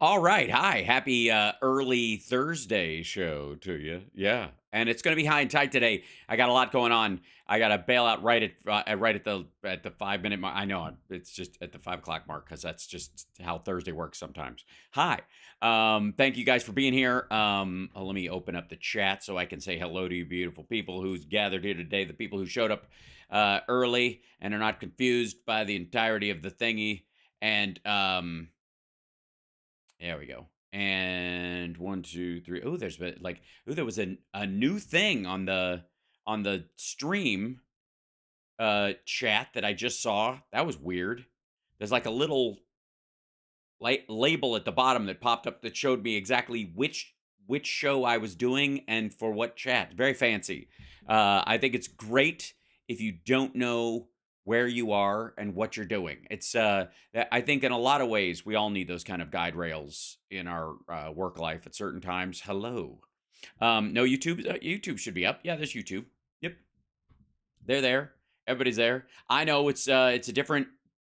All right. Hi. Happy early Thursday show to you. Yeah. And it's going to be high and tight today. I got a lot going on. I got to bail out right at the 5 minute mark. I know it's just at the 5 o'clock mark because that's just how Thursday works sometimes. Hi. Thank you guys for being here. Let me open up the chat so I can say hello to you beautiful people who's gathered here today. The people who showed up early and are not confused by the entirety of the thingy. And there we go. And one, two, three. Oh, there's been like, oh, there was a new thing on the stream chat that I just saw. That was weird. There's like a little label at the bottom that popped up that showed me exactly which show I was doing and for what chat. Very fancy. I think it's great if you don't know where you are and what you're doing. I think in a lot of ways we all need those kind of guide rails in our work life at certain times. Hello. No, YouTube should be up. Yeah, there's YouTube. Yep, they're there. Everybody's there. I know it's a different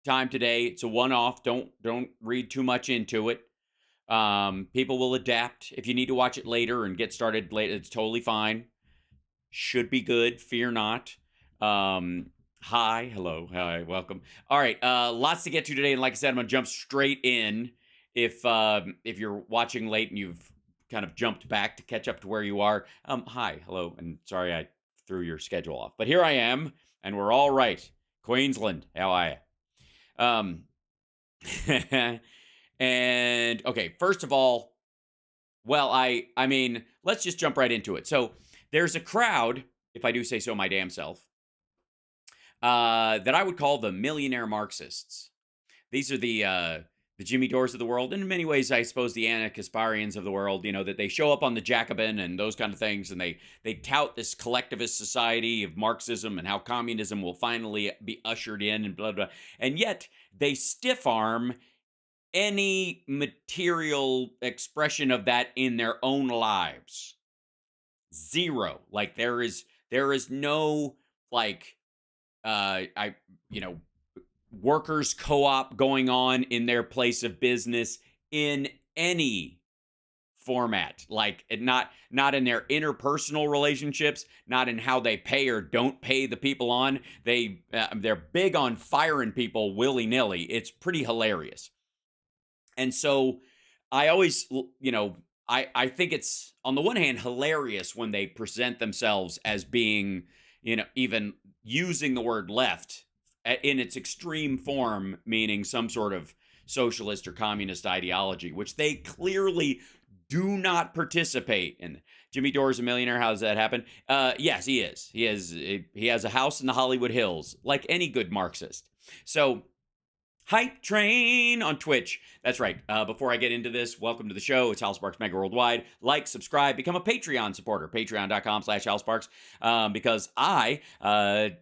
time today. It's a one-off. Don't read too much into it. People will adapt. If you need to watch it later and get started later, it's totally fine. Should be good. Fear not. Hi, hello, hi, welcome. All right, lots to get to today, and like I said, I'm gonna jump straight in. If you're watching late and you've kind of jumped back to catch up to where you are, hi, hello, and sorry I threw your schedule off, but here I am, and we're all right. Queensland, how are you? And okay, first of all, well, I mean, let's just jump right into it. So there's a crowd, if I do say so my damn self, that I would call the millionaire Marxists. These are the Jimmy Dores of the world, and in many ways, I suppose the Anna Kasparians of the world. You know that they show up on the Jacobin and those kind of things, and they tout this collectivist society of Marxism and how communism will finally be ushered in, and blah blah. And yet they stiff arm any material expression of that in their own lives. Zero. Like there is no like I you know workers co-op going on in their place of business in any format, like not in their interpersonal relationships, not in how they pay or don't pay the people on. They're big on firing people willy-nilly. It's pretty hilarious. And so I always, I think it's on the one hand hilarious when they present themselves as being, even using the word left in its extreme form, meaning some sort of socialist or communist ideology, which they clearly do not participate in. Jimmy Dore is a millionaire. How does that happen? Yes, he is. He has a house in the Hollywood Hills, like any good Marxist. So Hype Train on Twitch. That's right. Before I get into this, welcome to the show. It's Hal Sparks Megaworldwide. Like, subscribe, become a Patreon supporter. Patreon.com/HalSparks. Because I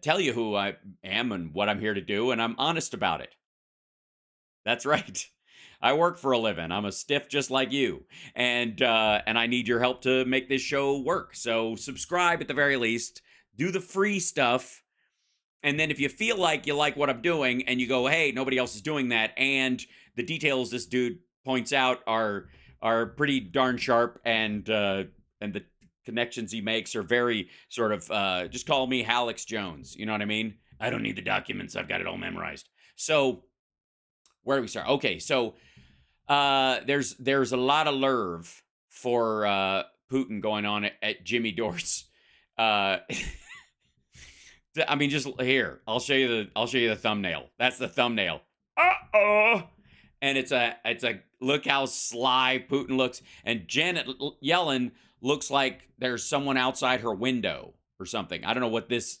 tell you who I am and what I'm here to do, and I'm honest about it. That's right. I work for a living. I'm a stiff just like you, and I need your help to make this show work. So subscribe at the very least. Do the free stuff. And then if you feel like you like what I'm doing and you go, hey, nobody else is doing that, and the details this dude points out are pretty darn sharp, and the connections he makes are very sort of just call me Alex Jones. You know what I mean? I don't need the documents. I've got it all memorized. So where do we start? Okay, so there's a lot of lerve for Putin going on at Jimmy Dore's. I mean, just here. I'll show you the thumbnail. That's the thumbnail. And it's a look how sly Putin looks. And Janet Yellen looks like there's someone outside her window or something. I don't know what this.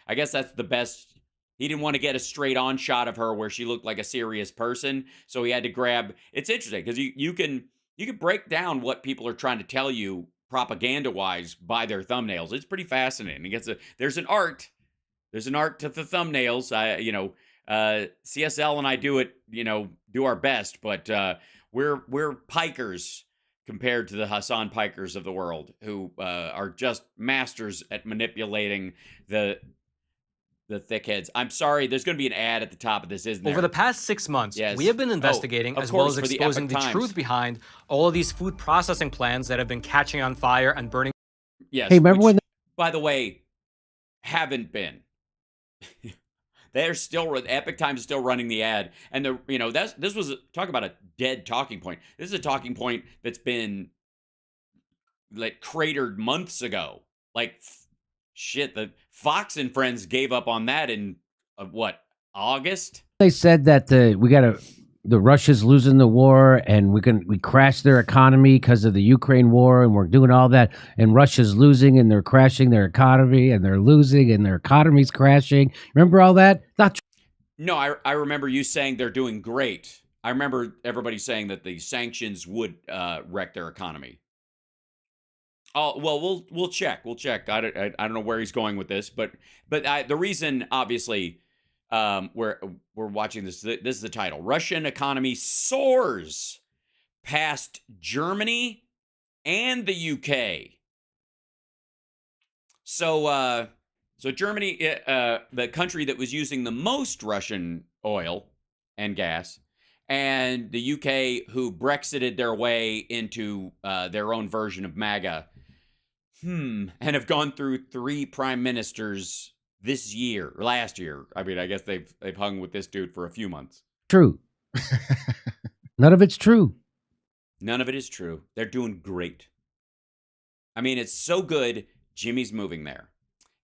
I guess that's the best. He didn't want to get a straight on shot of her where she looked like a serious person, so he had to grab. It's interesting because you can break down what people are trying to tell you propaganda wise by their thumbnails. It's pretty fascinating. There's an art. There's an art to the thumbnails. CSL and I do our best, but we're pikers compared to the Hassan Pikers of the world, who are just masters at manipulating the the thickheads. I'm sorry, there's going to be an ad at the top of this, isn't there? Over the past 6 months, Yes. we have been Oh, investigating of as well course, as for the exposing Epic the Times. truth behind all of these food processing plants that have been catching on fire and burning. Yes. Hey, remember which, when by the way, haven't been. They're still Epic Times is still running the ad, and this was talk about a dead talking point. This is a talking point that's been like cratered months ago. Like shit, the Fox and Friends gave up on that in what, August? they said that the Russia's losing the war and we crashed their economy because of the Ukraine war and we're doing all that and Russia's losing and they're crashing their economy and they're losing and their economy's crashing. Remember all that? Not true. No, I remember you saying they're doing great. I remember everybody saying that the sanctions would wreck their economy. Oh, well, we'll check. We'll check. I don't know where he's going with this, but the reason, obviously, we're watching this. This is the title: Russian economy soars past Germany and the UK. So Germany, the country that was using the most Russian oil and gas, and the UK, who Brexited their way into their own version of MAGA. And have gone through 3 prime ministers this year or last year. I mean, I guess they've hung with this dude for a few months. True. None of it's true. None of it is true. They're doing great. I mean, it's so good. Jimmy's moving there.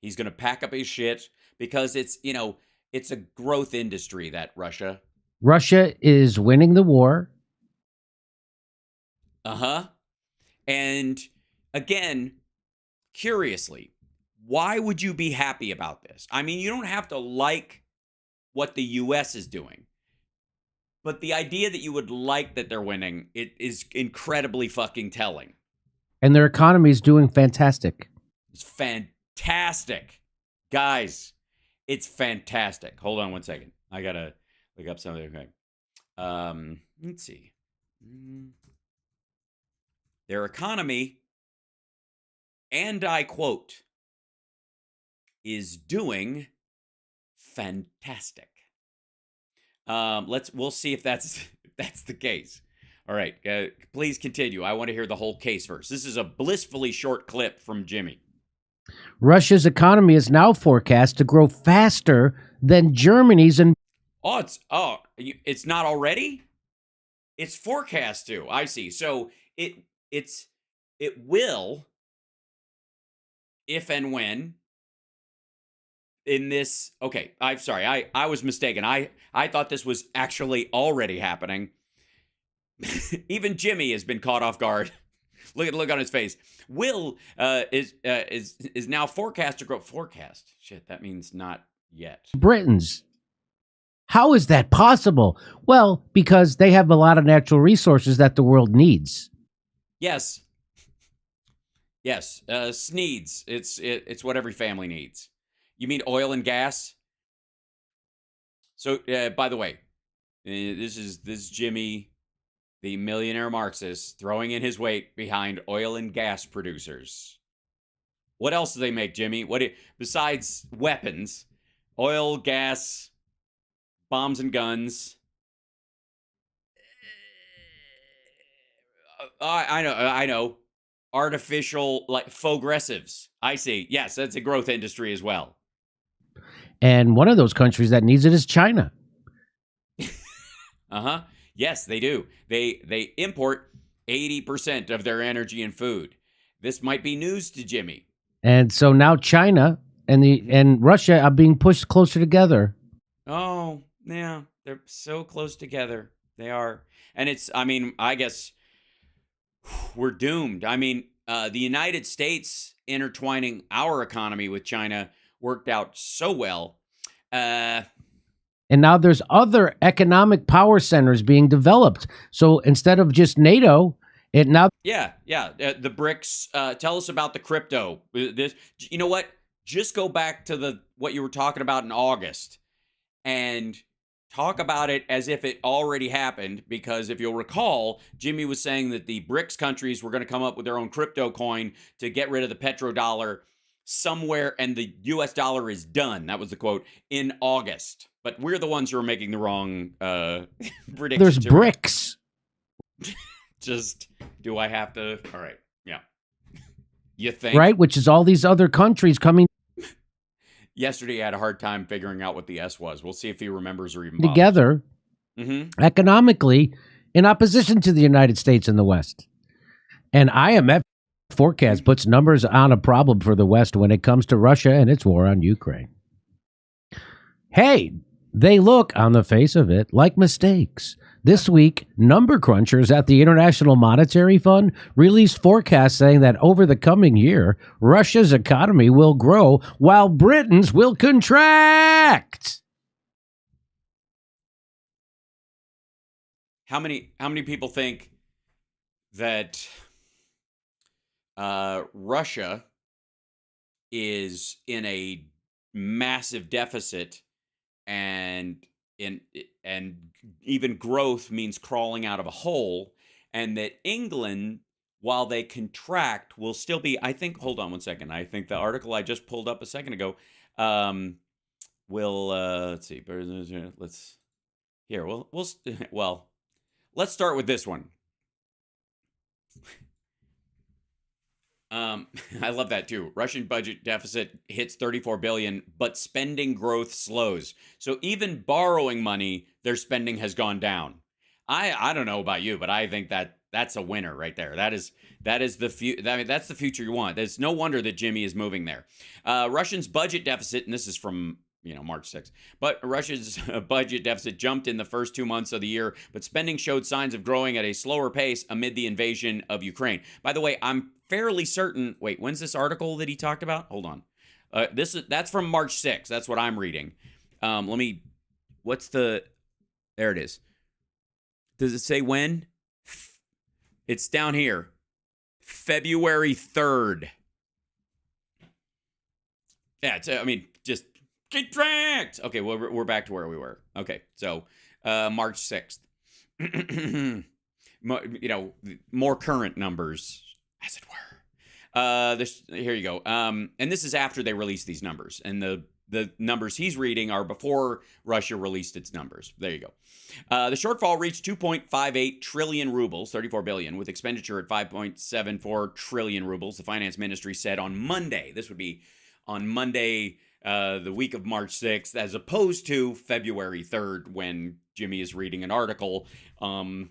He's going to pack up his shit because it's a growth industry, that Russia. Russia is winning the war. And again, curiously, why would you be happy about this? I mean, you don't have to like what the U.S. is doing, but the idea that you would like that they're winning, it is incredibly fucking telling. And their economy is doing fantastic. It's fantastic. Guys, it's fantastic. Hold on one second. I got to look up something. Okay. Let's see. Their economy, and I quote, is doing fantastic. We'll see if that's the case. All right, please continue. I want to hear the whole case first. This is a blissfully short clip from Jimmy. Russia's economy is now forecast to grow faster than Germany's. And it's not already? It's forecast to. I see. So it will, if and when, in this. Okay, I'm sorry. I was mistaken. I thought this was actually already happening. Even Jimmy has been caught off guard. Look on his face. Will is now forecast to grow. Forecast. Shit, that means not yet. Britons. How is that possible? Well, because they have a lot of natural resources that the world needs. Yes. Sneeds. It's what every family needs. You mean oil and gas? So, by the way, this is Jimmy, the millionaire Marxist, throwing in his weight behind oil and gas producers. What else do they make, Jimmy? Besides weapons, oil, gas, bombs and guns? I know. Artificial, like, faux-gressives. I see. Yes, that's a growth industry as well. And one of those countries that needs it is China. Yes, they do. They import 80% of their energy and food. This might be news to Jimmy. And so now China and Russia are being pushed closer together. Oh, yeah. They're so close together. They are. And I guess we're doomed. I mean, the United States intertwining our economy with China worked out so well. And now there's other economic power centers being developed. So instead of just NATO, it now... Yeah. The BRICS. Tell us about the crypto. This, you know what? Just go back to what you were talking about in August and talk about it as if it already happened. Because if you'll recall, Jimmy was saying that the BRICS countries were going to come up with their own crypto coin to get rid of the petrodollar. somewhere, and the US dollar is done. That was the quote in August. But we're the ones who are making the wrong predictions. There's BRICS. Just, do I have to? All right. Yeah. You think? Right? Which is all these other countries coming Yesterday, I had a hard time figuring out what the S was. We'll see if he remembers or even together economically in opposition to the United States and the West. And IMF forecast puts numbers on a problem for the West when it comes to Russia and its war on Ukraine. Hey, they look, on the face of it, like mistakes. This week, number crunchers at the International Monetary Fund released forecasts saying that over the coming year, Russia's economy will grow while Britain's will contract. How many people think that Russia is in a massive deficit, and even growth means crawling out of a hole, and that England, while they contract, will still be, I think, hold on one second. I think the article I just pulled up a second ago will, let's see, let's start with this one. I love that too. Russian budget deficit hits 34 billion, but spending growth slows. So even borrowing money, their spending has gone down. I don't know about you, but I think that's a winner right there. That's the future you want. There's no wonder that Jimmy is moving there. Russia's budget deficit, and this is from March 6th. But Russia's budget deficit jumped in the first 2 months of the year, but spending showed signs of growing at a slower pace amid the invasion of Ukraine. By the way, I'm fairly certain. Wait, when's this article that he talked about? Hold on. That's from March 6th. That's what I'm reading. There it is. Does it say when? It's down here. February 3rd. Yeah, just contract. Okay, well, we're back to where we were. Okay, so March 6th. More current numbers, as it were. Here you go. And this is after they released these numbers. And the numbers he's reading are before Russia released its numbers. There you go. The shortfall reached 2.58 trillion rubles, 34 billion, with expenditure at 5.74 trillion rubles, the finance ministry said on Monday. This would be on Monday, the week of March 6th, as opposed to February 3rd, when Jimmy is reading an article from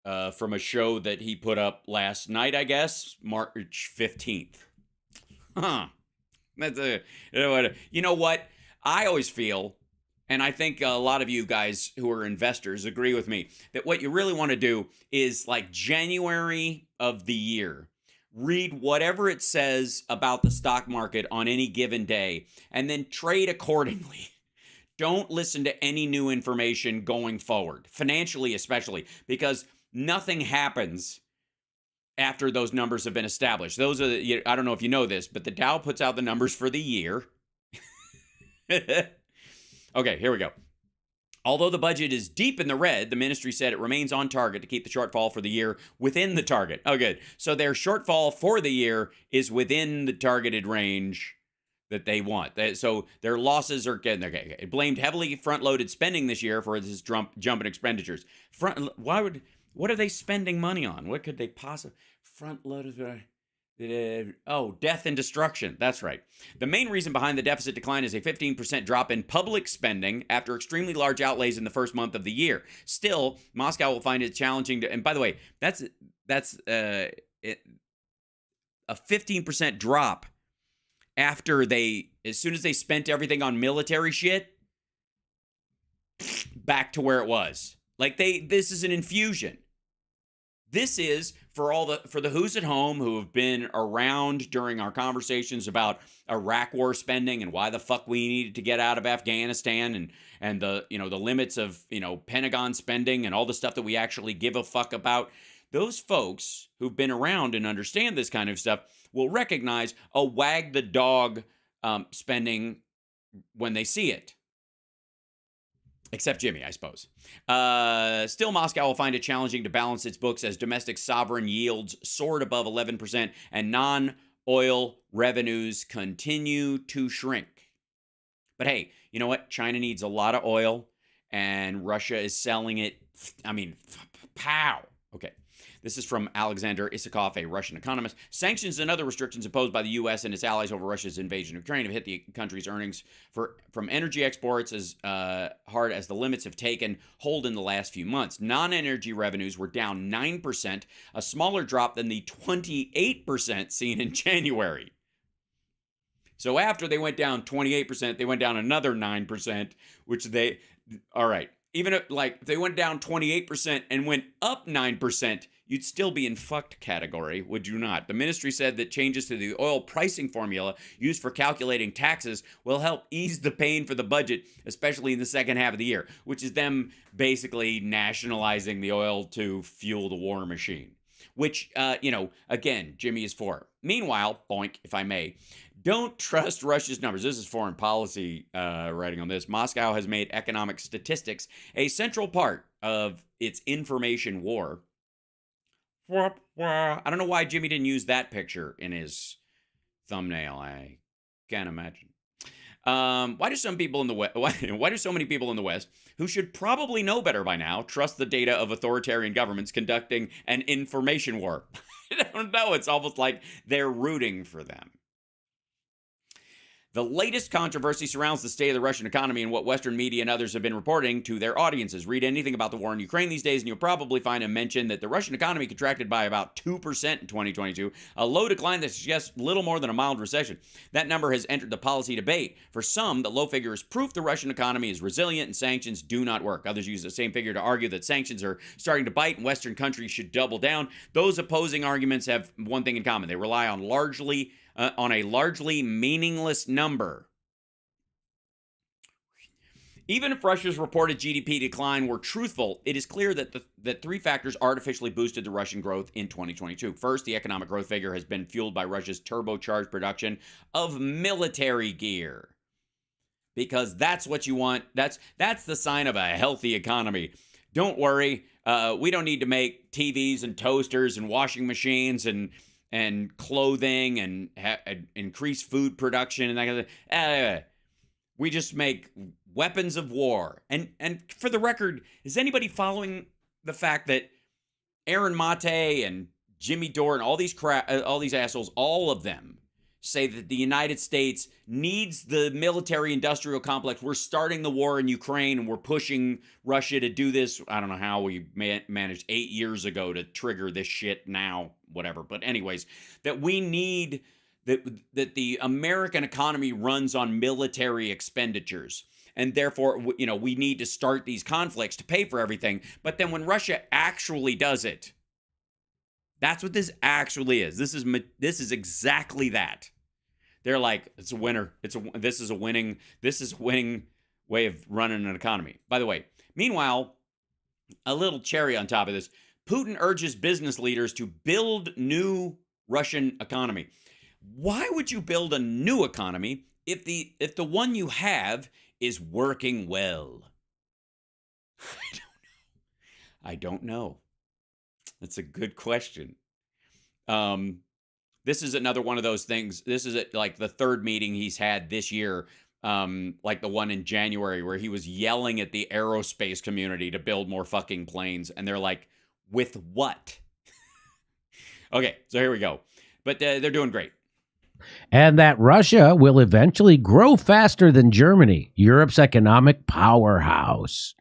a show that he put up last night, I guess, March 15th. Huh. You know what? I always feel, and I think a lot of you guys who are investors agree with me, that what you really want to do is, like, January of the year, read whatever it says about the stock market on any given day, and then trade accordingly. Don't listen to any new information going forward, financially especially, because nothing happens after those numbers have been established. Those are I don't know if you know this, but the Dow puts out the numbers for the year. Okay, here we go. Although the budget is deep in the red, the ministry said it remains on target to keep the shortfall for the year within the target. Oh, good. So their shortfall for the year is within the targeted range that they want. So their losses are getting okay. It blamed heavily front-loaded spending this year for this jump in expenditures. What are they spending money on? What could they possibly front-loaded? Death and destruction. That's right. The main reason behind the deficit decline is a 15% drop in public spending after extremely large outlays in the first month of the year. Still, Moscow will find it challenging to, and by the way, that's a 15% drop after as soon as they spent everything on military shit, back to where it was. Like this is an infusion. This is for the who's at home who have been around during our conversations about Iraq war spending and why the fuck we needed to get out of Afghanistan and the limits of Pentagon spending and all the stuff that we actually give a fuck about. Those folks who've been around and understand this kind of stuff will recognize a wag the dog spending when they see it. Except Jimmy, I suppose. Still, Moscow will find it challenging to balance its books as domestic sovereign yields soared above 11% and oil revenues continue to shrink. But hey, you know what? China needs a lot of oil, and Russia is selling it. I mean, pow. Okay. This is from Alexander Isakov, a Russian economist. Sanctions and other restrictions imposed by the U.S. and its allies over Russia's invasion of Ukraine have hit the country's earnings from energy exports as hard as the limits have taken hold in the last few months. Non-energy revenues were down 9%, a smaller drop than the 28% seen in January. So after they went down 28%, they went down another 9%, which all right. Even if they went down 28% and went up 9%, you'd still be in fucked category, would you not? The ministry said that changes to the oil pricing formula used for calculating taxes will help ease the pain for the budget, especially in the second half of the year, which is them basically nationalizing the oil to fuel the war machine, which, again, Jimmy is for. Meanwhile, boink, if I may, don't trust Russia's numbers. This is foreign policy writing on this. Moscow has made economic statistics a central part of its information war. I don't know why Jimmy didn't use that picture in his thumbnail. I can't imagine. Why do some people in the West? Why do so many people in the West, who should probably know better by now, trust the data of authoritarian governments conducting an information war? I don't know. It's almost like they're rooting for them. The latest controversy surrounds the state of the Russian economy and what Western media and others have been reporting to their audiences. Read anything about the war in Ukraine these days, and you'll probably find a mention that the Russian economy contracted by about 2% in 2022, a low decline that suggests little more than a mild recession. That number has entered the policy debate. For some, the low figure is proof the Russian economy is resilient and sanctions do not work. Others use the same figure to argue that sanctions are starting to bite and Western countries should double down. Those opposing arguments have one thing in common. They rely on a largely meaningless number. Even if Russia's reported GDP decline were truthful, it is clear that three factors artificially boosted the Russian growth in 2022. First, the economic growth figure has been fueled by Russia's turbocharged production of military gear. Because that's what you want. That's the sign of a healthy economy. Don't worry. We don't need to make TVs and toasters and washing machines and clothing and increase food production and that kind of thing. We just make weapons of war. And for the record, is anybody following the fact that Aaron Mate and Jimmy Dore and all these assholes, all of them say that the United States needs the military-industrial complex. We're starting the war in Ukraine, and we're pushing Russia to do this. I don't know how we managed 8 years ago to trigger this shit now, whatever. But anyways, that we need that the American economy runs on military expenditures. And therefore, we need to start these conflicts to pay for everything. But then when Russia actually does it, that's what this actually is. This is exactly that. They're like, it's a winner. This is a winning way of running an economy. By the way, meanwhile, a little cherry on top of this, Putin urges business leaders to build new Russian economy. Why would you build a new economy if the one you have is working well? I don't know. That's a good question. This is another one of those things. This is like the third meeting he's had this year, like the one in January where he was yelling at the aerospace community to build more fucking planes. And they're like, with what? Okay, so here we go. But they're doing great. And that Russia will eventually grow faster than Germany, Europe's economic powerhouse.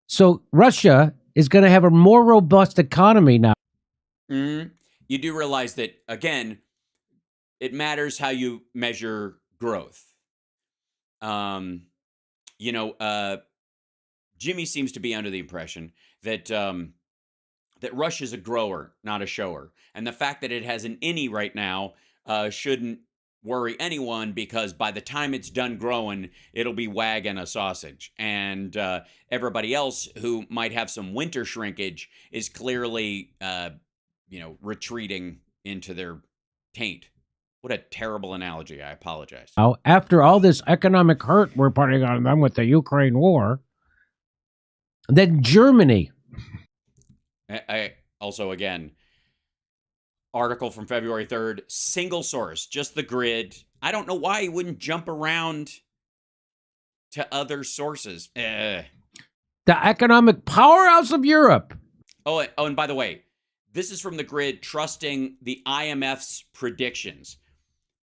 So Russia is going to have a more robust economy now. Mm-hmm. You do realize that, again, it matters how you measure growth. Jimmy seems to be under the impression that that Russia's a grower, not a shower. And the fact that it has an innie right now shouldn't worry anyone, because by the time it's done growing, it'll be wagging a sausage. And everybody else who might have some winter shrinkage is clearly, retreating into their taint. What a terrible analogy. I apologize. Now, after all this economic hurt we're putting on them with the Ukraine war, then Germany. I also, again, article from February 3rd, single source, just the grid. I don't know why he wouldn't jump around to other sources. The economic powerhouse of Europe. Oh, and by the way, this is from the grid, trusting the IMF's predictions.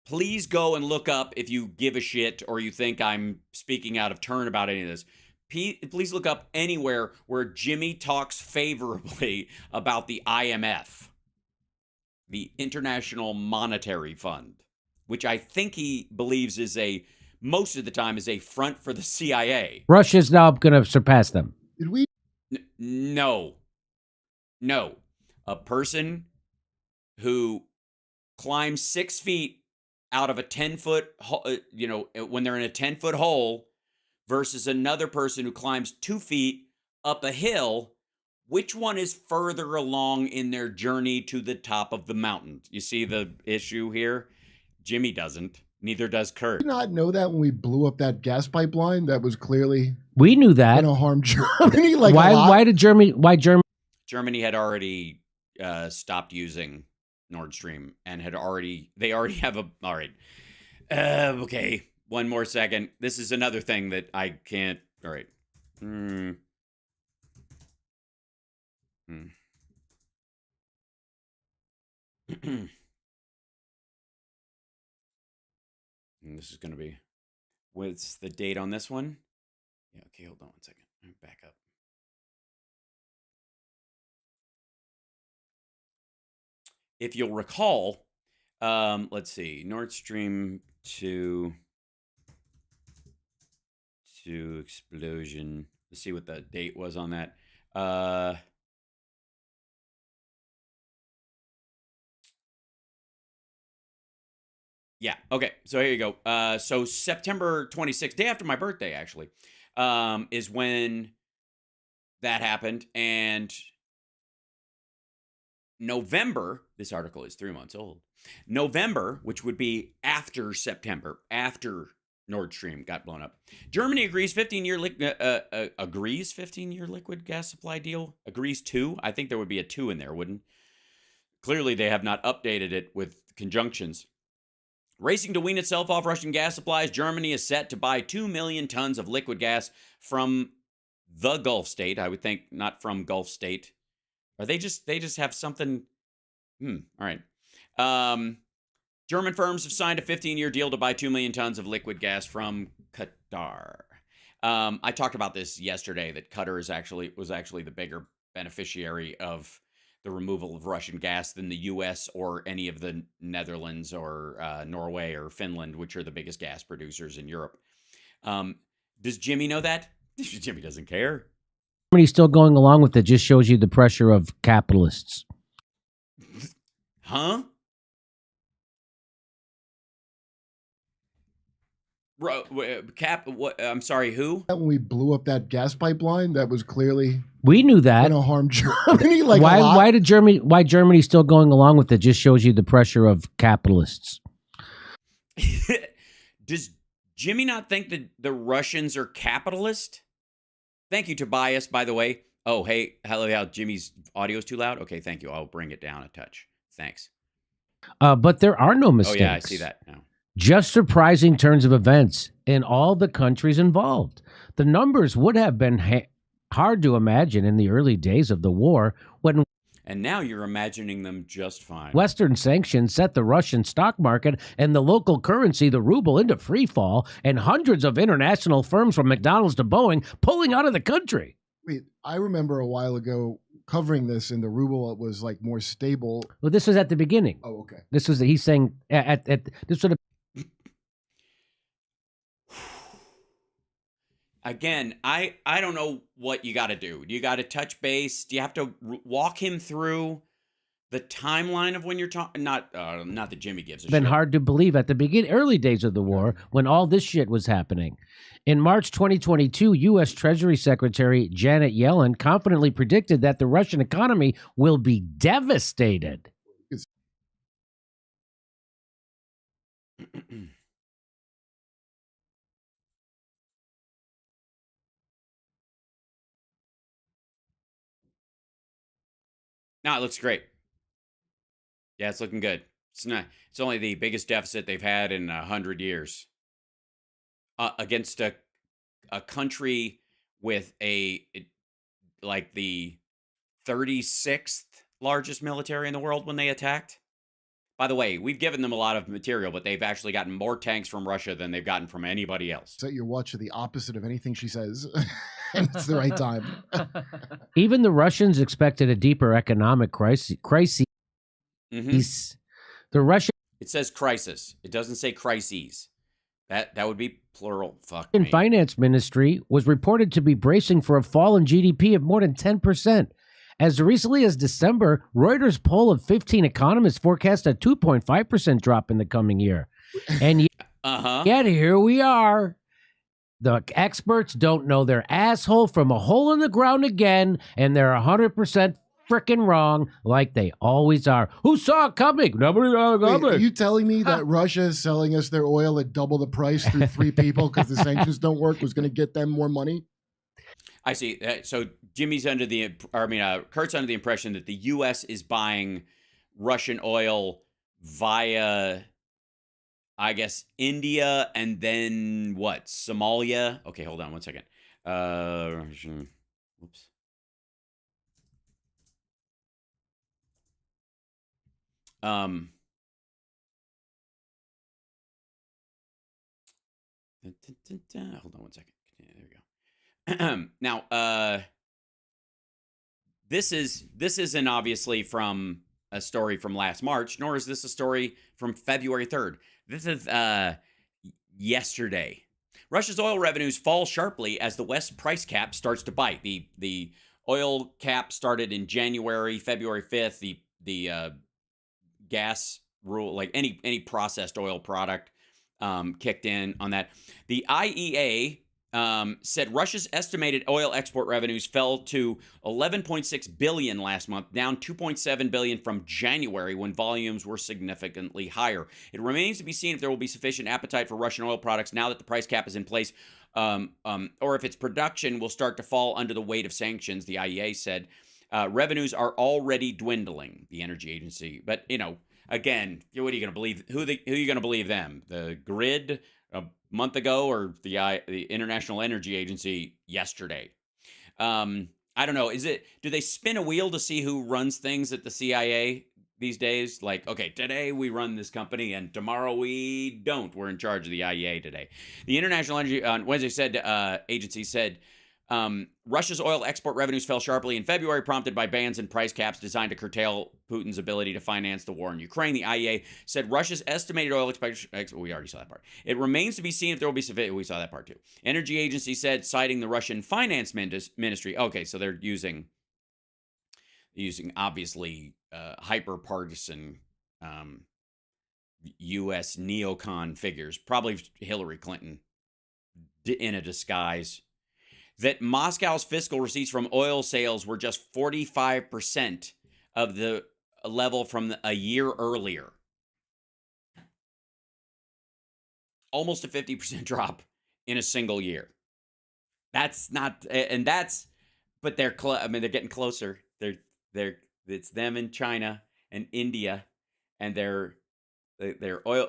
Please go and look up, if you give a shit or you think I'm speaking out of turn about any of this, please look up anywhere where Jimmy talks favorably about the IMF, the International Monetary Fund, which I think he believes is most of the time is a front for the CIA. Russia's now going to surpass them. Did we? No. A person who climbs 6 feet out of a 10-foot, when they're in a 10-foot hole versus another person who climbs 2 feet up a hill, which one is further along in their journey to the top of the mountain? You see the issue here? Jimmy doesn't. Neither does Kurt. Did not know that when we blew up that gas pipeline that was clearly We knew that. going to harm Germany. Like why did Germany? Why Germany? Germany had already stopped using Nord Stream and they already have all right. Okay, one more second. This is another thing that I can't. All right. And this is going to be, what's the date on this one? Yeah, okay, hold on one second. Let me back up. If you'll recall, let's see, Nord Stream 2 explosion. Let's see what the date was on that. Yeah, okay, so here you go. So September 26th, day after my birthday, actually, is when that happened. And November, this article is 3 months old. November, which would be after September, after Nord Stream got blown up. Germany agrees 15-year liquid gas supply deal. Agrees 2. I think there would be a 2 in there, wouldn't? Clearly, they have not updated it with conjunctions. Racing to wean itself off Russian gas supplies, Germany is set to buy 2 million tons of liquid gas from the Gulf state. I would think not from Gulf state. Or they just have something. All right. German firms have signed a 15-year deal to buy 2 million tons of liquid gas from Qatar. I talked about this yesterday, that Qatar was actually the bigger beneficiary of the removal of Russian gas than the U.S. or any of the Netherlands or Norway or Finland, which are the biggest gas producers in Europe. Does Jimmy know that? Jimmy doesn't care. Germany still going along with it just shows you the pressure of capitalists. Huh? I'm sorry, who? when we blew up that gas pipeline that was clearly We knew that. going to harm Germany. Like why Germany still going along with it just shows you the pressure of capitalists. Does Jimmy not think that the Russians are capitalist? Thank you, Tobias, by the way. Oh, hey, hello, Jimmy's audio is too loud? Okay, thank you. I'll bring it down a touch. Thanks. But there are no mistakes. Oh, yeah, I see that now. Just surprising turns of events in all the countries involved. The numbers would have been hard to imagine in the early days of the war when And now you're imagining them just fine. Western sanctions set the Russian stock market and the local currency, the ruble, into free fall, and hundreds of international firms from McDonald's to Boeing pulling out of the country. Wait, I remember a while ago covering this, and the ruble was like more stable. Well, this was at the beginning. Oh, okay. This was he's saying at this sort of. Again, I don't know what you got to do. You got to touch base. Do you have to walk him through the timeline of when you're talking? Not that Jimmy gives a shit. Been hard to believe at the early days of the war when all this shit was happening. In March 2022, U.S. Treasury Secretary Janet Yellen confidently predicted that the Russian economy will be devastated. No, it looks great. Yeah, it's looking good. It's not. It's only the biggest deficit they've had in 100 years against a country with like the 36th largest military in the world when they attacked. By the way, we've given them a lot of material, but they've actually gotten more tanks from Russia than they've gotten from anybody else. Set your watch to the opposite of anything she says, and it's the right time. Even the Russians expected a deeper economic crisis. Mhm. The Russian It says crisis. It doesn't say crises. That would be plural. Fuck me. Finance Ministry was reported to be bracing for a fall in GDP of more than 10%. As recently as December, Reuters poll of 15 economists forecast a 2.5% drop in the coming year. And yet here we are. The experts don't know their asshole from a hole in the ground again, and they're 100% freaking wrong, like they always are. Who saw it coming? Nobody saw it coming. Wait, are you telling me that Russia is selling us their oil at double the price through 3 people because the sanctions don't work was going to get them more money? I see. So Jimmy's under the, Kurt's under the impression that the U.S. is buying Russian oil via, I guess, India and then what? Somalia? Okay, hold on one second. Whoops. Hold on one second. There we go. Now, this isn't obviously from a story from last March, nor is this a story from February 3rd. This is yesterday. Russia's oil revenues fall sharply as the West price cap starts to bite. The oil cap started in January, February 5th. The gas rule, like any processed oil product, kicked in on that. The IEA said Russia's estimated oil export revenues fell to 11.6 billion last month, down 2.7 billion from January when volumes were significantly higher. It remains to be seen if there will be sufficient appetite for Russian oil products now that the price cap is in place, or if its production will start to fall under the weight of sanctions, the IEA said. Revenues are already dwindling, the energy agency. But, again, what are you going to believe? Who are you going to believe them? The grid a month ago or the International Energy Agency yesterday? I don't know. Do they spin a wheel to see who runs things at the CIA these days? Like, okay, today we run this company and tomorrow we don't. We're in charge of the IEA today. The International Energy on Wednesday agency said Russia's oil export revenues fell sharply in February, prompted by bans and price caps designed to curtail Putin's ability to finance the war in Ukraine. The IEA said Russia's estimated oil we already saw that part. It remains to be seen if there will be sufficient. We saw that part too. Energy agency said, citing the Russian finance ministry. Okay, so they're using obviously hyper partisan U.S. neocon figures, probably Hillary Clinton in a disguise, that Moscow's fiscal receipts from oil sales were just 45% of the level from a year earlier. Almost a 50% drop in a single year. That's not, and that's, but they're getting closer. It's them in China and India, and their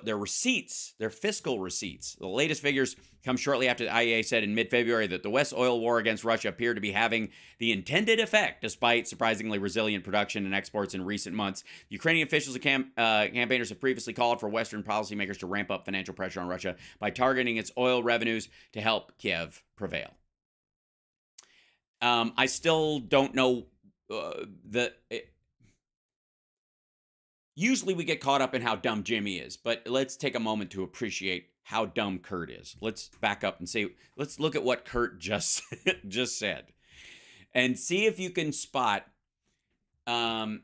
receipts, their fiscal receipts. The latest figures come shortly after the IEA said in mid-February that the West's oil war against Russia appeared to be having the intended effect, despite surprisingly resilient production and exports in recent months. Ukrainian officials and campaigners have previously called for Western policymakers to ramp up financial pressure on Russia by targeting its oil revenues to help Kiev prevail. I still don't know usually we get caught up in how dumb Jimmy is, but let's take a moment to appreciate how dumb Kurt is. Let's back up and let's look at what Kurt just said and see if you can spot the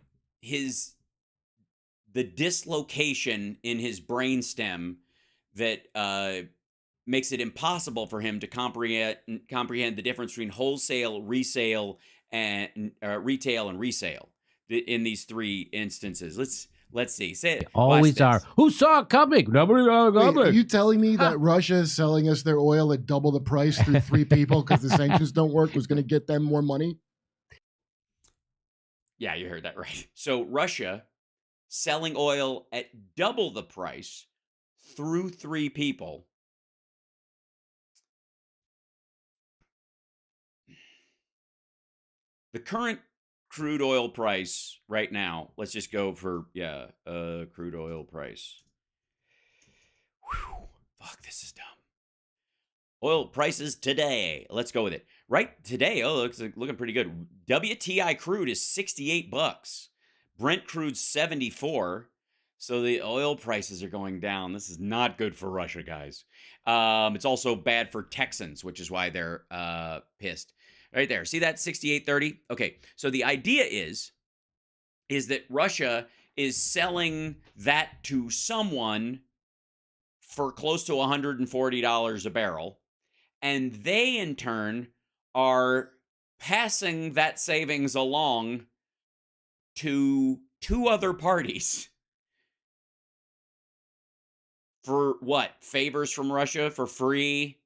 dislocation in his brainstem that makes it impossible for him to comprehend the difference between wholesale, retail, and resale in these three instances. Let's see. Say it. Always are. Who saw it coming? Nobody saw it coming. Wait, are you telling me that Russia is selling us their oil at double the price through 3 people because the sanctions don't work was going to get them more money? Yeah, you heard that right. So Russia selling oil at double the price through 3 people. The current crude oil price right now, let's just go for, crude oil price. Whew, fuck, this is dumb. Oil prices today. Let's go with it. Right today, looks looking pretty good. WTI crude is $68. Brent crude's 74. So the oil prices are going down. This is not good for Russia, guys. It's also bad for Texans, which is why they're pissed. Right there. See that 68.30? Okay. So the idea is that Russia is selling that to someone for close to $140 a barrel. And they, in turn, are passing that savings along to 2 other parties. For what? Favors from Russia for free?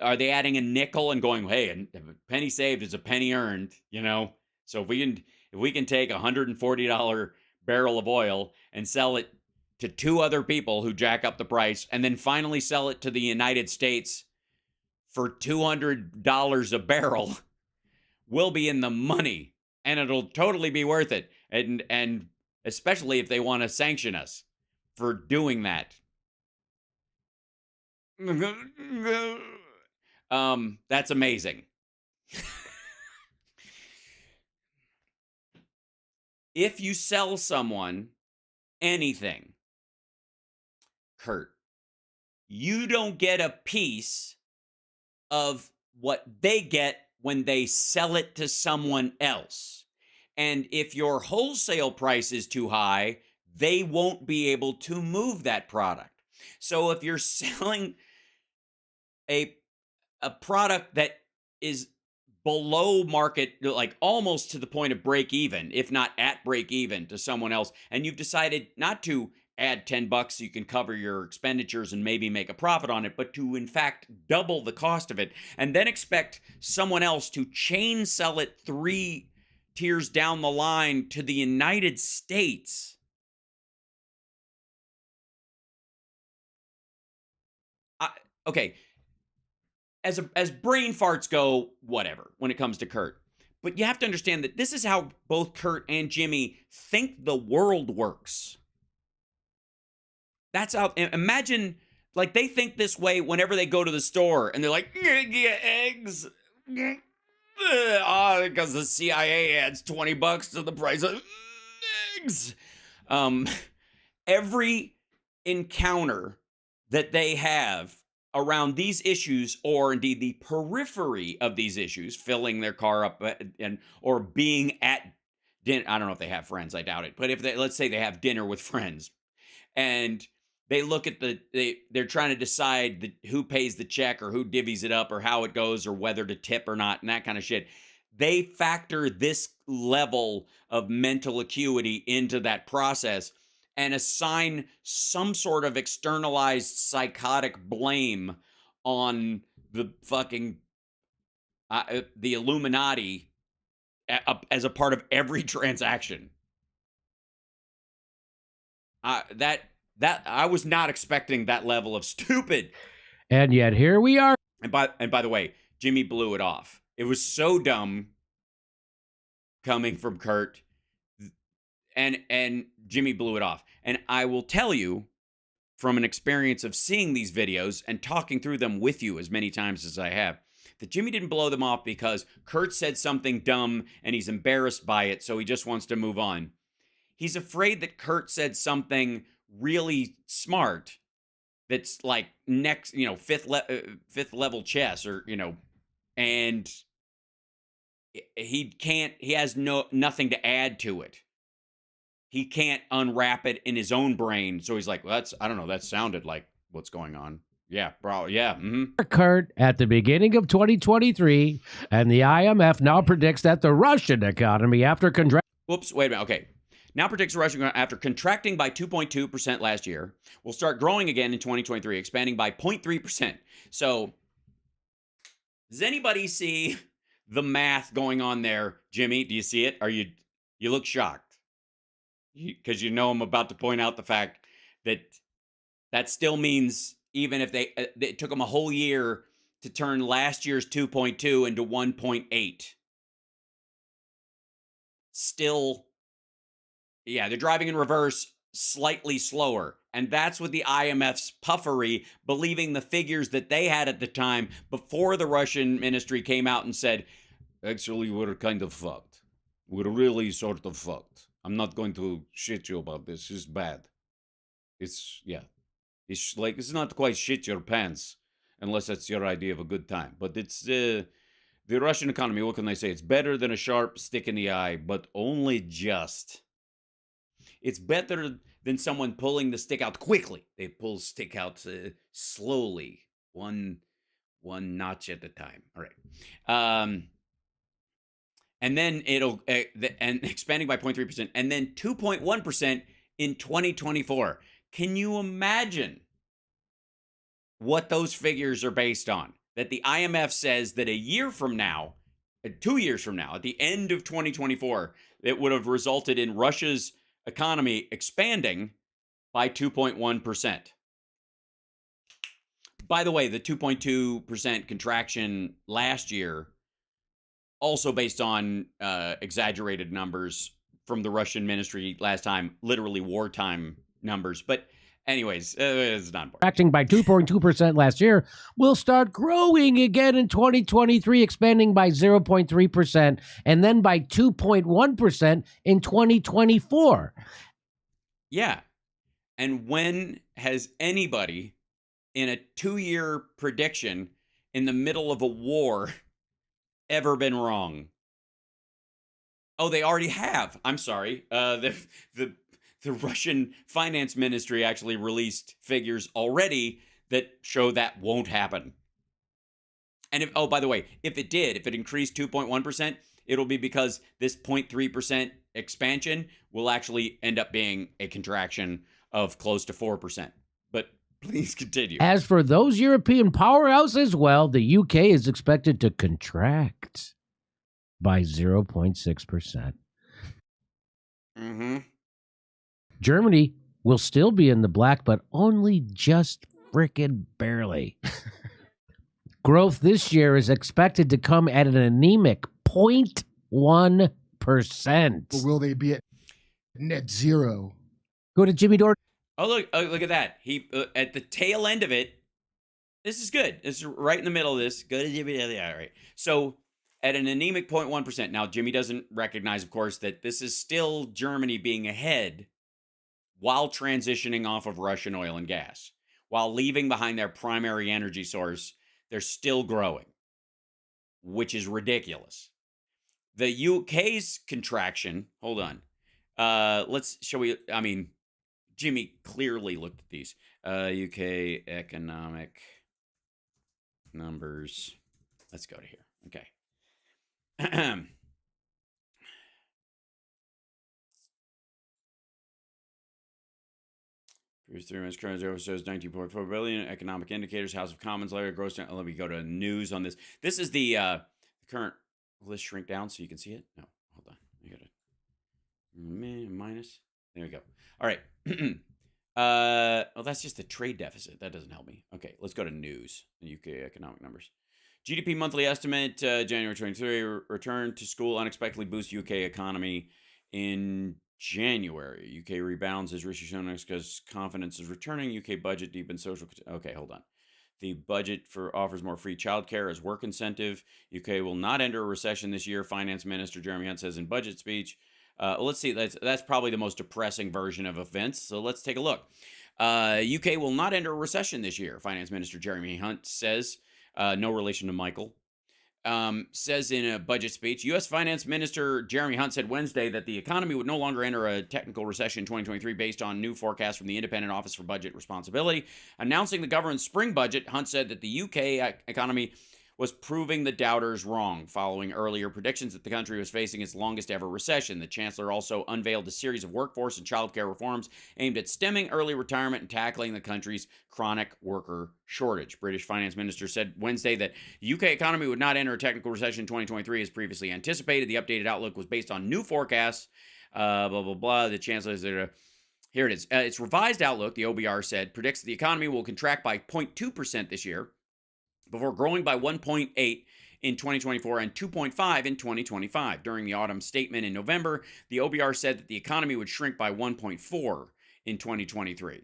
Are they adding a nickel and going, hey, a penny saved is a penny earned, you know? So if we can take a $140 barrel of oil and sell it to 2 other people who jack up the price, and then finally sell it to the United States for $200 a barrel, we'll be in the money, and it'll totally be worth it. And especially if they want to sanction us for doing that. That's amazing. If you sell someone anything, Kurt, you don't get a piece of what they get when they sell it to someone else. And if your wholesale price is too high, they won't be able to move that product. So if you're selling a product that is below market, like almost to the point of break even, if not at break even to someone else, and you've decided not to add $10 so you can cover your expenditures and maybe make a profit on it, but to in fact double the cost of it, and then expect someone else to chain sell it 3 tiers down the line to the United States. Okay, as brain farts go, whatever, when it comes to Kurt. But you have to understand that this is how both Kurt and Jimmy think the world works. That's how, imagine, like, they think this way whenever they go to the store and they're like, eggs. Because the CIA adds $20 to the price of eggs. Every encounter that they have around these issues, or indeed the periphery of these issues, filling their car up or being at dinner. I don't know if they have friends. I doubt it. But if let's say they have dinner with friends, and they look at they're trying to decide who pays the check or who divvies it up or how it goes or whether to tip or not and that kind of shit. They factor this level of mental acuity into that process and assign some sort of externalized psychotic blame on the fucking the Illuminati as a part of every transaction. That I was not expecting that level of stupid. And yet here we are. And by the way, Jimmy blew it off. It was so dumb coming from Kurt. And Jimmy blew it off. And I will tell you from an experience of seeing these videos and talking through them with you as many times as I have, that Jimmy didn't blow them off because Kurt said something dumb and he's embarrassed by it, so he just wants to move on. He's afraid that Kurt said something really smart that's like next, fifth level chess, or, and he has nothing to add to it. He can't unwrap it in his own brain. So he's like, well, I don't know. That sounded like what's going on. Yeah, bro. Yeah. Mm-hmm. Kurt, at the beginning of 2023, and the IMF now predicts that the Russian economy, after Whoops, wait a minute. Okay. Now predicts the Russian economy, after contracting by 2.2% last year, will start growing again in 2023, expanding by 0.3%. So does anybody see the math going on there? Jimmy, do you see it? You look shocked. because you know I'm about to point out the fact that that still means even if it took them a whole year to turn last year's 2.2 into 1.8. Still, yeah, they're driving in reverse slightly slower. And that's with the IMF's puffery, believing the figures that they had at the time before the Russian ministry came out and said, actually, we're kind of fucked. We're really sort of fucked. I'm not going to shit you about this. It's bad. Yeah. It's not quite shit your pants, unless that's your idea of a good time. But it's the Russian economy. What can I say? It's better than a sharp stick in the eye, but only just. It's better than someone pulling the stick out quickly. They pull stick out slowly, one notch at a time. All right. And then it'll and expanding by 0.3%, and then 2.1% in 2024. Can you imagine what those figures are based on? That the IMF says that a year from now, 2 years from now, at the end of 2024, it would have resulted in Russia's economy expanding by 2.1%. By the way, the 2.2% contraction last year, also based on exaggerated numbers from the Russian ministry last time, literally wartime numbers. But anyways, it's not important. Acting by 2.2% last year, will start growing again in 2023, expanding by 0.3%, and then by 2.1% in 2024. Yeah. And when has anybody in a 2-year prediction in the middle of a war ever been wrong? Oh, they already have. I'm sorry. The Russian finance ministry actually released figures already that show that won't happen. And if, oh, by the way, if it increased 2.1%, it'll be because this 0.3% expansion will actually end up being a contraction of close to 4%. But please continue. As for those European powerhouses, well, the UK is expected to contract by 0.6%. Mm-hmm. Germany will still be in the black, but only just frickin' barely. Growth this year is expected to come at an anemic 0.1%. Or will they be at net zero? Go to Jimmy Dore. Oh, look at that. He at the tail end of it. This is good. This is right in the middle of this. Go to Jimmy. All right. So at an anemic 0.1%. Now, Jimmy doesn't recognize, of course, that this is still Germany being ahead while transitioning off of Russian oil and gas. While leaving behind their primary energy source, they're still growing, which is ridiculous. The UK's contraction, hold on. Jimmy clearly looked at these. UK economic numbers. Let's go to here. Okay. Previous 3 months current zero shows 19.4 billion. Economic indicators, House of Commons layer, gross. Let me go to news on this. This is the current. Will this shrink down so you can see it? No, hold on. I got it. Minus. There we go. All right. Well, that's just the trade deficit. That doesn't help me. Okay, let's go to news. The UK economic numbers. GDP monthly estimate, January 23, return to school unexpectedly boosts UK economy in January. UK rebounds as Rishi Sunak because confidence is returning. UK budget deepens social. Okay, hold on. The budget offers more free childcare as work incentive. UK will not enter a recession this year. Finance Minister Jeremy Hunt says in budget speech. Let's see. That's probably the most depressing version of events. So let's take a look. UK will not enter a recession this year. Finance Minister Jeremy Hunt says. No relation to Michael. Says in a budget speech, U.S. Finance Minister Jeremy Hunt said Wednesday that the economy would no longer enter a technical recession in 2023 based on new forecasts from the Independent Office for Budget Responsibility. Announcing the government's spring budget, Hunt said that the UK economy was proving the doubters wrong, following earlier predictions that the country was facing its longest ever recession. The chancellor also unveiled a series of workforce and childcare reforms aimed at stemming early retirement and tackling the country's chronic worker shortage. British Finance Minister said Wednesday that the UK economy would not enter a technical recession in 2023 as previously anticipated. The updated outlook was based on new forecasts Blah, blah, blah. The chancellor is there. Here it is. Its revised outlook, the OBR said, predicts that the economy will contract by 0.2% this year before growing by 1.8 in 2024 and 2.5 in 2025. During the autumn statement in November, the OBR said that the economy would shrink by 1.4 in 2023.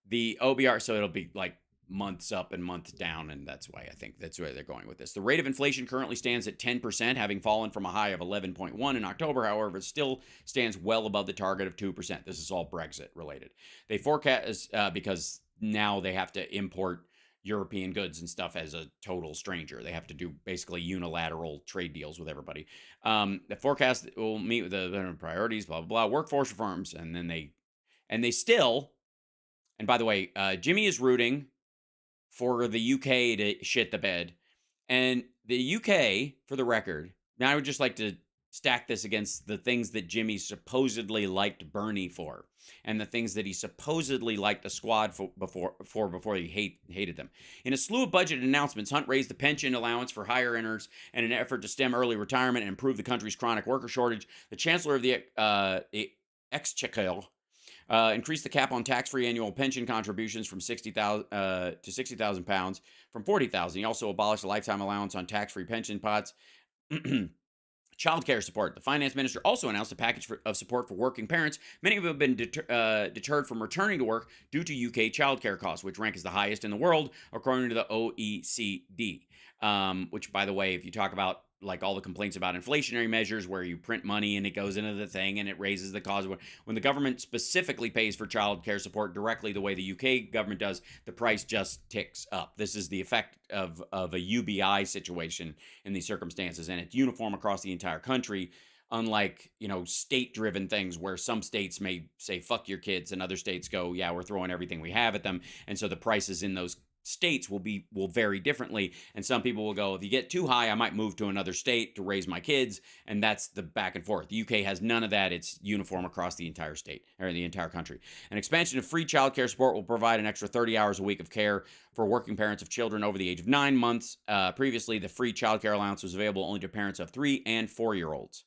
The OBR, so it'll be like months up and months down, and that's why I think that's where they're going with this. The rate of inflation currently stands at 10%, having fallen from a high of 11.1 in October. However, it still stands well above the target of 2%. This is all Brexit related. They forecast, because now they have to import European goods and stuff as a total stranger. They have to do basically unilateral trade deals with everybody. The forecast will meet with the priorities, blah, blah, blah, workforce reforms, and then they still, and by the way, Jimmy is rooting for the UK to shit the bed. And the UK, for the record, now I would just like to stack this against the things that Jimmy supposedly liked Bernie for, and the things that he supposedly liked the Squad for before he hated them. In a slew of budget announcements, Hunt raised the pension allowance for higher earners in an effort to stem early retirement and improve the country's chronic worker shortage. The Chancellor of the Exchequer increased the cap on tax-free annual pension contributions from £60,000 to £60,000 from £40,000. He also abolished a lifetime allowance on tax-free pension pots. Childcare support. The finance minister also announced a package of support for working parents. Many of them have been deterred from returning to work due to UK childcare costs, which rank as the highest in the world, according to the OECD. Which, by the way, if you talk about like all the complaints about inflationary measures where you print money and it goes into the thing and it raises the cost. When the government specifically pays for child care support directly the way the UK government does, the price just ticks up. This is the effect of a UBI situation in these circumstances, and it's uniform across the entire country, unlike, state-driven things where some states may say, fuck your kids, and other states go, yeah, we're throwing everything we have at them. And so the prices in those states will vary differently, and some people will go, if you get too high, I might move to another state to raise my kids, and that's the back and forth. The UK has none of that. It's uniform across the entire state, or the entire country. An expansion of free childcare support will provide an extra 30 hours a week of care for working parents of children over the age of 9 months. Previously, the free childcare allowance was available only to parents of 3 and 4-year-olds.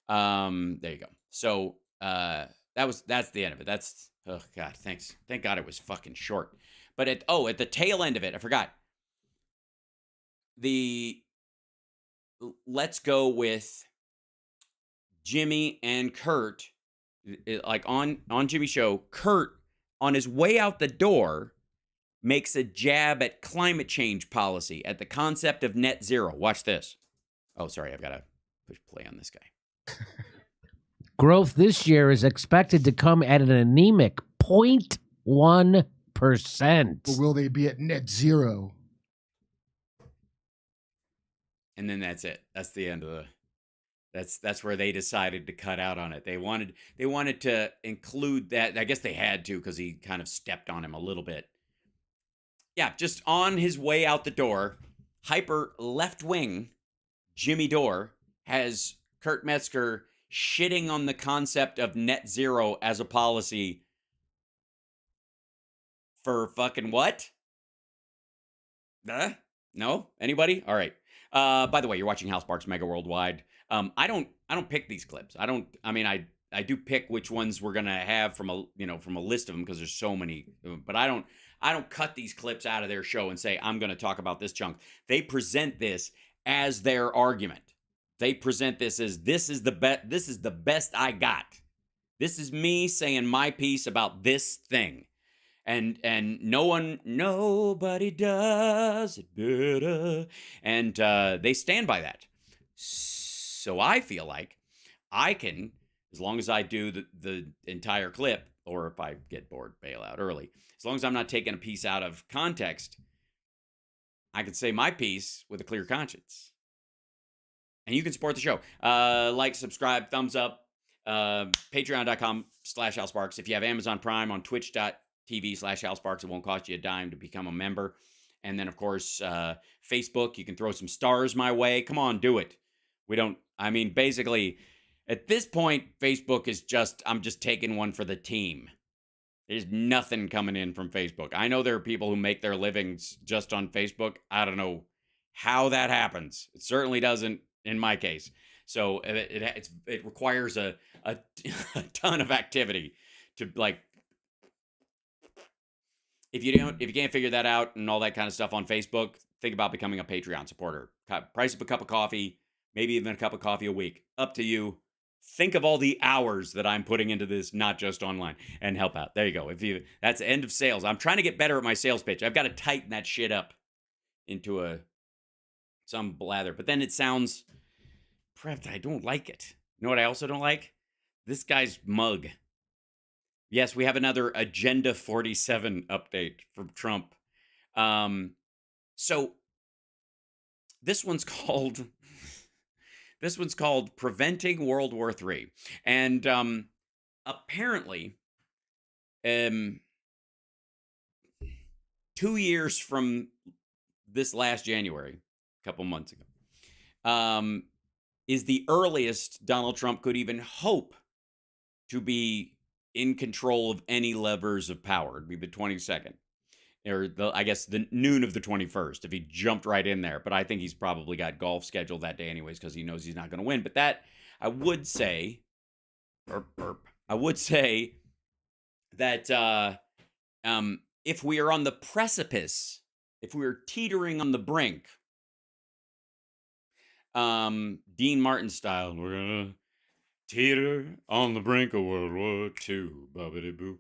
There you go. So that's the end of it. That's, oh God, thanks. Thank God it was fucking short. But at the tail end of it, I forgot. Let's go with Jimmy and Kurt, like on Jimmy's show. Kurt, on his way out the door, makes a jab at climate change policy, at the concept of net zero. Watch this. Oh, sorry, I've got to push play on this guy. Growth this year is expected to come at an anemic 0.1%. But will they be at net zero? And then that's it. That's the end of the. That's where they decided to cut out on it. They wanted to include that. I guess they had to, because he kind of stepped on him a little bit. Yeah, just on his way out the door, hyper left wing Jimmy Dore has Kurt Metzger shitting on the concept of net zero as a policy. For fucking what? No? Anybody? All right. By the way, you're watching Hal Sparks Megaworldwide. I don't pick these clips. I do pick which ones we're gonna have from a list of them, because there's so many. But I don't cut these clips out of their show and say I'm gonna talk about this chunk. They present this as their argument. They present this as this is the best I got. This is me saying my piece about this thing. And nobody does it better. And they stand by that. So I feel like I can, as long as I do the entire clip, or if I get bored, bail out early, as long as I'm not taking a piece out of context, I can say my piece with a clear conscience. And you can support the show. Like, subscribe, thumbs up, patreon.com/Hal Sparks. If you have Amazon Prime, on twitch.tv/Hal Sparks, it won't cost you a dime to become a member. And then, of course, Facebook, you can throw some stars my way. Come on, do it. Basically, at this point, Facebook is I'm just taking one for the team. There's nothing coming in from Facebook. I know there are people who make their livings just on Facebook. I don't know how that happens. It certainly doesn't in my case. So it requires a a ton of activity to like. If you can't figure that out and all that kind of stuff on Facebook, think about becoming a Patreon supporter. Price of a cup of coffee, maybe even a cup of coffee a week. Up to you. Think of all the hours that I'm putting into this, not just online, and help out. There you go. That's the end of sales. I'm trying to get better at my sales pitch. I've got to tighten that shit up into some blather. But then it sounds prepped. I don't like it. You know what I also don't like? This guy's mug. Yes, we have another Agenda 47 update from Trump. So this one's called Preventing World War III. And apparently 2 years from this last January, a couple months ago, is the earliest Donald Trump could even hope to be in control of any levers of power. It'd be the 22nd, or I guess the noon of the 21st if he jumped right in there. But I think he's probably got golf scheduled that day anyways because he knows he's not going to win. But that, I would say, I would say that if we are on the precipice, if we are teetering on the brink, Dean Martin style, we're gonna teeter on the brink of World War II, bobbity boo.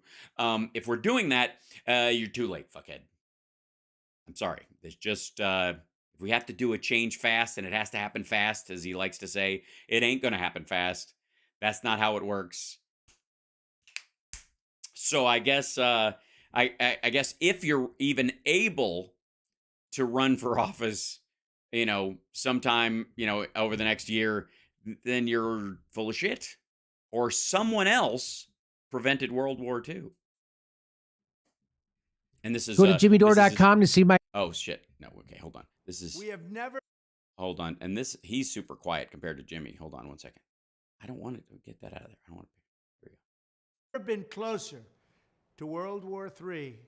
If we're doing that, you're too late, fuckhead. I'm sorry. There's just if we have to do a change fast, and it has to happen fast, as he likes to say, it ain't gonna happen fast. That's not how it works. So I guess I guess if you're even able to run for office, sometime, over the next year, then you're full of shit. Or someone else prevented World War II. And this is Go to jimmydore.com to see my. Oh shit. No, okay, hold on. This is We have never Hold on. And he's super quiet compared to Jimmy. Hold on one second. I don't want to get that out of there. I don't want to. There we go. been closer to World War III.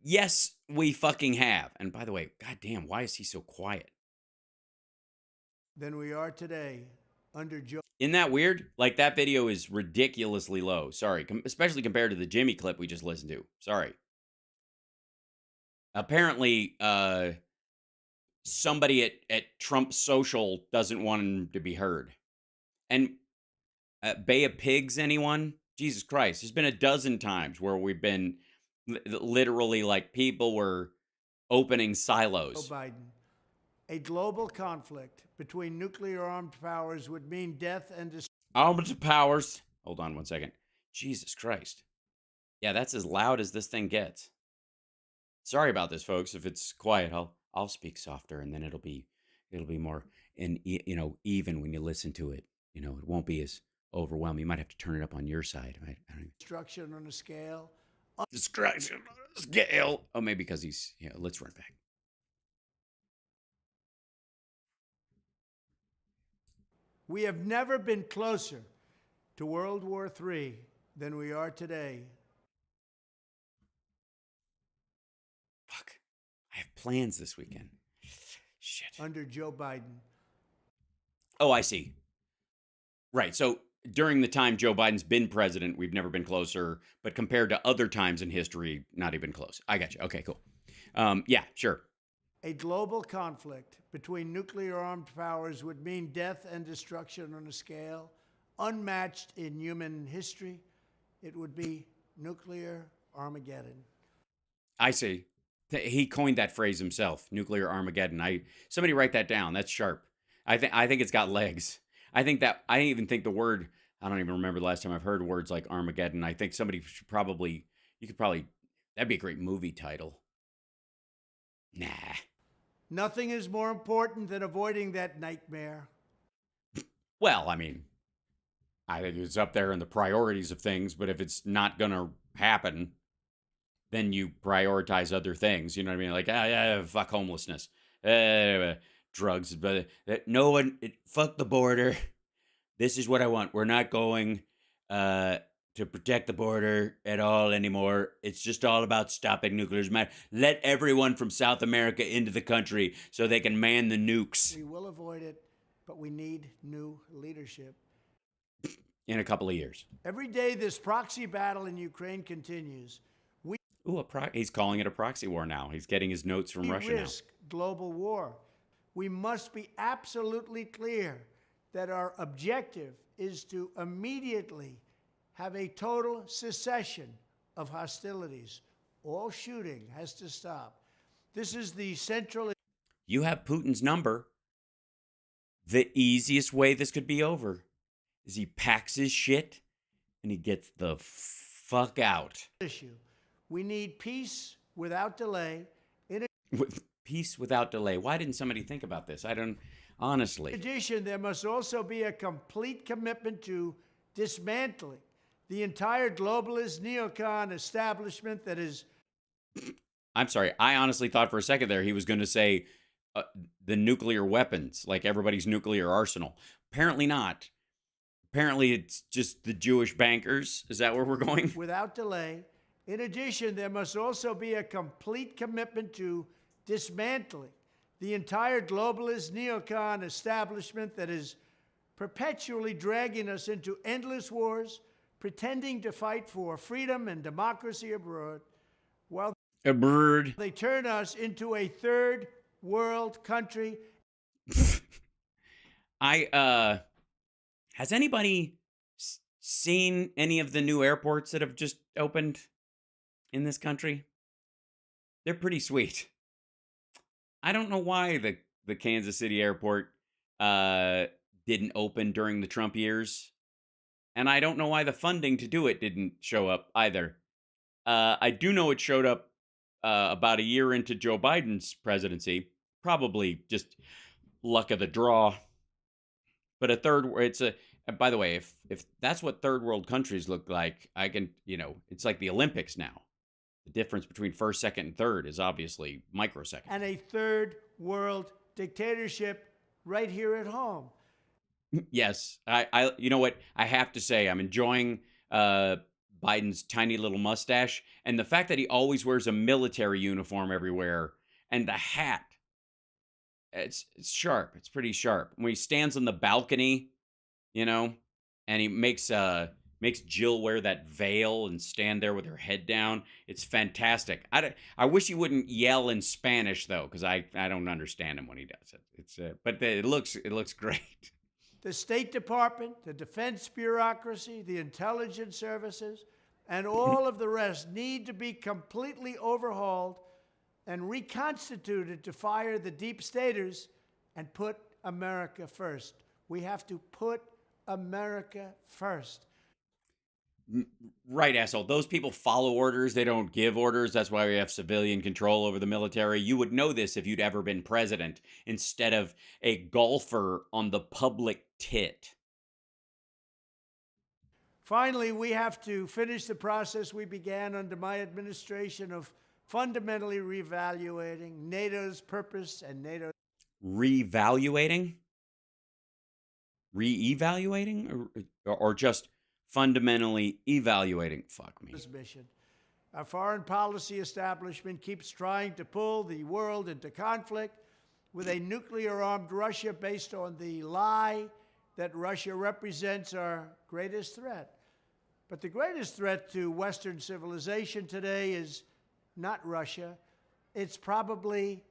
Yes, we fucking have. And by the way, goddamn, why is he so quiet? Than we are today under Joe. Isn't that weird? Like, that video is ridiculously low. Sorry. Especially compared to the Jimmy clip we just listened to. Sorry. Apparently, somebody at Trump Social doesn't want him to be heard. And Bay of Pigs, anyone? Jesus Christ. There's been a dozen times where we've been literally like people were opening silos. Joe Biden. A global conflict between nuclear armed powers would mean death and destruction. Armed powers. Hold on one second. Jesus Christ. Yeah, that's as loud as this thing gets. Sorry about this, folks. If it's quiet, I'll speak softer, and then it'll be more even when you listen to it. It won't be as overwhelming. You might have to turn it up on your side. Right? Destruction on a scale. Destruction on a scale. Oh, maybe because he's. Yeah. Let's run back. We have never been closer to World War III than we are today. Fuck. I have plans this weekend. Shit. Under Joe Biden. Oh, I see. Right. So during the time Joe Biden's been president, we've never been closer. But compared to other times in history, not even close. I got you. Okay, cool. Yeah, sure. A global conflict between nuclear armed powers would mean death and destruction on a scale unmatched in human history. It would be nuclear Armageddon. I see. He coined that phrase himself, nuclear Armageddon. Somebody write that down. That's sharp. I think it's got legs. I even think the word, I don't even remember the last time I've heard words like Armageddon. I think somebody should that'd be a great movie title. Nah. Nothing is more important than avoiding that nightmare. Well, I mean, I think it's up there in the priorities of things, but if it's not going to happen, then you prioritize other things. You know what I mean? Like, fuck homelessness, drugs, but no one, fuck the border. This is what I want. We're not going to protect the border at all anymore. It's just all about stopping nuclear. Let everyone from South America into the country so they can man the nukes. We will avoid it but we need new leadership. In a couple of years. Every day this proxy battle in Ukraine continues. We Ooh, he's calling it a proxy war now. He's getting his notes from Russia now. risk global war. We must be absolutely clear that our objective is to immediately have a total cessation of hostilities. All shooting has to stop. This is the central. You have Putin's number. The easiest way this could be over is he packs his shit and he gets the fuck out. issue. We need peace without delay. With peace without delay. Why didn't somebody think about this? I don't, honestly. In addition, there must also be a complete commitment to dismantling the entire globalist neocon establishment that is. I'm sorry. I honestly thought for a second there he was going to say the nuclear weapons, like everybody's nuclear arsenal. Apparently not. Apparently it's just the Jewish bankers. Is that where we're going? Without delay. In addition, there must also be a complete commitment to dismantling the entire globalist neocon establishment that is perpetually dragging us into endless wars, pretending to fight for freedom and democracy abroad, while A bird. they turn us into a third world country. Has anybody seen any of the new airports that have just opened in this country? They're pretty sweet. I don't know why the Kansas City airport didn't open during the Trump years. And I don't know why the funding to do it didn't show up either. I do know it showed up about a year into Joe Biden's presidency. Probably just luck of the draw. But by the way, if that's what third world countries look like, I can, it's like the Olympics now. The difference between first, second, and third is obviously microseconds. And a third world dictatorship right here at home. Yes, you know what? I have to say, I'm enjoying Biden's tiny little mustache, and the fact that he always wears a military uniform everywhere, and the hat. It's sharp. It's pretty sharp. When he stands on the balcony, and he makes Jill wear that veil and stand there with her head down. It's fantastic. I wish he wouldn't yell in Spanish though, because I don't understand him when he does it. But it looks great. The State Department, the defense bureaucracy, the intelligence services, and all of the rest need to be completely overhauled and reconstituted to fire the deep staters and put America first. We have to put America first. Right, asshole. Those people follow orders. They don't give orders. That's why we have civilian control over the military. You would know this if you'd ever been president instead of a golfer on the public tit. Finally, we have to finish the process we began under my administration of fundamentally reevaluating NATO's purpose and NATO's Reevaluating? Re-evaluating? Or just fundamentally evaluating? Fuck me. mission. Our foreign policy establishment keeps trying to pull the world into conflict with a nuclear-armed Russia based on the lie that Russia represents our greatest threat. But the greatest threat to Western civilization today is not Russia. It's probably,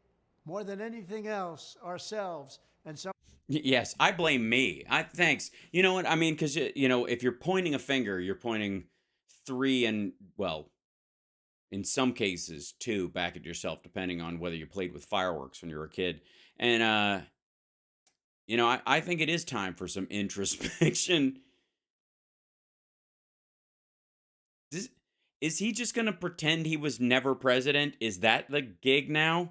more than anything else, ourselves. And some. Yes, I blame me. Thanks. You know what? I mean, because, if you're pointing a finger, you're pointing three and, well, in some cases, two back at yourself, depending on whether you played with fireworks when you were a kid. And, I think it is time for some introspection. Is he just going to pretend he was never president? Is that the gig now?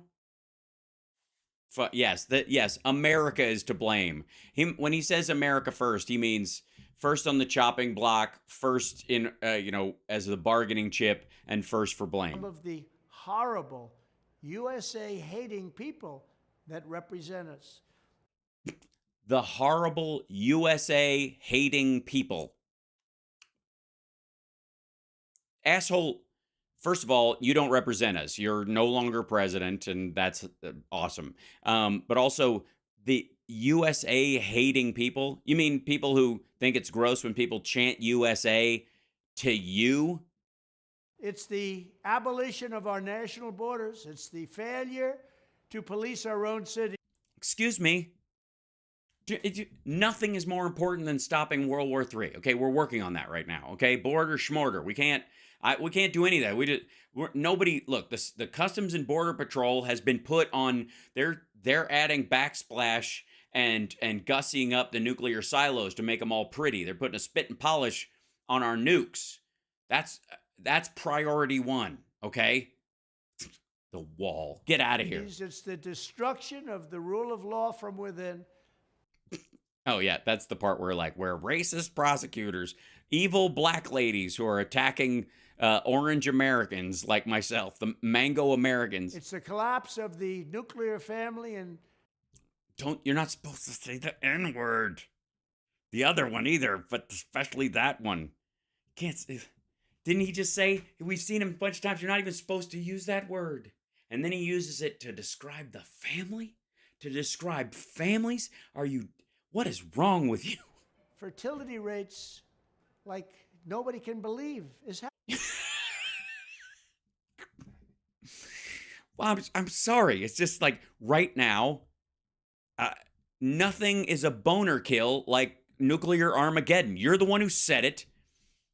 Yes, America is to blame. When he says America first, he means first on the chopping block, first in, as the bargaining chip, and first for blame. Some of the horrible USA-hating people that represent us. The horrible USA-hating people. Asshole, first of all, you don't represent us. You're no longer president, and that's awesome. But also, USA hating people? You mean people who think it's gross when people chant USA to you? It's the abolition of our national borders. It's the failure to police our own city. Excuse me. Nothing is more important than stopping World War III. Okay, we're working on that right now. Okay, border schmorder. We can't do any of that. Nobody. Look, the Customs and Border Patrol has been put on. They're adding backsplash and gussying up the nuclear silos to make them all pretty. They're putting a spit and polish on our nukes. That's priority one. Okay. The wall. Get out of here. It's the destruction of the rule of law from within. Oh, yeah, that's the part where racist prosecutors, evil black ladies who are attacking orange Americans like myself, the mango Americans. It's the collapse of the nuclear family and... You're not supposed to say the N-word. The other one either, but especially that one. Didn't he just say, we've seen him a bunch of times, you're not even supposed to use that word. And then he uses it to describe the family? To describe families? What is wrong with you? Fertility rates like nobody can believe is happening. Well, I'm sorry. It's just like right now, nothing is a boner kill like nuclear Armageddon. You're the one who said it.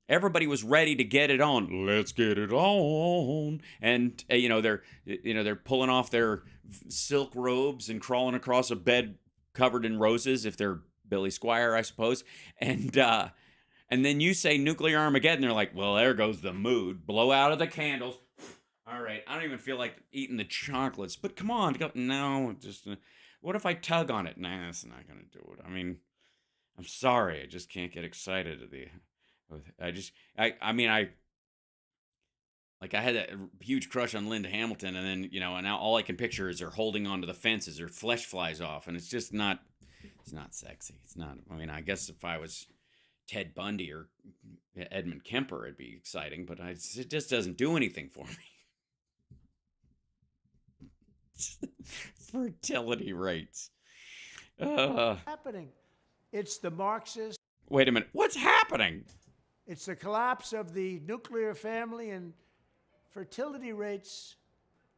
Everybody was ready to get it on. Let's get it on. And they're pulling off their silk robes and crawling across a bed covered in roses, if they're Billy Squire, I suppose. And then you say nuclear Armageddon. They're like, well, there goes the mood. Blow out of the candles. All right, I don't even feel like eating the chocolates. But come on, no, just what if I tug on it? Nah, that's not gonna do it. I mean, I'm sorry, I just can't get excited at I had a huge crush on Linda Hamilton, and then, and now all I can picture is her holding onto the fence as her flesh flies off, and it's just not, it's not sexy. It's not, I guess if I was Ted Bundy or Edmund Kemper, it'd be exciting, but it just doesn't do anything for me. Fertility rates. Happening. It's the Marxists. Wait a minute. What's happening? It's the collapse of the nuclear family and fertility rates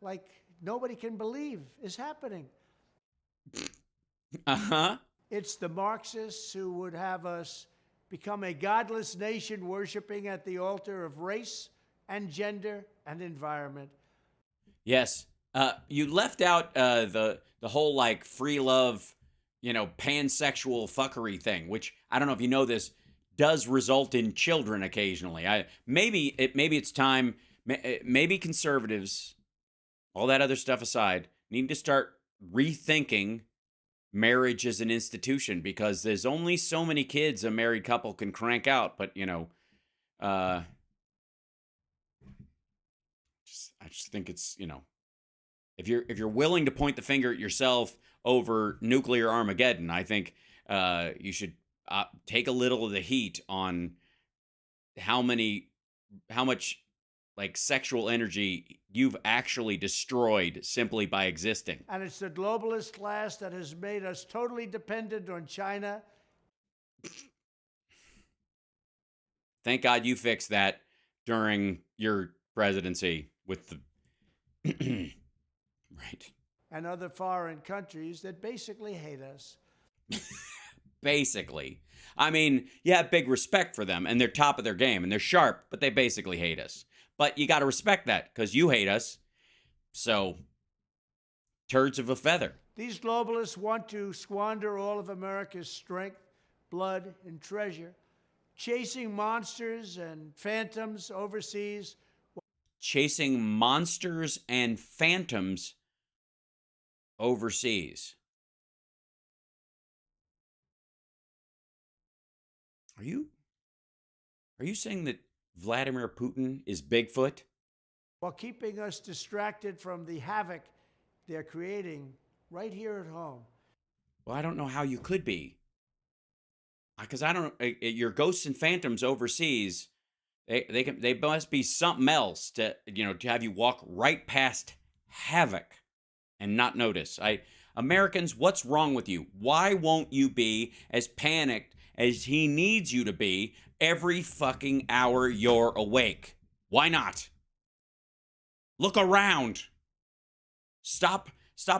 like nobody can believe is happening. Uh-huh. It's the Marxists who would have us become a godless nation worshiping at the altar of race and gender and environment. Yes. You left out the whole free love, pansexual fuckery thing, which I don't know if you know this, does result in children occasionally. Maybe it's time. Maybe conservatives, all that other stuff aside, need to start rethinking marriage as an institution, because there's only so many kids a married couple can crank out. But I just think it's if you're willing to point the finger at yourself over nuclear Armageddon, I think you should take a little of the heat on how much sexual energy you've actually destroyed simply by existing. And it's the globalist class that has made us totally dependent on China. Thank God you fixed that during your presidency with the right. And other foreign countries that basically hate us. Basically. You have big respect for them, and they're top of their game, and they're sharp, but they basically hate us. But you got to respect that, because you hate us. So, turds of a feather. These globalists want to squander all of America's strength, blood, and treasure, chasing monsters and phantoms overseas. Chasing monsters and phantoms overseas. Are you saying that Vladimir Putin is Bigfoot? While keeping us distracted from the havoc they're creating right here at home. Well, I don't know how you could be. Because your ghosts and phantoms overseas, they must be something else to have you walk right past havoc and not notice. Americans, what's wrong with you? Why won't you be as panicked as he needs you to be every fucking hour you're awake? Why not? Look around. Stop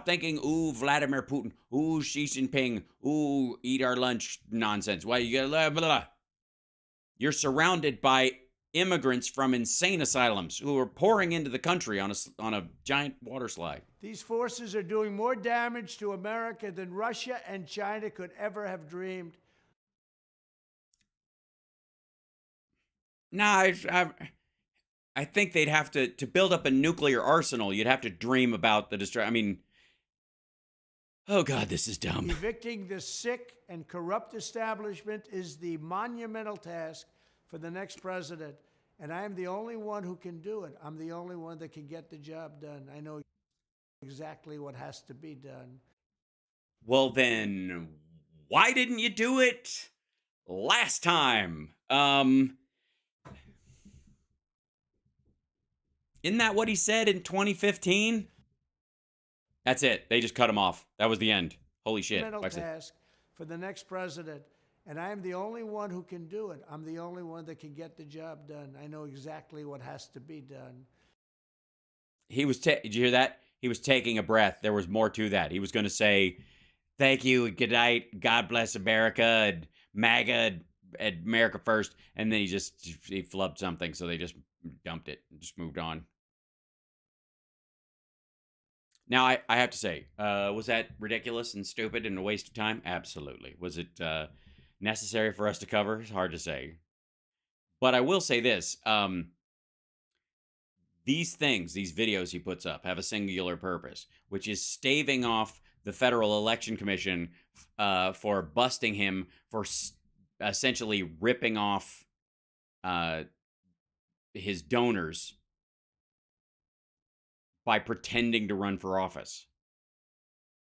thinking, ooh, Vladimir Putin, ooh, Xi Jinping, ooh, eat our lunch nonsense. Why you got blah, blah, blah. You're surrounded by immigrants from insane asylums who are pouring into the country on a giant water slide. These forces are doing more damage to America than Russia and China could ever have dreamed. Nah, I think they'd have to build up a nuclear arsenal. You'd have to dream about the destruction. I mean, oh God, this is dumb. Evicting the sick and corrupt establishment is the monumental task for the next president, and I am the only one who can do it. I'm the only one that can get the job done. I know exactly what has to be done. Well, then, why didn't you do it last time? Isn't that what he said in 2015? That's it. They just cut him off. That was the end. Holy shit. Monumental task for the next president, and I am the only one who can do it. I'm the only one that can get the job done. I know exactly what has to be done. He was, did you hear that? He was taking a breath. There was more to that. He was going to say, thank you, good night, God bless America, and MAGA, and America first. And then he flubbed something, so they just dumped it and just moved on. Now, I have to say, was that ridiculous and stupid and a waste of time? Absolutely. Was it necessary for us to cover? It's hard to say. But I will say this. These videos he puts up, have a singular purpose, which is staving off the Federal Election Commission for busting him for essentially ripping off his donors by pretending to run for office.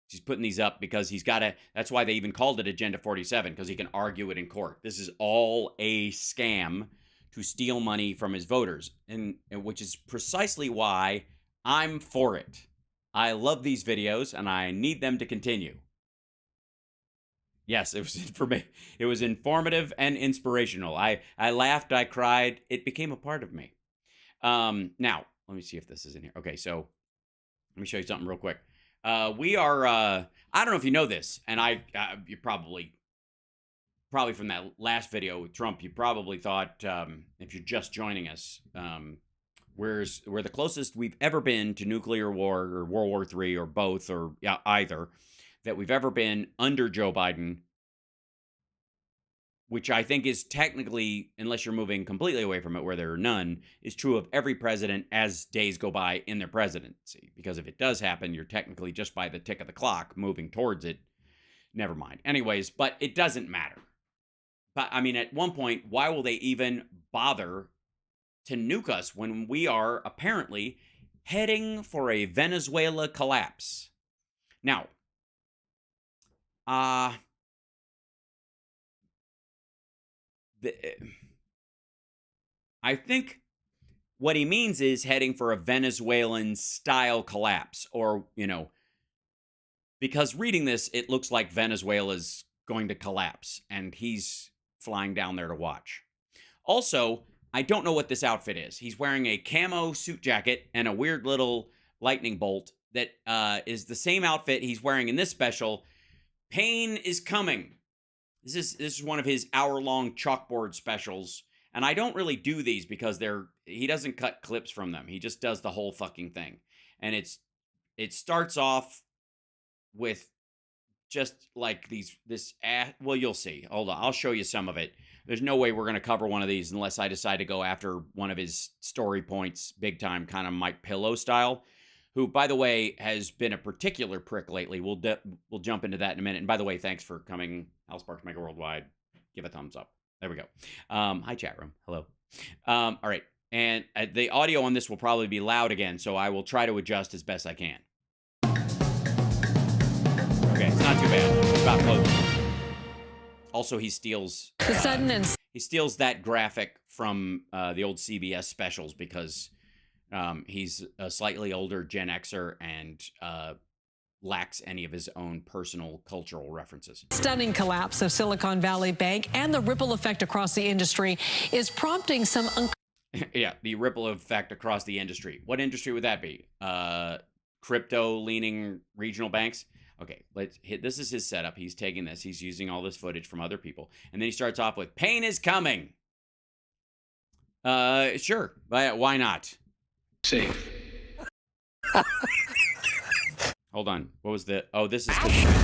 He's putting these up because he's got to, that's why they even called it Agenda 47, because he can argue it in court. This is all a scam to steal money from his voters, and which is precisely why I'm for it. I love these videos, and I need them to continue. Yes, it was informative and inspirational. I laughed, I cried. It became a part of me. Now, let me see if this is in here. Okay, so let me show you something real quick. We are, I don't know if you know this, and you probably from that last video with Trump, you probably thought, if you're just joining us, we're the closest we've ever been to nuclear war or World War III or both or either that we've ever been under Joe Biden, which I think is technically, unless you're moving completely away from it where there are none, is true of every president as days go by in their presidency. Because if it does happen, you're technically just by the tick of the clock moving towards it. Never mind. Anyways, but it doesn't matter. But I mean, at one point, why will they even bother to nuke us when we are apparently heading for a Venezuela collapse? Now, I think what he means is heading for a Venezuelan style collapse, or, because reading this, it looks like Venezuela's going to collapse and he's flying down there to watch. Also, I don't know what this outfit is. He's wearing a camo suit jacket and a weird little lightning bolt that is the same outfit he's wearing in this special. Pain is Coming. This is one of his hour-long chalkboard specials, and I don't really do these because he doesn't cut clips from them. He just does the whole fucking thing, and it starts off with just like well, you'll see. Hold on, I'll show you some of it. There's no way we're going to cover one of these unless I decide to go after one of his story points big time, kind of Mike Pillow style, who, by the way, has been a particular prick lately. We'll jump into that in a minute. And by the way, thanks for coming, Al Sparks Megaworldwide. Give a thumbs up. There we go. Hi, chat room. Hello. All right. And the audio on this will probably be loud again, so I will try to adjust as best I can. Okay, it's not too bad. It's about close. Also, he steals that graphic from the old CBS specials because he's a slightly older Gen Xer and lacks any of his own personal cultural references. Stunning collapse of Silicon Valley Bank and the ripple effect across the industry is prompting some yeah, the ripple effect across the industry. What industry would that be? Crypto-leaning regional banks? Okay, let's hit. This is his setup. He's taking this. He's using all this footage from other people. And then he starts off with, pain is coming. Sure. Why not? Safe. Hold on. What was the... Oh, this is...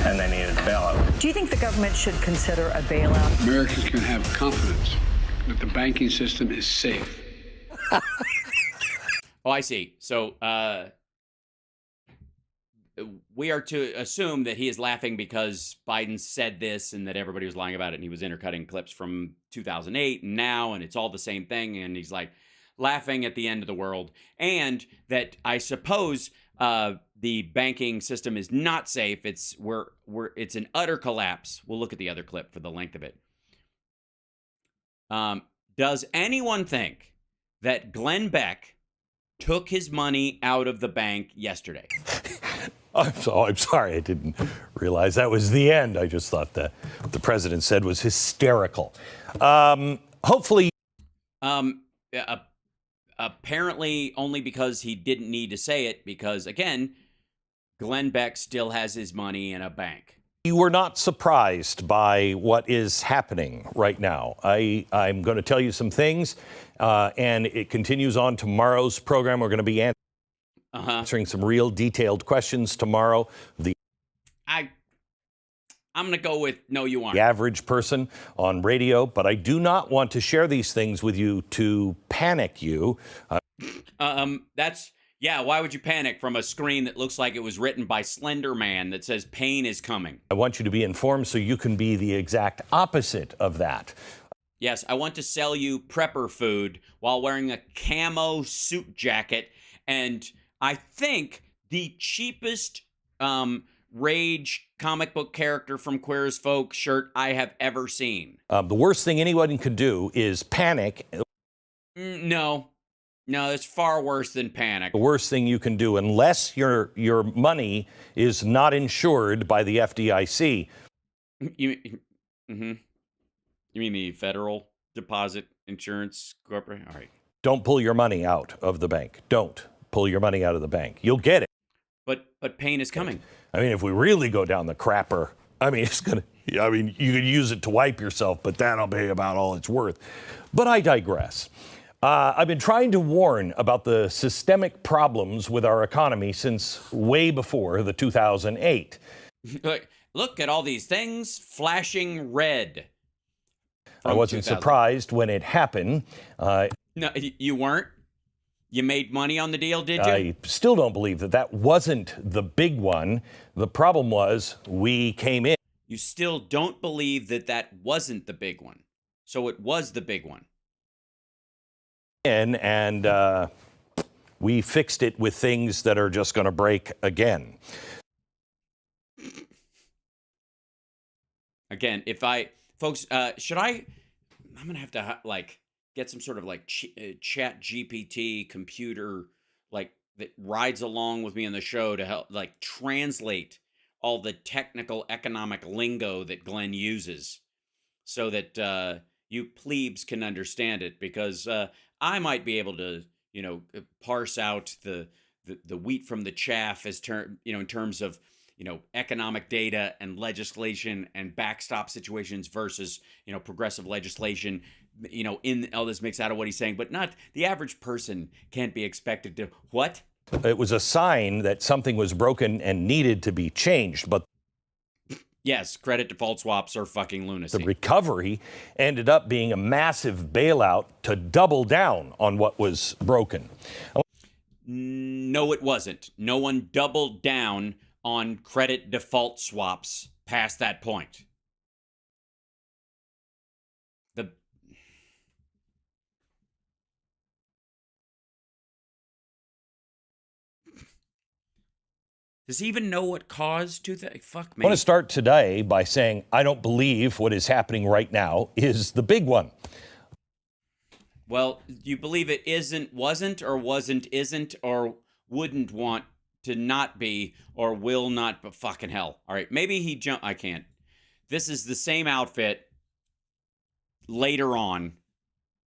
And they needed a bailout. Do you think the government should consider a bailout? Americans can have confidence that the banking system is safe. Oh, I see. So, we are to assume that he is laughing because Biden said this and that everybody was lying about it, and he was intercutting clips from 2008 and now, and it's all the same thing, and he's like laughing at the end of the world, and that I suppose the banking system is not safe. It's an utter collapse. We'll look at the other clip for the length of it. Does anyone think that Glenn Beck took his money out of the bank yesterday? I'm sorry. I didn't realize that was the end. I just thought that what the president said was hysterical. Hopefully. Apparently only because he didn't need to say it, because, again, Glenn Beck still has his money in a bank. You were not surprised by what is happening right now. I'm going to tell you some things, and it continues on tomorrow's program. We're going to be answering some real detailed questions tomorrow. I'm going to go with no, you aren't. The average person on radio, but I do not want to share these things with you to panic you. Why would you panic from a screen that looks like it was written by Slender Man that says pain is coming? I want you to be informed so you can be the exact opposite of that. Yes, I want to sell you prepper food while wearing a camo suit jacket and I think the cheapest rage comic book character from Queer as Folk shirt I have ever seen. The worst thing anyone can do is panic. No, it's far worse than panic. The worst thing you can do, unless your money is not insured by the FDIC. You mean the Federal Deposit Insurance Corporation? All right. Don't pull your money out of the bank. Don't pull your money out of the bank. You'll get it. But pain is coming. I mean, if we really go down the crapper, you could use it to wipe yourself, but that'll be about all it's worth. But I digress. I've been trying to warn about the systemic problems with our economy since way before the 2008. Look at all these things flashing red. I wasn't surprised when it happened. No, you weren't? You made money on the deal, did you? I still don't believe that wasn't the big one. The problem was we came in. You still don't believe that wasn't the big one. So it was the big one. And we fixed it with things that are just going to break again. Again, folks, should I'm going to have to get some sort of chat GPT computer that rides along with me on the show to help translate all the technical economic lingo that Glenn uses so that you plebes can understand it, because I might be able to parse out the wheat from the chaff in terms of economic data and legislation and backstop situations versus progressive legislation. In all this mix out of what he's saying, but not the average person can't be expected to what? It was a sign that something was broken and needed to be changed, but yes, credit default swaps are fucking lunacy. The recovery ended up being a massive bailout to double down on what was broken. No, it wasn't. No one doubled down on credit default swaps past that point. Does he even know what caused fuck me? I want to start today by saying I don't believe what is happening right now is the big one. Well, you believe it isn't, wasn't, or wouldn't want to not be or will not, but fucking hell. All right, maybe he jumped. I can't. This is the same outfit later on.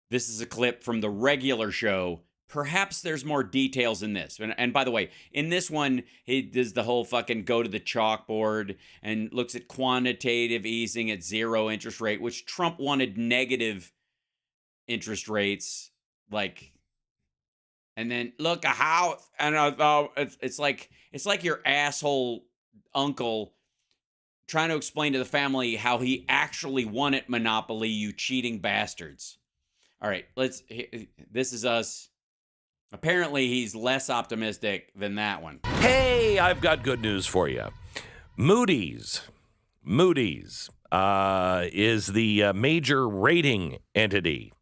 This is a clip from the regular show. Perhaps there's more details in this. And by the way, in this one, he does the whole fucking go to the chalkboard and looks at quantitative easing at 0 interest rate, which Trump wanted negative interest rates. Like, and then look how, and I thought it's like your asshole uncle trying to explain to the family how he actually won at Monopoly, you cheating bastards. All right, this is us. Apparently, he's less optimistic than that one. Hey, I've got good news for you. Moody's is the major rating entity.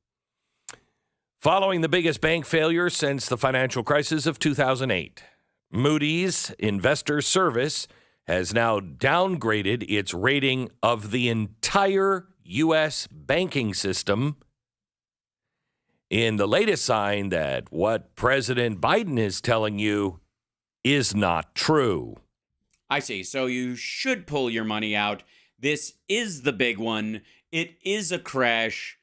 Following the biggest bank failure since the financial crisis of 2008, Moody's Investor Service has now downgraded its rating of the entire U.S. banking system in the latest sign that what President Biden is telling you is not true. I see. So you should pull your money out. This is the big one. It is a crash.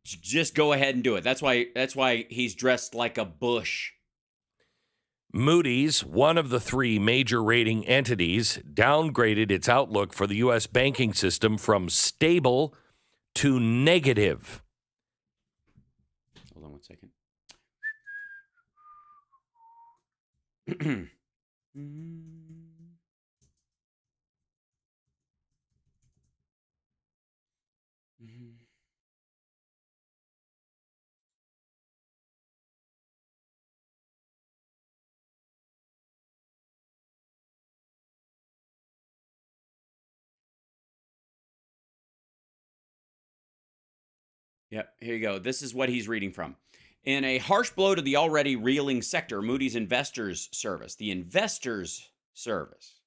Just go ahead and do it. That's why he's dressed like a bush. Moody's, one of the three major rating entities, downgraded its outlook for the U.S. banking system from stable to negative. Hold on one second. Yep, here you go. This is what he's reading from. In a harsh blow to the already reeling sector, Moody's Investors Service, the Investors Service,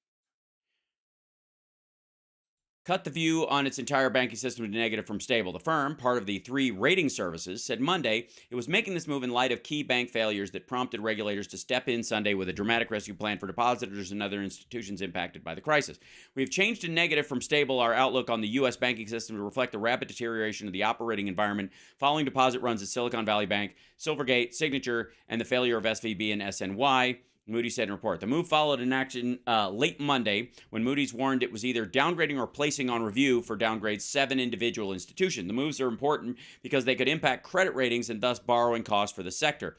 cut the view on its entire banking system to negative from stable. The firm, part of the three rating services, said Monday it was making this move in light of key bank failures that prompted regulators to step in Sunday with a dramatic rescue plan for depositors and other institutions impacted by the crisis. We've changed to negative from stable our outlook on the U.S. banking system to reflect the rapid deterioration of the operating environment following deposit runs at Silicon Valley Bank, Silvergate, Signature, and the failure of SVB and SNY. Moody's said in a report. The move followed an action late Monday when Moody's warned it was either downgrading or placing on review for downgrades 7 individual institutions. The moves are important because they could impact credit ratings and thus borrowing costs for the sector.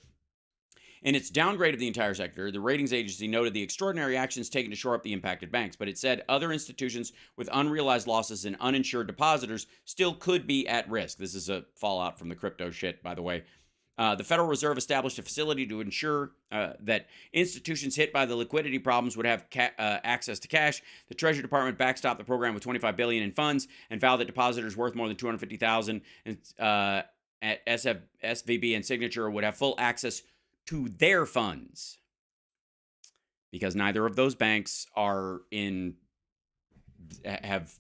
In its downgrade of the entire sector, the ratings agency noted the extraordinary actions taken to shore up the impacted banks, but it said other institutions with unrealized losses and uninsured depositors still could be at risk. This is a fallout from the crypto shit, by the way. The Federal Reserve established a facility to ensure that institutions hit by the liquidity problems would have access to cash. The Treasury Department backstopped the program with $25 billion in funds and vowed that depositors worth more than $250,000 at SVB and Signature would have full access to their funds, because neither of those banks have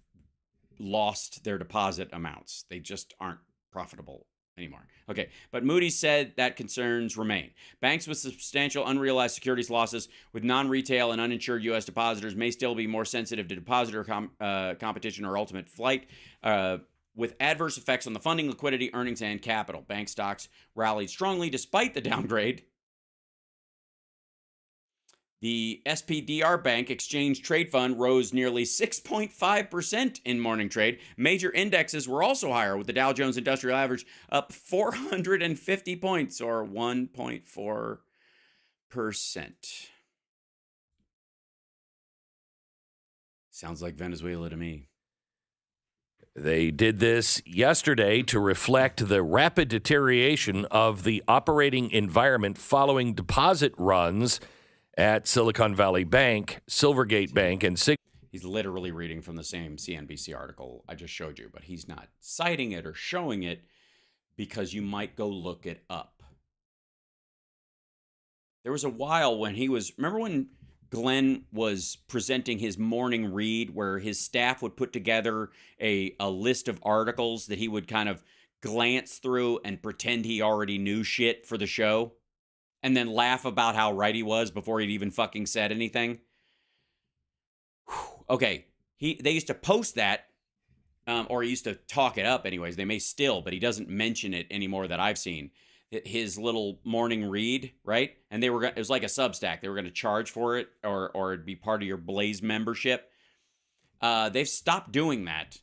lost their deposit amounts. They just aren't profitable anymore. Okay, but Moody's said that concerns remain. Banks with substantial unrealized securities losses with non-retail and uninsured U.S. depositors may still be more sensitive to depositor competition or ultimate flight, with adverse effects on the funding, liquidity, earnings, and capital. Bank stocks rallied strongly despite the downgrade. The SPDR Bank Exchange Trade Fund rose nearly 6.5% in morning trade. Major indexes were also higher, with the Dow Jones Industrial Average up 450 points, or 1.4%. Sounds like Venezuela to me. They did this yesterday to reflect the rapid deterioration of the operating environment following deposit runs at Silicon Valley Bank, Silvergate Bank, and He's literally reading from the same CNBC article I just showed you, but he's not citing it or showing it because you might go look it up. There was a while when remember when Glenn was presenting his morning read where his staff would put together a list of articles that he would kind of glance through and pretend he already knew shit for the show? and then laugh about how right he was before he'd even fucking said anything. Okay, they used to post that, or he used to talk it up anyways. They may still, but he doesn't mention it anymore that I've seen. His little morning read, right? And it was like a Substack. They were going to charge for it, or it'd be part of your Blaze membership. They've stopped doing that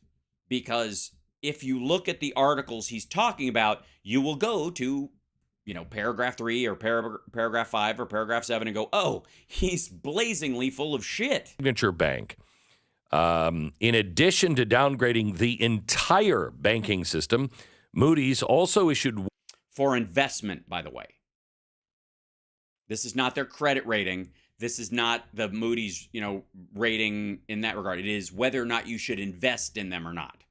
because if you look at the articles he's talking about, you will go to, paragraph 3 or paragraph 5 or paragraph 7 and go, oh, he's blazingly full of shit. Signature Bank. In addition to downgrading the entire banking system, Moody's also issued... For investment, by the way. This is not their credit rating. This is not the Moody's, rating in that regard. It is whether or not you should invest in them or not.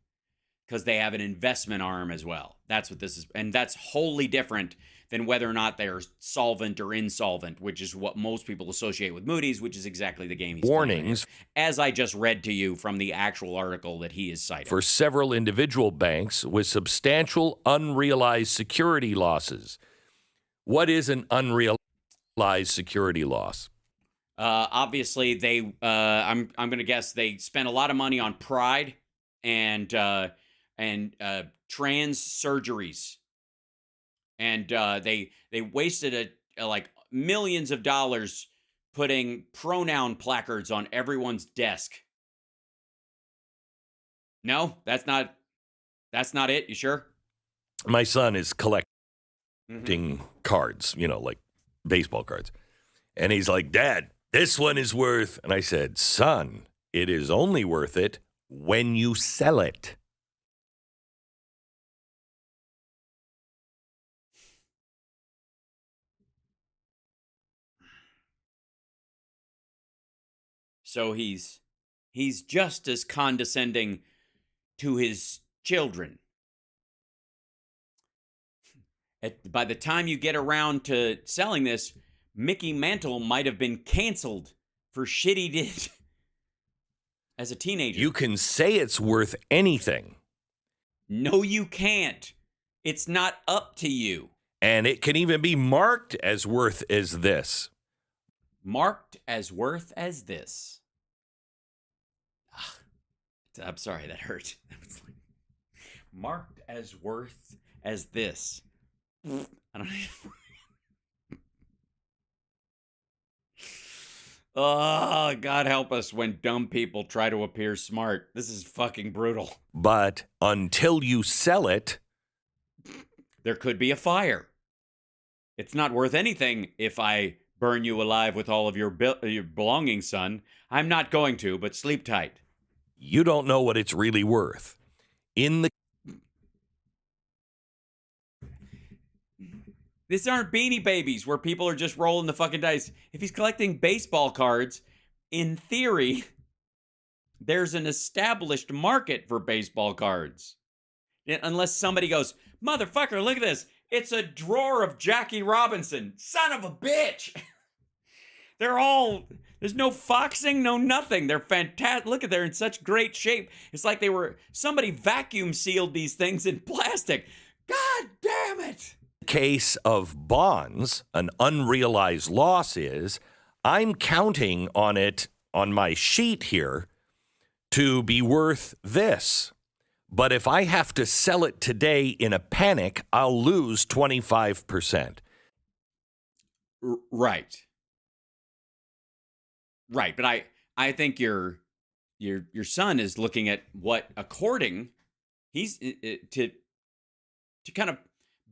Because they have an investment arm as well. That's what this is. And that's wholly different than whether or not they're solvent or insolvent, which is what most people associate with Moody's, which is exactly the game he's warnings playing, as I just read to you from the actual article that he is citing. For several individual banks with substantial unrealized security losses. What is an unrealized security loss? Obviously, they. I'm going to guess they spent a lot of money on Pride and trans surgeries, and they wasted like millions of dollars putting pronoun placards on everyone's desk. No, that's not it. You sure? My son is collecting cards, like baseball cards, and he's like, "Dad, this one is worth," and I said, "Son, it is only worth it when you sell it." So he's just as condescending to his children. By the time you get around to selling this, Mickey Mantle might have been canceled for shit he did as a teenager. You can say it's worth anything. No, you can't. It's not up to you. And it can even be marked as worth as this. Marked as worth as this. I'm sorry, that hurt. Marked as worth as this. I don't even... Oh, God help us when dumb people try to appear smart. This is fucking brutal. But until you sell it, there could be a fire. It's not worth anything if I burn you alive with all of your belongings, son. I'm not going to, but sleep tight. You don't know what it's really worth. These aren't Beanie Babies where people are just rolling the fucking dice. If he's collecting baseball cards, in theory, there's an established market for baseball cards. Unless somebody goes, motherfucker, look at this. It's a drawer of Jackie Robinson. Son of a bitch. There's no foxing, no nothing. They're fantastic. Look at, they're in such great shape. It's like somebody vacuum sealed these things in plastic. God damn it. Case of bonds, an unrealized loss is, I'm counting on it on my sheet here to be worth this. But if I have to sell it today in a panic, I'll lose 25%. Right. But I think your son is looking at what, according, he's to kind of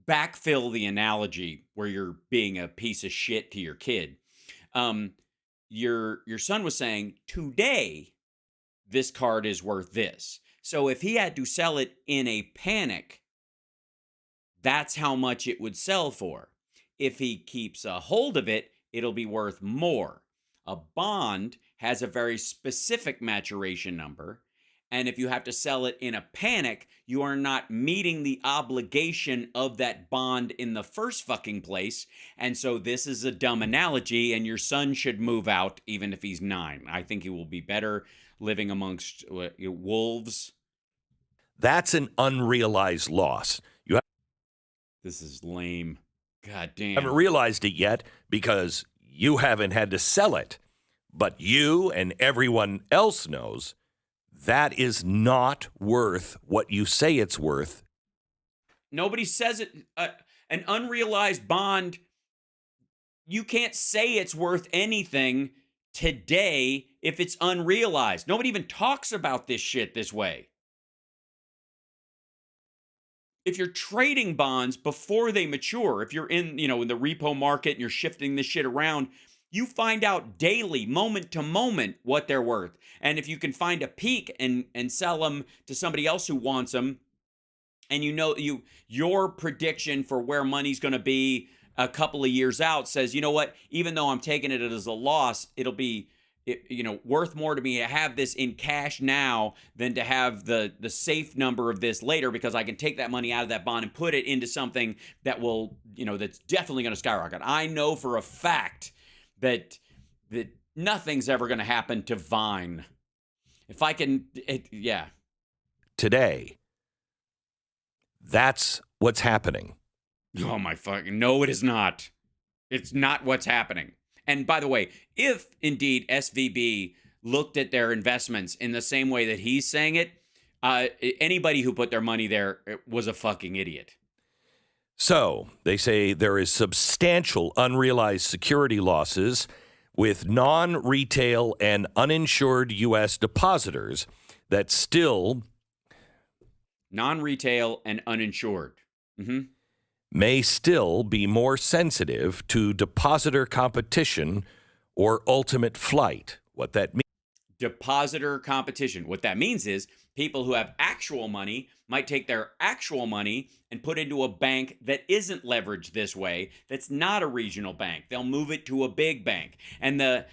backfill the analogy where you're being a piece of shit to your kid. Your son was saying today this card is worth this. So if he had to sell it in a panic, that's how much it would sell for. If he keeps a hold of it, it'll be worth more. A bond has a very specific maturation number, and if you have to sell it in a panic, you are not meeting the obligation of that bond in the first fucking place. And so this is a dumb analogy, and your son should move out even if he's 9. I think he will be better living amongst wolves. That's an unrealized loss. This is lame. God damn. Haven't realized it yet because you haven't had to sell it. But you and everyone else knows that is not worth what you say it's worth. Nobody says it. An unrealized bond, you can't say it's worth anything today if it's unrealized. Nobody even talks about this shit this way. If you're trading bonds before they mature, if you're in the repo market and you're shifting this shit around, you find out daily, moment to moment, what they're worth. And if you can find a peak and sell them to somebody else who wants them, and your prediction for where money's going to be a couple of years out says, you know what, even though I'm taking it as a loss, it'll be worth more to me to have this in cash now than to have the safe number of this later, because I can take that money out of that bond and put it into something that will, that's definitely going to skyrocket. I know for a fact that nothing's ever going to happen to Vine. If I can, yeah. Today, that's what's happening. Oh my fucking, no, it is not. It's not what's happening. And by the way, if indeed SVB looked at their investments in the same way that he's saying it, anybody who put their money there was a fucking idiot. So they say there is substantial unrealized security losses with non-retail and uninsured U.S. depositors that still... Non-retail and uninsured. Mm-hmm. May still be more sensitive to depositor competition or ultimate flight. What that means. Depositor competition. What that means is people who have actual money might take their actual money and put into a bank that isn't leveraged this way, that's not a regional bank. They'll move it to a big bank. And the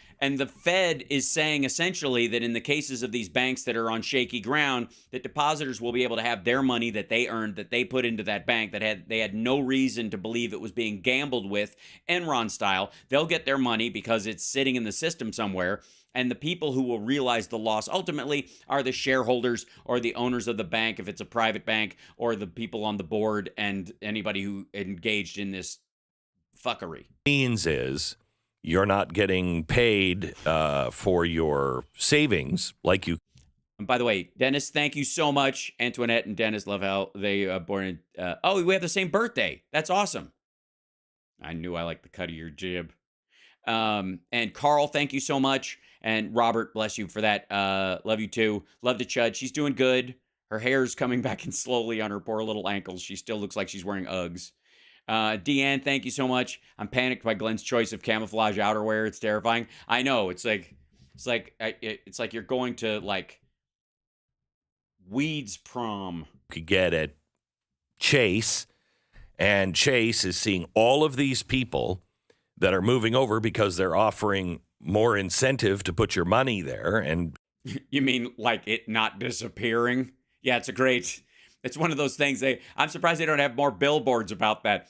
Fed is saying essentially that in the cases of these banks that are on shaky ground, that depositors will be able to have their money that they earned, that they put into that bank, that they had no reason to believe it was being gambled with, Enron style. They'll get their money because it's sitting in the system somewhere. And the people who will realize the loss ultimately are the shareholders or the owners of the bank, if it's a private bank, or the people on the board and anybody who engaged in this fuckery. Means is you're not getting paid for your savings like you. And by the way, Dennis, thank you so much. Antoinette and Dennis love how they born in. We have the same birthday. That's awesome. I knew I liked the cut of your jib. And Carl, thank you so much. And Robert, bless you for that. Love you too. Love to Chud. She's doing good. Her hair's coming back in slowly on her poor little ankles. She still looks like she's wearing Uggs. Deanne, thank you so much. I'm panicked by Glenn's choice of camouflage outerwear. It's terrifying. I know. It's like you're going to like Weeds prom. Could get at Chase, and Chase is seeing all of these people that are moving over because they're offering more incentive to put your money there. And you mean like it not disappearing? Yeah, it's one of those things. I'm surprised they don't have more billboards about that.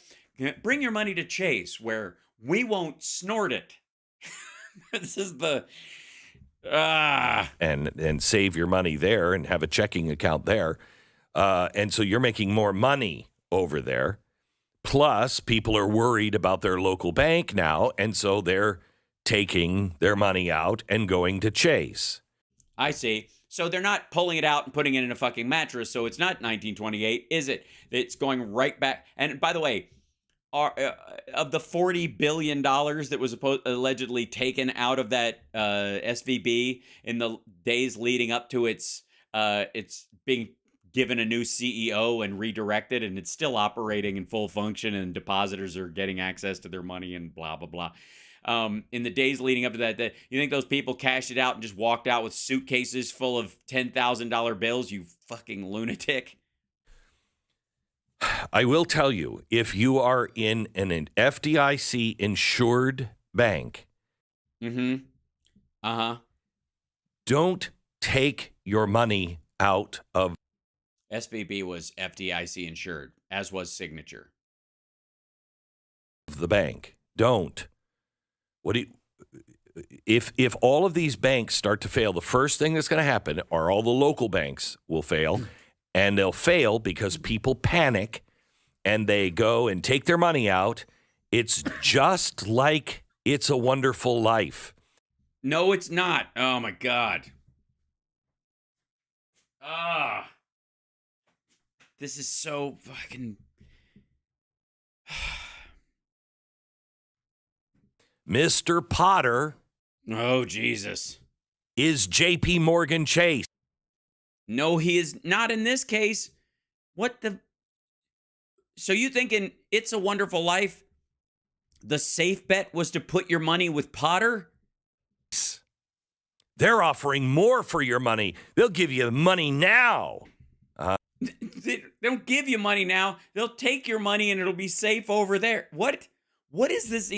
Bring your money to Chase, where we won't snort it. This is the and save your money there and have a checking account there. And so you're making more money over there. Plus, people are worried about their local bank now, and so they're taking their money out and going to Chase. I see. So they're not pulling it out and putting it in a fucking mattress, so it's not 1928, is it? It's going right back. And by the way, of the $40 billion that was allegedly taken out of that SVB in the days leading up to its being given a new CEO and redirected, and it's still operating in full function, and depositors are getting access to their money and blah, blah, blah. In the days leading up to that, you think those people cashed it out and just walked out with suitcases full of $10,000 bills, you fucking lunatic? I will tell you, if you are in an FDIC insured bank, don't take your money out of. SVB was FDIC insured, as was Signature. The bank. Don't. If all of these banks start to fail, the first thing that's going to happen are all the local banks will fail, and they'll fail because people panic and they go and take their money out It's just like It's a Wonderful Life. No, it's not. Oh, my God. Ah. This is so fucking... Mr. Potter Oh, Jesus. is J.P. Morgan Chase. No, he is not in this case. What the... So you thinking It's a Wonderful Life, the safe bet was to put your money with Potter? They're offering more for your money. They'll give you money now. They don't give you money now. They'll take your money and it'll be safe over there. What? What is this?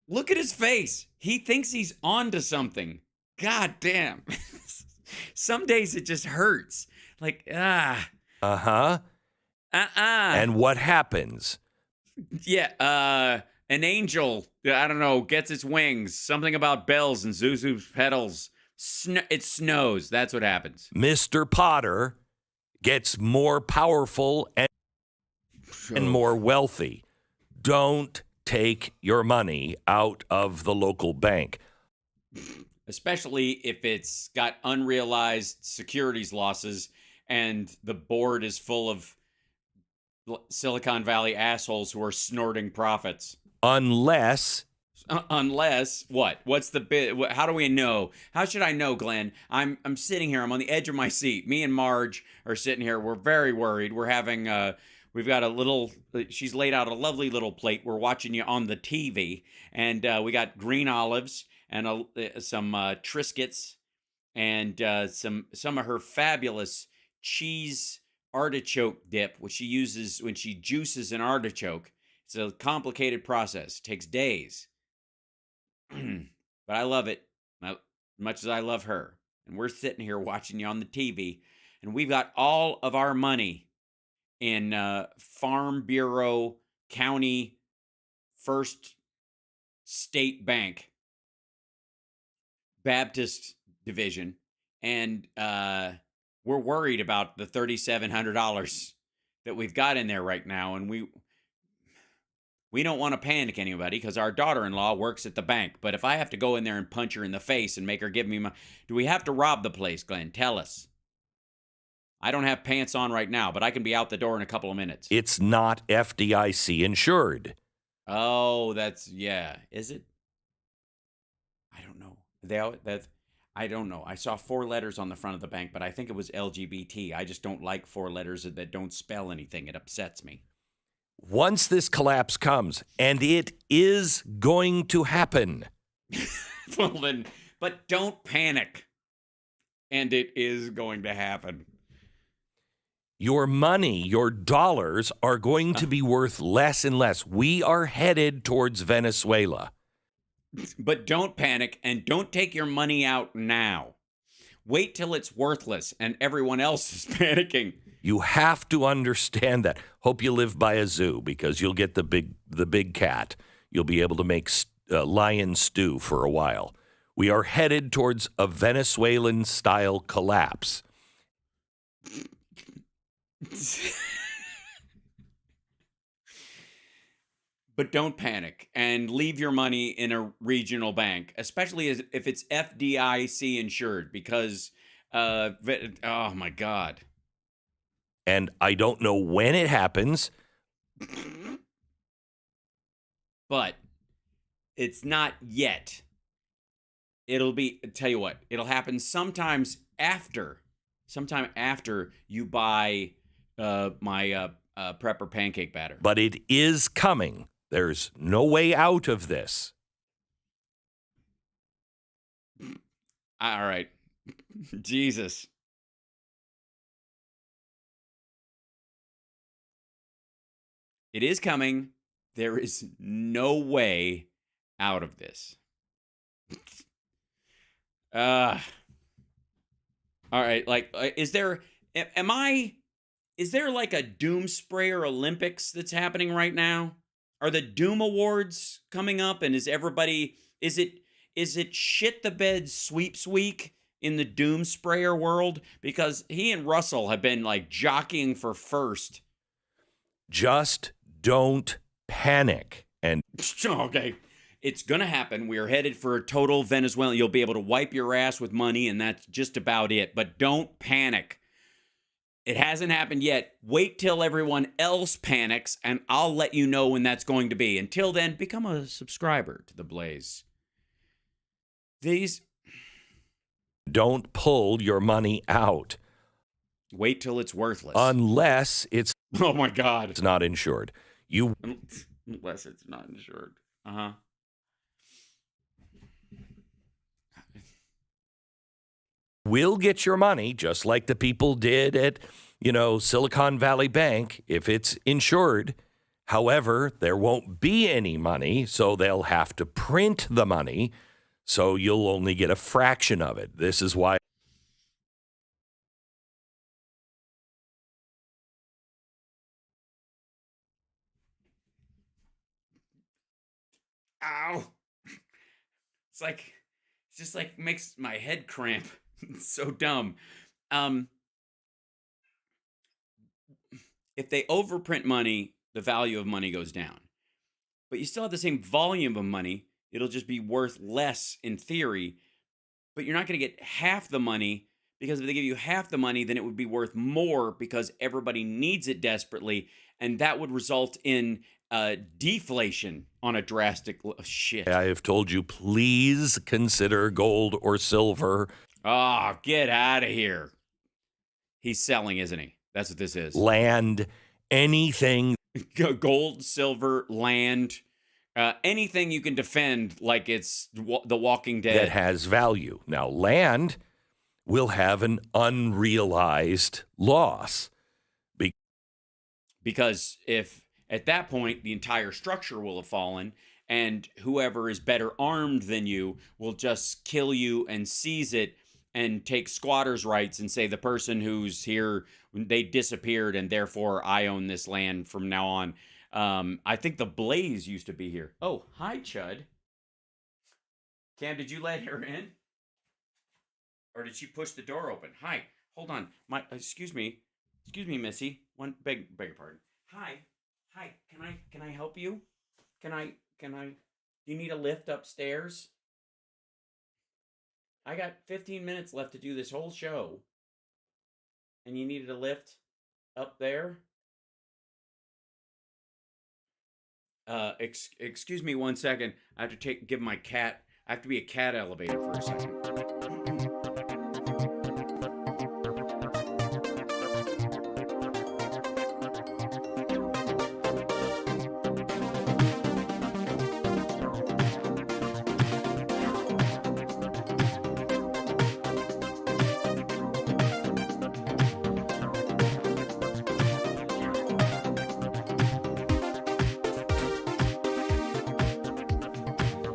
Look at his face. He thinks he's onto something. God damn. Some days it just hurts. Like, Uh-huh. And what happens? Yeah, an angel, I don't know, gets its wings. Something about bells and Zuzu's petals. It snows. That's what happens. Mr. Potter gets more powerful and more wealthy. Don't take your money out of the local bank. Especially if it's got unrealized securities losses and the board is full of Silicon Valley assholes who are snorting profits. Unless what? What's the bit? How do we know? How should I know, Glenn? I'm sitting here. I'm on the edge of my seat. Me and Marge are sitting here. We're very worried. We're having we've got a little. She's laid out a lovely little plate. We're watching you on the TV, and we got green olives and some Triscuits and some of her fabulous cheese artichoke dip, which she uses when she juices an artichoke. It's a complicated process. It takes days. But I love it as much as I love her. And we're sitting here watching you on the TV, and we've got all of our money in Farm Bureau County First State Bank Baptist Division, and we're worried about the $3,700 that we've got in there right now, and we don't want to panic anybody because our daughter-in-law works at the bank. But if I have to go in there and punch her in the face and make her give me my... Do we have to rob the place, Glenn? Tell us. I don't have pants on right now, but I can be out the door in a couple of minutes. it's not FDIC insured. Oh, yeah. Is it? I don't know. I don't know. I saw 4 letters on the front of the bank, but I think it was LGBT. I just don't like 4 letters that don't spell anything. It upsets me. Once this collapse comes, and it is going to happen. Well then, but don't panic. And it is going to happen. Your money, your dollars are going to be worth less and less. We are headed towards Venezuela. But don't panic and don't take your money out now. Wait till it's worthless and everyone else is panicking. You have to understand that. Hope you live by a zoo because you'll get the big cat. You'll be able to make lion stew for a while. We are headed towards a Venezuelan-style collapse. But don't panic and leave your money in a regional bank, especially if it's FDIC insured, because, oh my God. And I don't know when it happens. But it's not yet. Tell you what, it'll happen sometime after you buy my prepper pancake batter. But it is coming. There's no way out of this. All right. Jesus. It is coming. There is no way out of this. All right. Like, is there like a Doom Sprayer Olympics that's happening right now? Are the Doom Awards coming up? And is it shit the bed sweeps week in the Doom Sprayer world? Because he and Russell have been like jockeying for first. Just don't panic and Okay. It's going to happen. We are headed for a total Venezuela. You'll be able to wipe your ass with money, and that's just about it. But don't panic. It hasn't happened yet. Wait till everyone else panics, and I'll let you know when that's going to be. Until then, become a subscriber to The Blaze. don't pull your money out. Wait till it's worthless. Unless it's oh my God. It's not insured. Unless it's not insured. Uh-huh. Will get your money just like the people did at, Silicon Valley Bank if it's insured. However, there won't be any money, so they'll have to print the money, so you'll only get a fraction of it. This is why. Ow. It's just like makes my head cramp. It's so dumb. If they overprint money, the value of money goes down. But you still have the same volume of money. It'll just be worth less in theory. But you're not going to get half the money, because if they give you half the money, then it would be worth more because everybody needs it desperately. And that would result in deflation on a drastic shit. I have told you, please consider gold or silver. Oh, get out of here. He's selling, isn't he? That's what this is. Land, anything. Gold, silver, land, anything you can defend like it's The Walking Dead. That has value. Now, land will have an unrealized loss. Because if at that point the entire structure will have fallen, and whoever is better armed than you will just kill you and seize it and take squatters' rights and say the person who's here, they disappeared and therefore I own this land from now on. I think the Blaze used to be here. Oh, hi, Chud. Cam, did you let her in? Or did she push the door open? Hi, hold on. Excuse me, Missy. Beg your pardon. Hi, can I help you? Can I, do you need a lift upstairs? I got 15 minutes left to do this whole show. And you needed a lift up there? Excuse me 1 second. I have to give my cat, I have to be a cat elevator for a second.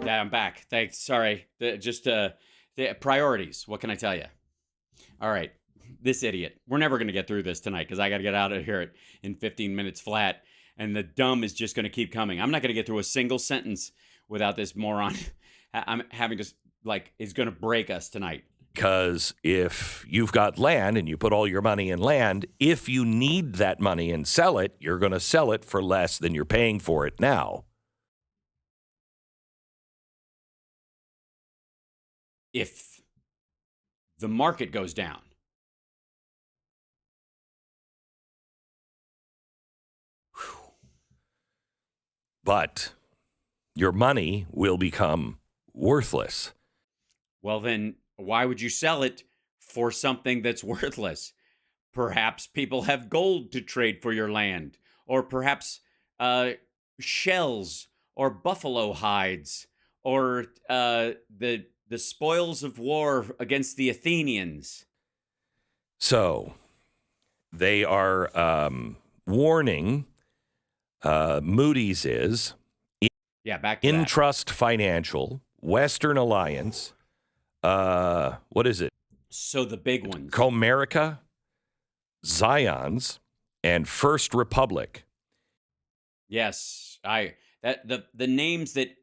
I'm back. Thanks. Sorry. The priorities. What can I tell you? All right. This idiot. We're never going to get through this tonight because I got to get out of here in 15 minutes flat. And the dumb is just going to keep coming. I'm not going to get through a single sentence without this moron. I'm having to, it's going to break us tonight. Because if you've got land and you put all your money in land, if you need that money and sell it, you're going to sell it for less than you're paying for it now. If the market goes down. Whew. But your money will become worthless. Well, then why would you sell it for something that's worthless? Perhaps people have gold to trade for your land, or perhaps shells or buffalo hides, or the spoils of war against the Athenians. So they are warning, Moody's is, back to Intrust Financial, Western Alliance, what is it? So the big ones. Comerica, Zions, and First Republic. Yes, the names that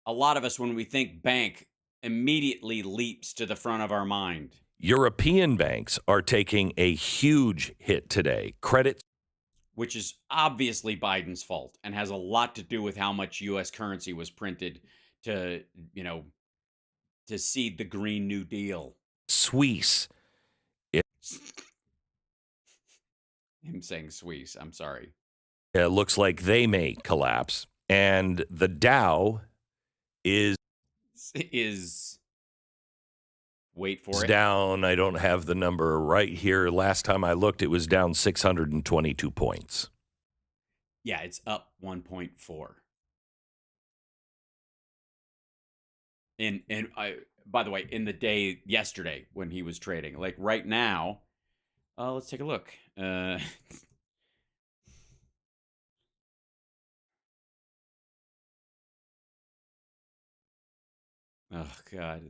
a lot of us, when we think bank, immediately leaps to the front of our mind. European banks are taking a huge hit today. Credit which is obviously Biden's fault and has a lot to do with how much U.S. currency was printed to, to seed the Green New Deal. Suisse. Him saying Suisse. I'm sorry. It looks like they may collapse. And the Dow is wait for it. Down. I don't have the number right here. Last time I looked, it was down 622 points. Yeah, it's up 1.4. And by the way, in the day yesterday when he was trading, like right now, let's take a look. Oh God,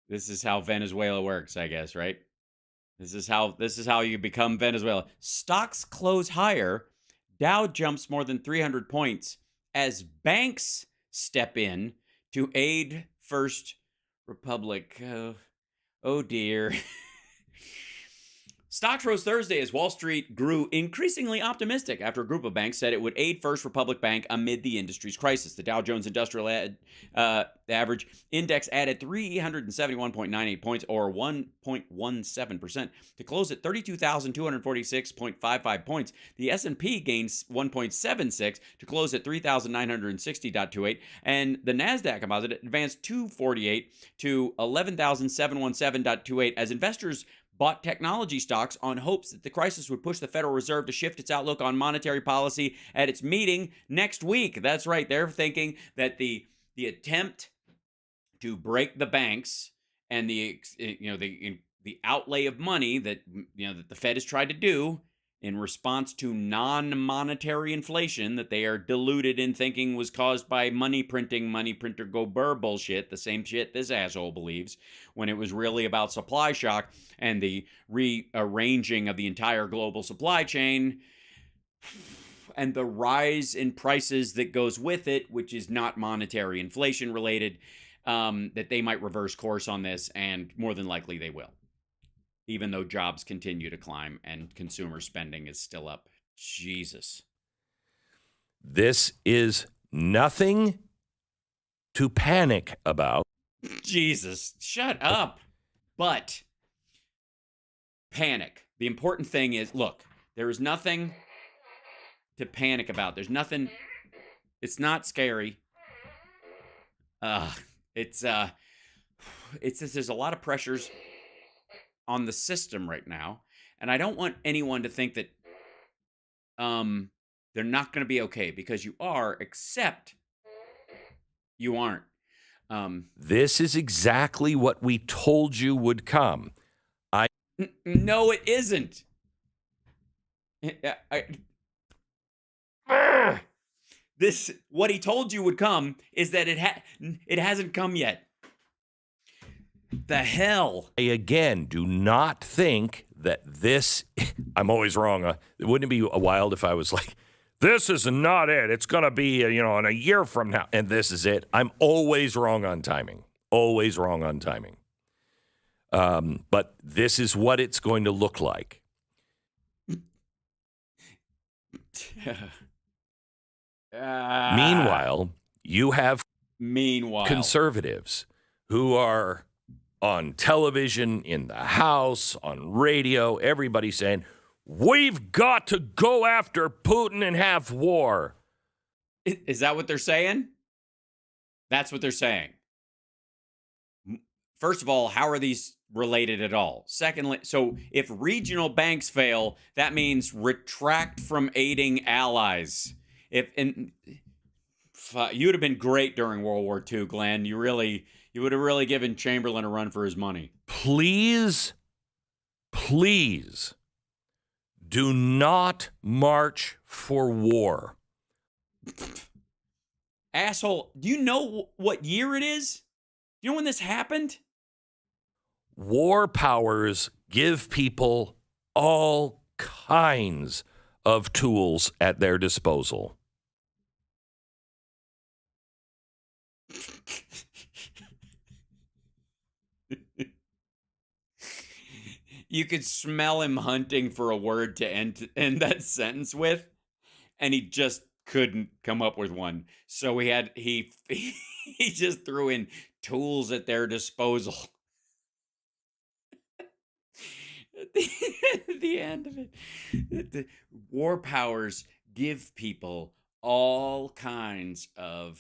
this is how Venezuela works, I guess, right? This is how you become Venezuela. Stocks close higher. Dow jumps more than 300 points as banks step in to aid First Republic. Oh dear. Stocks rose Thursday as Wall Street grew increasingly optimistic after a group of banks said it would aid First Republic Bank amid the industry's crisis. The Dow Jones Industrial Average Index added 371.98 points, or 1.17%, to close at 32,246.55 points. The S&P gained 1.76 to close at 3,960.28, and the Nasdaq Composite advanced 248 to 11,717.28 as investors bought technology stocks on hopes that the crisis would push the Federal Reserve to shift its outlook on monetary policy at its meeting next week. That's right. They're thinking that the attempt to break the banks and the outlay of money that that the Fed has tried to do in response to non-monetary inflation that they are deluded in thinking was caused by money printer go burr bullshit, the same shit this asshole believes, when it was really about supply shock and the rearranging of the entire global supply chain and the rise in prices that goes with it, which is not monetary inflation related, that they might reverse course on this, and more than likely they will. Even though jobs continue to climb and consumer spending is still up. Jesus. This is nothing to panic about. Jesus, shut up. But panic. The important thing is, look, there is nothing to panic about. There's nothing. It's not scary. It's just there's a lot of pressures on the system right now, and I don't want anyone to think that they're not going to be okay, because you are, except you aren't. This is exactly what we told you would come. No, it isn't. What he told you would come is that it hasn't come yet. The hell? I again do not think that this. I'm always wrong. Wouldn't it be wild if I was like, this is not it. It's going to be, in a year from now. And this is it. I'm always wrong on timing. Always wrong on timing. But this is what it's going to look like. Meanwhile, you have conservatives who are on television, in the House, on radio, everybody saying, we've got to go after Putin and have war. Is that what they're saying? That's what they're saying. First of all, how are these related at all? Secondly, so if regional banks fail, that means retract from aiding allies. You'd have been great during World War II, Glenn. You would have really given Chamberlain a run for his money. Please do not march for war. Asshole, do you know what year it is? Do you know when this happened? War powers give people all kinds of tools at their disposal. You could smell him hunting for a word to end that sentence with, and he just couldn't come up with one. So he just threw in tools at their disposal. At the end of it, the war powers give people all kinds of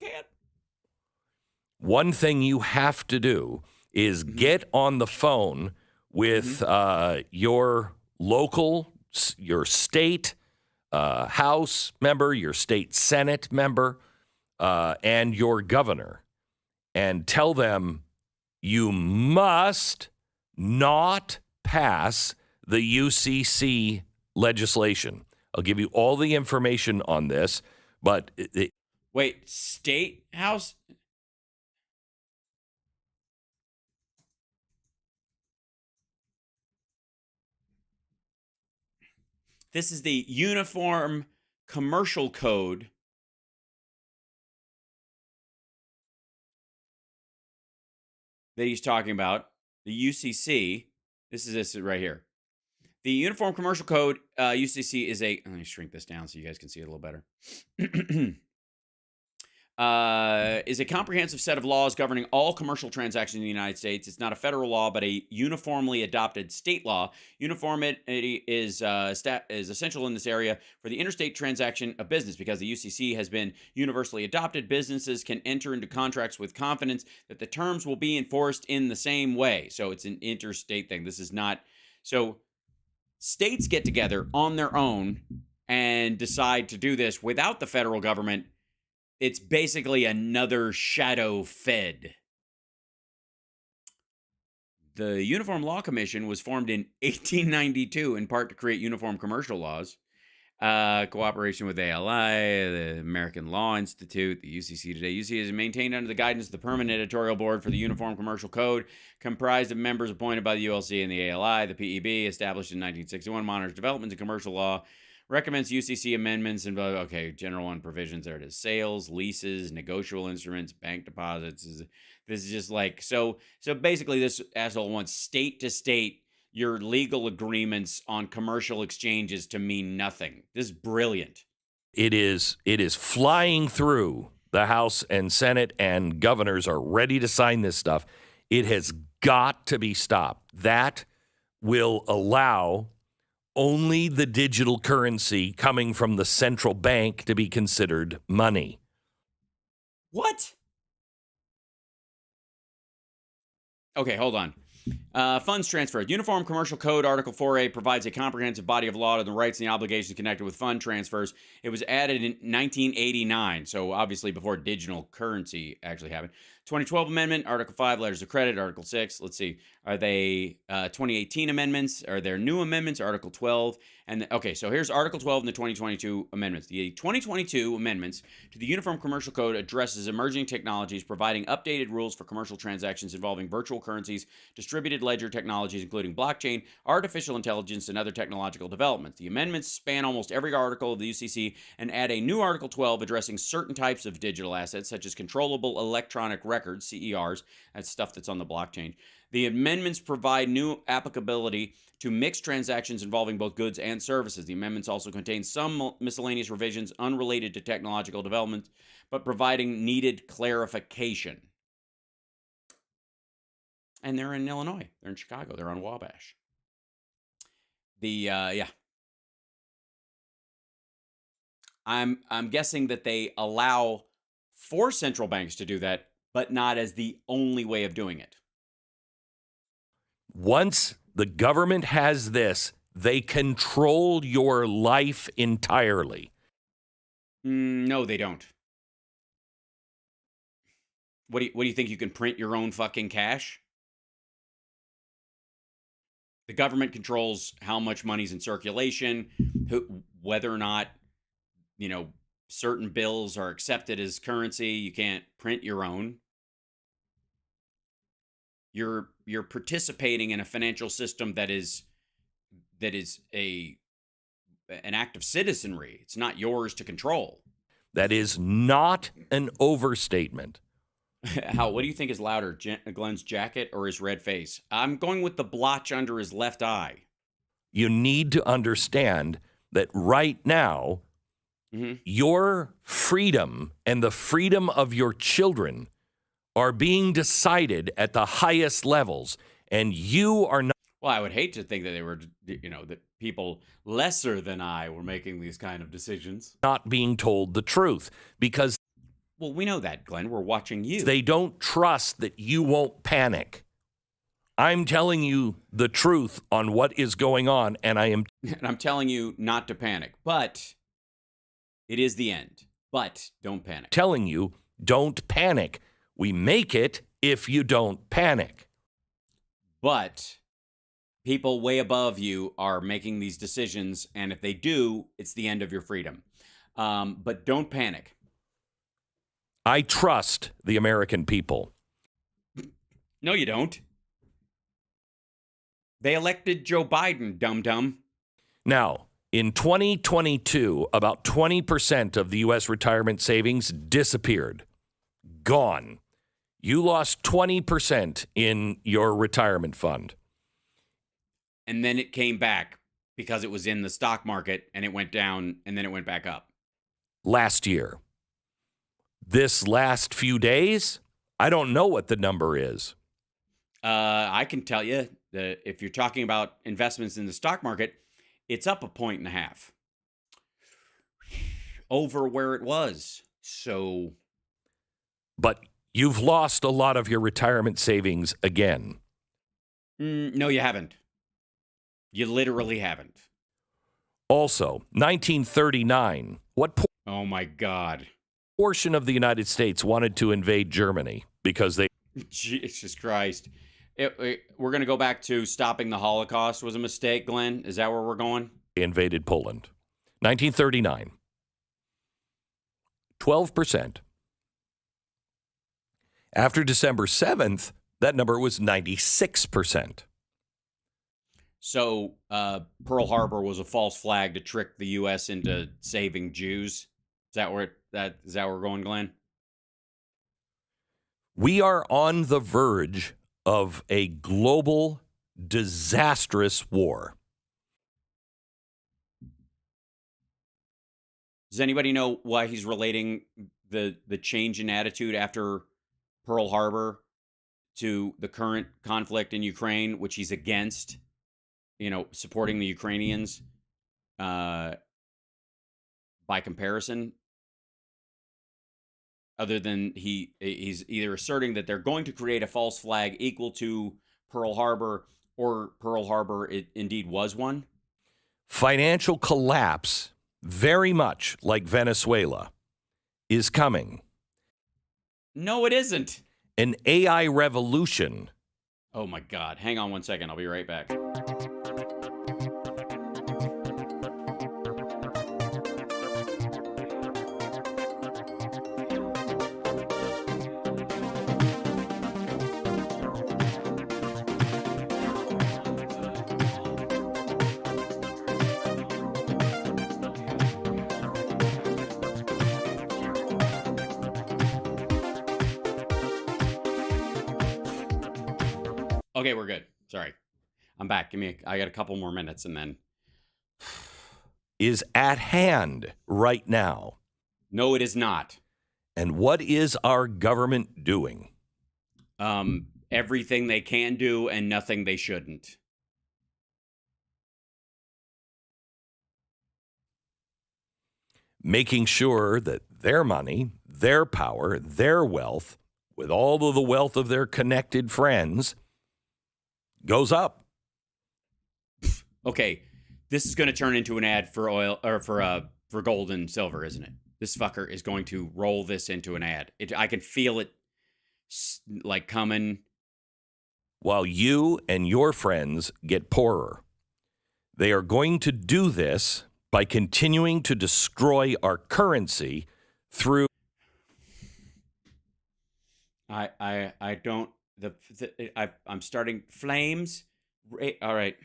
can't. One thing you have to do is get on the phone with your local, your state House member, your state Senate member, and your governor, and tell them you must not pass the UCC legislation. I'll give you all the information on this, but Wait, state house? This is the Uniform Commercial Code. That he's talking about, the UCC. This is right here. The Uniform Commercial Code, UCC, is a. Let me shrink this down so you guys can see it a little better. Is a comprehensive set of laws governing all commercial transactions in the United States. It's not a federal law, but a uniformly adopted state law. Uniformity is essential in this area for the interstate transaction of business because the UCC has been universally adopted. Businesses can enter into contracts with confidence that the terms will be enforced in the same way. So it's an interstate thing. This is not. So states get together on their own and decide to do this without the federal government. It's basically another shadow Fed. The Uniform Law Commission was formed in 1892 in part to create uniform commercial laws. Cooperation with ALI, the American Law Institute, the UCC today. UCC is maintained under the guidance of the Permanent Editorial Board for the Uniform Commercial Code, comprised of members appointed by the ULC and the ALI. The PEB, established in 1961, monitors developments in commercial law, recommends UCC amendments and general one provisions. There it is: sales, leases, negotiable instruments, bank deposits. This is just like so basically this asshole wants state to state your legal agreements on commercial exchanges to mean nothing. This is brilliant. It is flying through the House and Senate, and governors are ready to sign this stuff. It has got to be stopped. That will allow only the digital currency coming from the central bank to be considered money. What? Okay, hold on. Funds transferred. Uniform Commercial Code Article 4A provides a comprehensive body of law to the rights and the obligations connected with fund transfers. It was added in 1989, so obviously before digital currency actually happened. 2012 Amendment, Article 5, Letters of Credit, Article 6. Let's see. Are they 2018 amendments? Are there new amendments? Article 12. Okay, so here's Article 12 and the 2022 amendments. The 2022 amendments to the Uniform Commercial Code addresses emerging technologies, providing updated rules for commercial transactions involving virtual currencies, distributed ledger technologies, including blockchain, artificial intelligence, and other technological developments. The amendments span almost every article of the UCC and add a new Article 12 addressing certain types of digital assets, such as controllable electronic records, CERs. That's stuff that's on the blockchain. The amendments provide new applicability to mixed transactions involving both goods and services. The amendments also contain some miscellaneous revisions unrelated to technological development, but providing needed clarification. And they're in Illinois. They're in Chicago. They're on Wabash. I'm guessing that they allow for central banks to do that, but not as the only way of doing it. Once the government has this, they control your life entirely. No, they don't. What do you think? You can print your own fucking cash? The government controls how much money's in circulation, whether or not, certain bills are accepted as currency. You can't print your own. You're participating in a financial system that is an act of citizenry. It's not yours to control. That is not an overstatement. How? What do you think is louder, Glenn's jacket or his red face? I'm going with the blotch under his left eye. You need to understand that right now, your freedom and the freedom of your children are being decided at the highest levels, and you are not. Well, I would hate to think that they were, that people lesser than I were making these kind of decisions. Not being told the truth because. Well, we know that, Glenn. We're watching you. They don't trust that you won't panic. I'm telling you the truth on what is going on, and and I'm telling you not to panic, but it is the end. But don't panic. Telling you, don't panic. We make it if you don't panic. But people way above you are making these decisions, and if they do, it's the end of your freedom. But don't panic. I trust the American people. No, you don't. They elected Joe Biden, dum-dum. Now, in 2022, about 20% of the U.S. retirement savings disappeared. Gone. You lost 20% in your retirement fund. And then it came back because it was in the stock market, and it went down, and then it went back up. Last year. This last few days, I don't know what the number is. I can tell you that if you're talking about investments in the stock market, it's up 1.5 points over where it was. So, but you've lost a lot of your retirement savings again. No, you haven't. You literally haven't. Also, 1939. Oh my God. Portion of the United States wanted to invade Germany because they. Jesus Christ. We're going to go back to stopping the Holocaust was a mistake, Glenn. Is that where we're going? They invaded Poland. 1939. 12%. After December 7th, that number was 96%. So Pearl Harbor was a false flag to trick the U.S. into saving Jews. Is that where we're going, Glenn? We are on the verge of a global, disastrous war. Does anybody know why he's relating the change in attitude after Pearl Harbor to the current conflict in Ukraine, which he's against? Supporting the Ukrainians by comparison. Other than he's either asserting that they're going to create a false flag equal to Pearl Harbor, or Pearl Harbor indeed was one. Financial collapse, very much like Venezuela, is coming. No, it isn't. An AI revolution. Oh my God. Hang on one second. I'll be right back. Okay, we're good. Sorry. I'm back. I got a couple more minutes and then. Is at hand right now. No, it is not. And what is our government doing? Everything they can do and nothing they shouldn't. Making sure that their money, their power, their wealth, with all of the wealth of their connected friends, goes up. Okay, this is going to turn into an ad for oil or for gold and silver, isn't it? This fucker is going to roll this into an ad. I can feel it like coming. While you and your friends get poorer. They are going to do this by continuing to destroy our currency through. I don't. I'm starting flames. All right.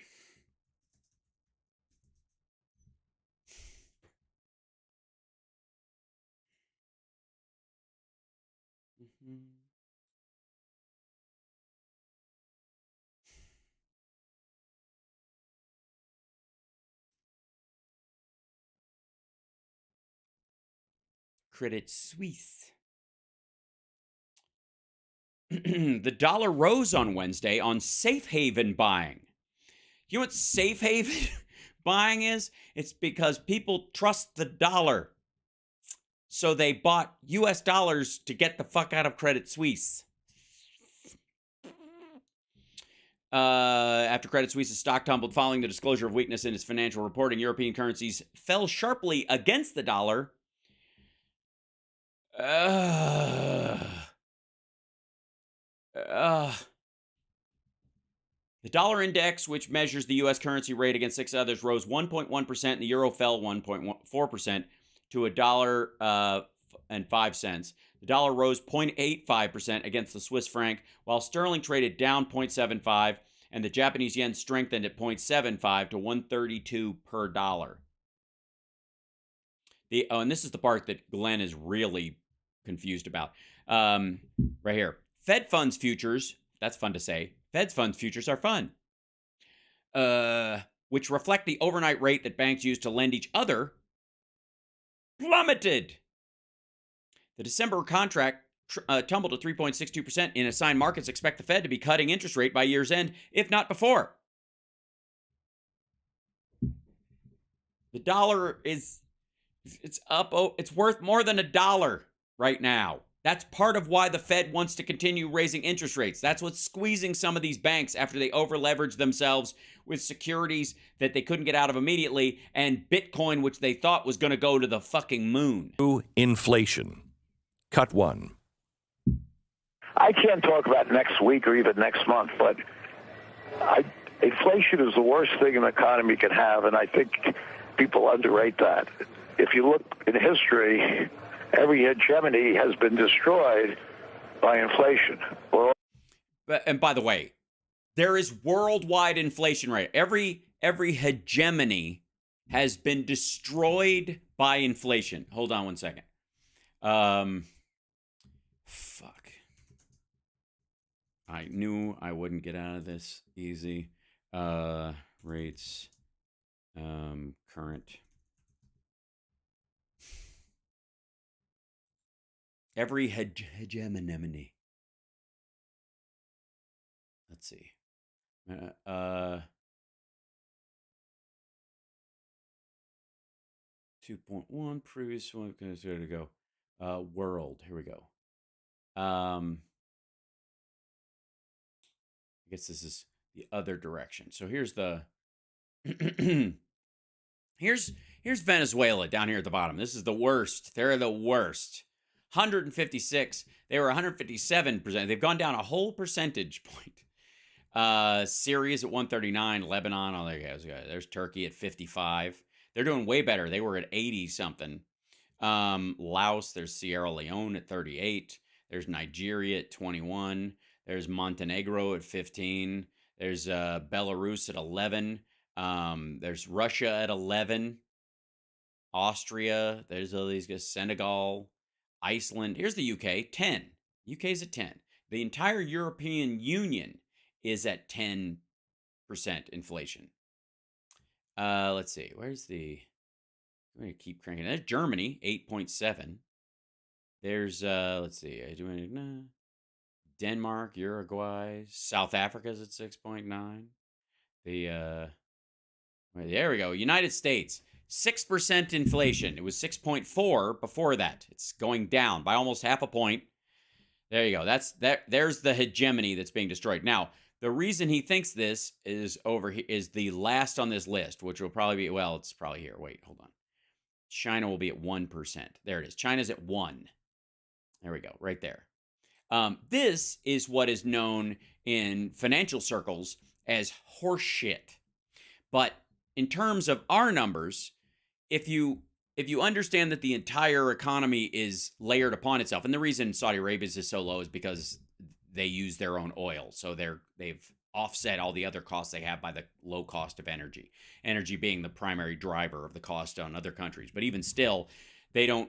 Credit Suisse. The dollar rose on Wednesday on safe haven buying. You know what safe haven buying is? It's because people trust the dollar. So they bought US dollars to get the fuck out of Credit Suisse. After Credit Suisse's stock tumbled following the disclosure of weakness in its financial reporting, European currencies fell sharply against the dollar. The dollar index, which measures the U.S. currency rate against 6 others, rose 1.1%, and the euro fell 1.4% to $1.05. The dollar rose 0.85% against the Swiss franc, while sterling traded down 0.75, and the Japanese yen strengthened at 0.75 to 132 per dollar. And this is the part that Glenn is really confused about. Right here. Fed funds futures, that's fun to say. Fed funds futures are fun. Which reflect the overnight rate that banks use to lend each other, plummeted. The December contract tumbled to 3.62%. In assigned markets, expect the Fed to be cutting interest rate by year's end, if not before. The dollar it's up. It's worth more than $1 right now. That's part of why the Fed wants to continue raising interest rates. That's what's squeezing some of these banks after they over-leveraged themselves with securities that they couldn't get out of immediately, and Bitcoin, which they thought was going to go to the fucking moon. Inflation. Cut 1. I can't talk about next week or even next month, but inflation is the worst thing an economy can have, and I think people underrate that. If you look in history, every hegemony has been destroyed by inflation. And by the way, there is worldwide inflation rate. Every hegemony has been destroyed by inflation. Hold on one second. Fuck. I knew I wouldn't get out of this easy. Rates. Current. Every hegemony. Let's see. 2.1 previous one. There to go. World. Here we go. I guess this is the other direction. So here's the here's Venezuela down here at the bottom. This is the worst. They're the worst. 156. They were 157%. They've gone down a whole percentage point. Syria's at 139. Lebanon, oh, there you go. There's Turkey at 55. They're doing way better. They were at 80 something. Laos, there's Sierra Leone at 38. There's Nigeria at 21. There's Montenegro at 15. There's Belarus at 11. There's Russia at 11. Austria, there's all these guys. Senegal, Iceland. Here's the UK, 10. UK's at 10. The entire European Union is at 10% inflation. Let's see. Where's the... I'm going to keep cranking. There's Germany, 8.7. There's, let's see. Denmark, Uruguay. South Africa's at 6.9. There we go. United States, 6% inflation. It was 6.4 before that. It's going down by almost half a point. There you go. There's the hegemony that's being destroyed. Now, the reason he thinks this is over here is the last on this list, which will probably be, well, it's probably here. Wait, hold on. China will be at 1%. There it is. China's at 1. There we go. Right there. This is what is known in financial circles as horseshit. But in terms of our numbers, if you understand that the entire economy is layered upon itself, and the reason Saudi Arabia's is so low is because they use their own oil. So they've offset all the other costs they have by the low cost of energy. Energy being the primary driver of the cost on other countries. But even still, they don't,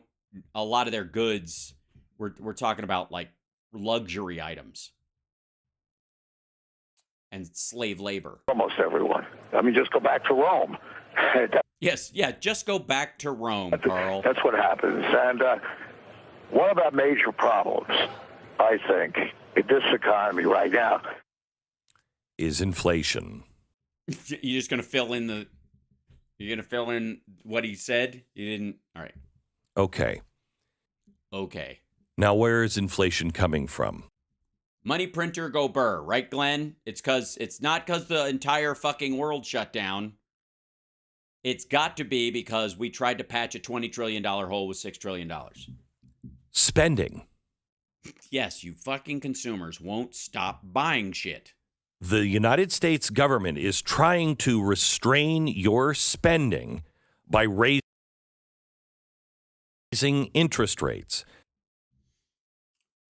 a lot of their goods, we're talking about like luxury items and slave labor. Almost everyone. I mean, just go back to Rome. Yes, yeah, just go back to Rome, Carl. That's what happens. And One of our major problems, I think, in this economy right now is inflation. You're just going to fill in what he said? You didn't? All right. Okay. Okay. Now, where is inflation coming from? Money printer go burr, right, Glenn? It's not because the entire fucking world shut down. It's got to be because we tried to patch a $20 trillion hole with $6 trillion. Spending. Yes, you fucking consumers won't stop buying shit. The United States government is trying to restrain your spending by raising interest rates.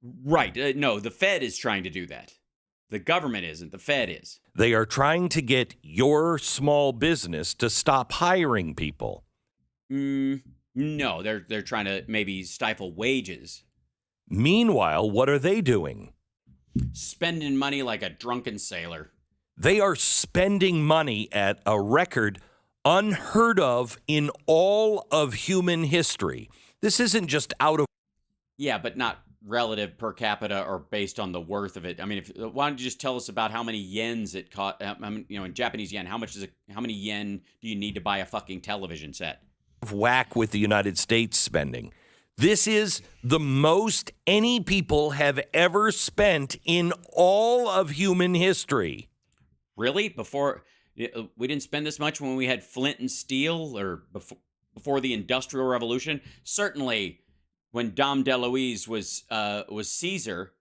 Right. No, the Fed is trying to do that. The government isn't. The Fed is. They are trying to get your small business to stop hiring people. No, they're trying to maybe stifle wages. Meanwhile, what are they doing? Spending money like a drunken sailor. They are spending money at a record unheard of in all of human history. This isn't just out of... Yeah, but not relative per capita or based on the worth of it. I mean, why don't you just tell us about how many yens it cost? In Japanese yen, how many yen do you need to buy a fucking television set? Whack with the United States spending. This is the most any people have ever spent in all of human history. Really? Before we didn't spend this much when we had flint and steel, or before the Industrial Revolution? Certainly, when Dom DeLuise was Caesar,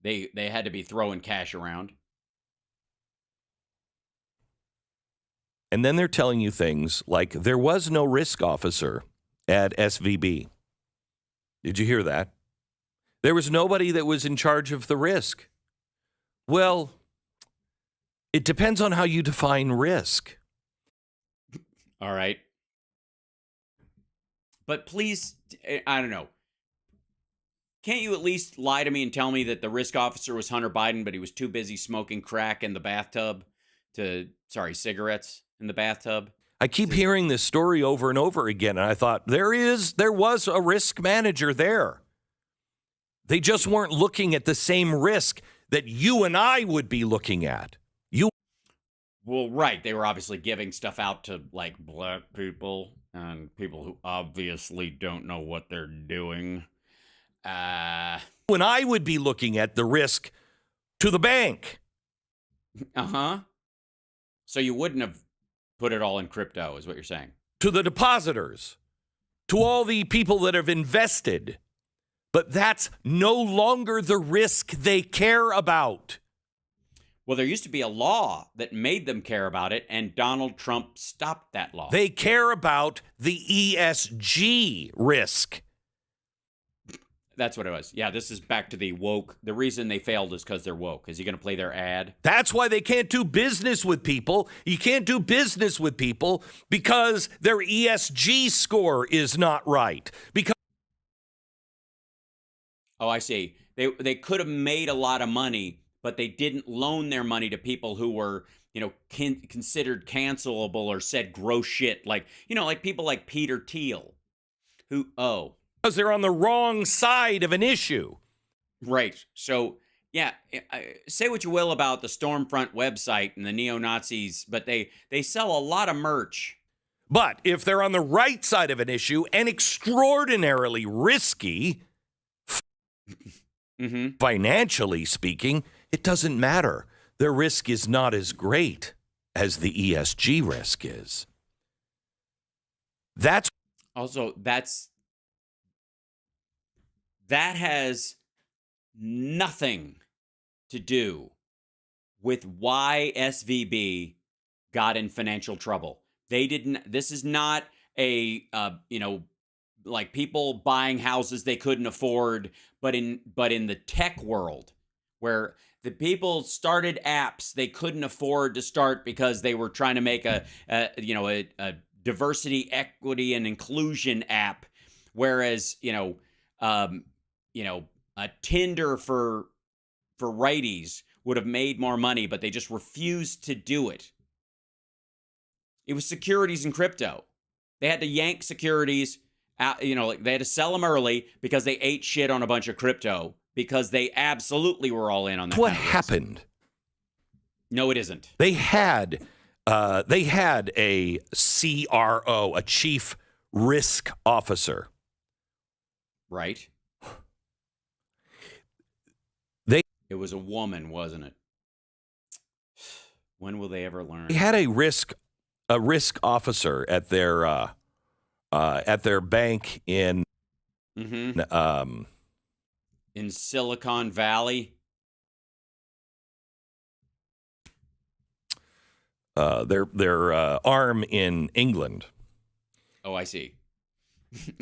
they had to be throwing cash around. And then they're telling you things like there was no risk officer at SVB. Did you hear that? There was nobody that was in charge of the risk. Well, it depends on how you define risk. All right. But please, I don't know. Can't you at least lie to me and tell me that the risk officer was Hunter Biden, but he was too busy smoking crack in the bathtub cigarettes in the bathtub? I keep hearing this story over and over again, and I thought, there was a risk manager there. They just weren't looking at the same risk that you and I would be looking at. Well, right. They were obviously giving stuff out to, like, black people and people who obviously don't know what they're doing. When I would be looking at the risk to the bank. Uh-huh. So you wouldn't have put it all in crypto, is what you're saying. To the depositors, to all the people that have invested. But that's no longer the risk they care about. Well, there used to be a law that made them care about it, and Donald Trump stopped that law. They care about the ESG risk. That's what it was. Yeah, this is back to the woke. The reason they failed is because they're woke. Is he going to play their ad? That's why they can't do business with people. You can't do business with people because their ESG score is not right. Oh, I see. They could have made a lot of money, but they didn't loan their money to people who were, considered cancelable or said gross shit. Like people like Peter Thiel, because they're on the wrong side of an issue. Right. So, yeah, say what you will about the Stormfront website and the neo-Nazis, but they sell a lot of merch. But if they're on the right side of an issue and extraordinarily risky, financially speaking, it doesn't matter. Their risk is not as great as the ESG risk is. That has nothing to do with why SVB got in financial trouble. This is not a, like people buying houses they couldn't afford, but in the tech world where the people started apps they couldn't afford to start because they were trying to make a diversity, equity, and inclusion app. Whereas, a Tinder for righties would have made more money, but they just refused to do it. It was securities and crypto. They had to yank securities Like they had to sell them early because they ate shit on a bunch of crypto because they absolutely were all in on that. What happened? No, it isn't. They had a CRO, a chief risk officer. Right. It was a woman, wasn't it? When will they ever learn? They had a risk officer at their bank in in Silicon Valley. Their arm in England. Oh, I see.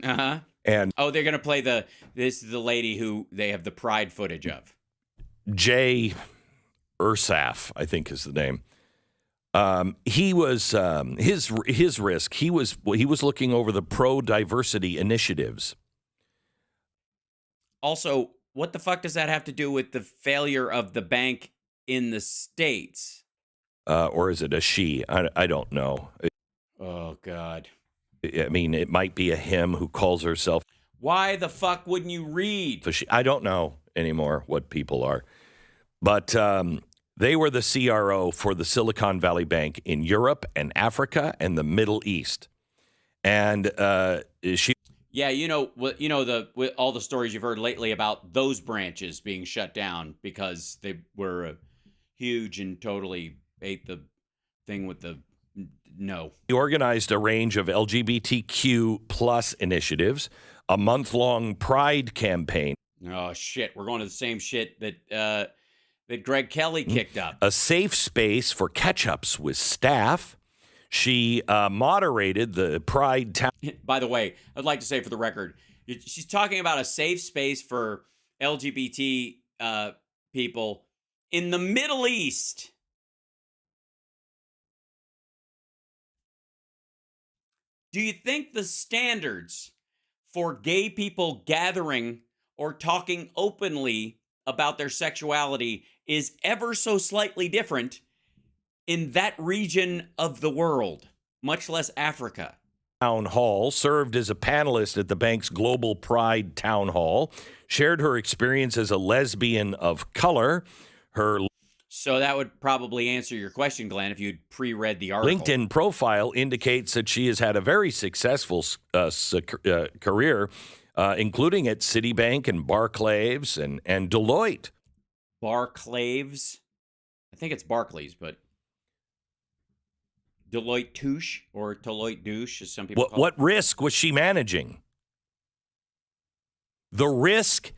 Uh-huh. And they're gonna play this is the lady who they have the Pride footage of. Jay Ursaf, I think is the name. He was his risk. He was looking over the pro-diversity initiatives. Also, what the fuck does that have to do with the failure of the bank in the States? Or is it a she? I don't know. Oh, God. I mean, it might be a him who calls herself. Why the fuck wouldn't you read? I don't know anymore what people are. But they were the CRO for the Silicon Valley Bank in Europe and Africa and the Middle East. And she... Yeah, with all the stories you've heard lately about those branches being shut down because they were huge and totally ate the thing with the no. He organized a range of LGBTQ plus initiatives, a month-long Pride campaign. Oh, shit. We're going to the same shit that Greg Kelly kicked up. A safe space for catch-ups with staff. She moderated the Pride Town. By the way, I'd like to say for the record, she's talking about a safe space for LGBT people in the Middle East. Do you think the standards for gay people gathering or talking openly about their sexuality is ever so slightly different in that region of the world, much less Africa? Town Hall, served as a panelist at the bank's Global Pride Town Hall, shared her experience as a lesbian of color. So that would probably answer your question, Glenn, if you'd pre-read the article. LinkedIn profile indicates that she has had a very successful career, including at Citibank and Barclays and Deloitte. Barclays? I think it's Barclays, but Deloitte Touche or Deloitte Douche, as some people call it. What risk was she managing? The risk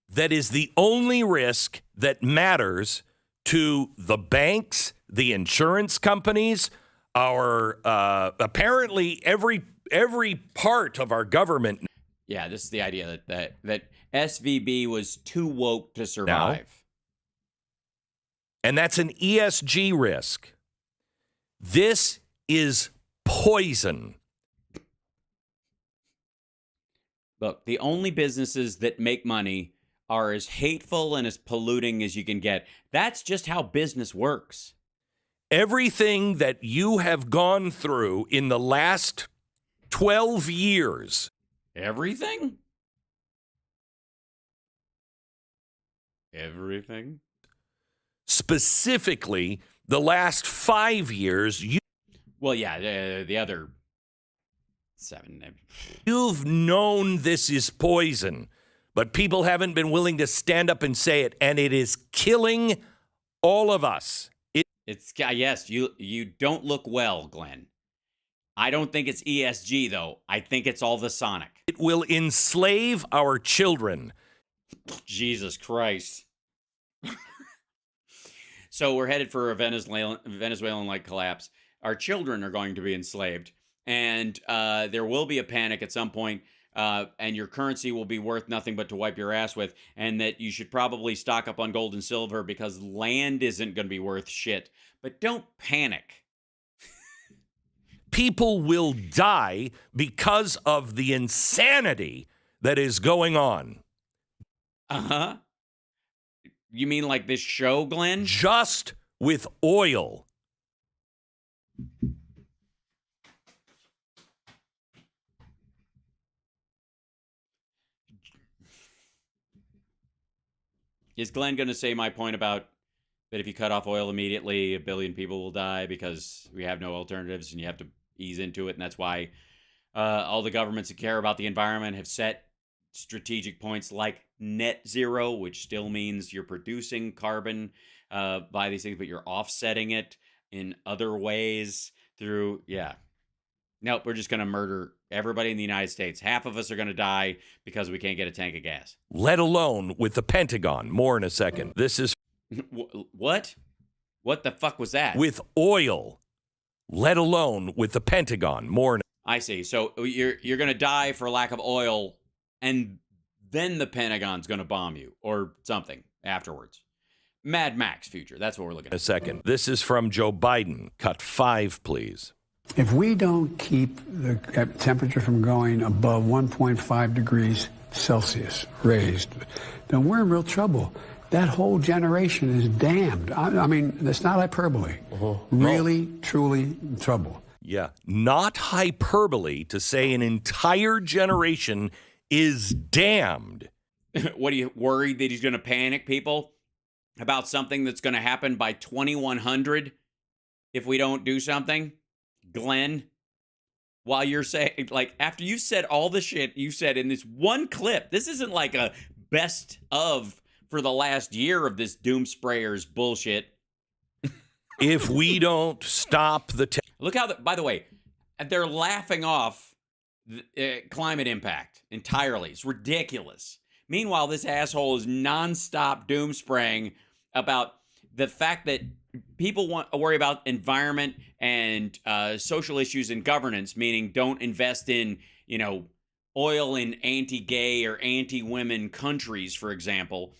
that is the only risk that matters to the banks, the insurance companies, our apparently every part of our government. Yeah, this is the idea that SVB was too woke to survive. Now, and that's an ESG risk. This is poison. Look, the only businesses that make money are as hateful and as polluting as you can get. That's just how business works. Everything that you have gone through in the last 12 years. Everything? Everything? Specifically, the last 5 years. Well, yeah, the other 7. You've known this is poison. But people haven't been willing to stand up and say it, and it is killing all of us. Yes, you don't look well, Glenn. I don't think it's ESG, though. I think it's all the Sonic. It will enslave our children. Jesus Christ. So we're headed for a Venezuelan-like collapse. Our children are going to be enslaved, and there will be a panic at some point. And your currency will be worth nothing but to wipe your ass with, and that you should probably stock up on gold and silver because land isn't going to be worth shit. But don't panic. People will die because of the insanity that is going on. Uh-huh. You mean like this show, Glenn? Just with oil. Is Glenn going to say my point about that if you cut off oil immediately, 1 billion people will die because we have no alternatives and you have to ease into it? And that's why all the governments that care about the environment have set strategic points like net zero, which still means you're producing carbon by these things, but you're offsetting it in other ways through, Nope, we're just going to murder everybody in the United States. Half of us are going to die because we can't get a tank of gas. Let alone with the Pentagon. More in a second. This is... What? What the fuck was that? With oil. Let alone with the Pentagon. More in... I see. So you're going to die for lack of oil, and then the Pentagon's going to bomb you or something afterwards. Mad Max future. That's what we're looking at. A second. This is from Joe Biden. Cut 5, please. If we don't keep the temperature from going above 1.5 degrees Celsius raised, then we're in real trouble. That whole generation is damned. I mean, that's not hyperbole. Really, truly in trouble. Yeah, not hyperbole to say an entire generation is damned. What, are you worried that he's going to panic people about something that's going to happen by 2100 if we don't do something? Glenn, while you're saying, like, after you said all the shit you said in this one clip, this isn't like a best of for the last year of this doom sprayers bullshit. If we don't stop the... Look how, by the way, they're laughing off the, climate impact entirely. It's ridiculous. Meanwhile, this asshole is nonstop doom spraying about the fact that people want to worry about environment and social issues and governance, meaning don't invest in, oil in anti-gay or anti-women countries, for example.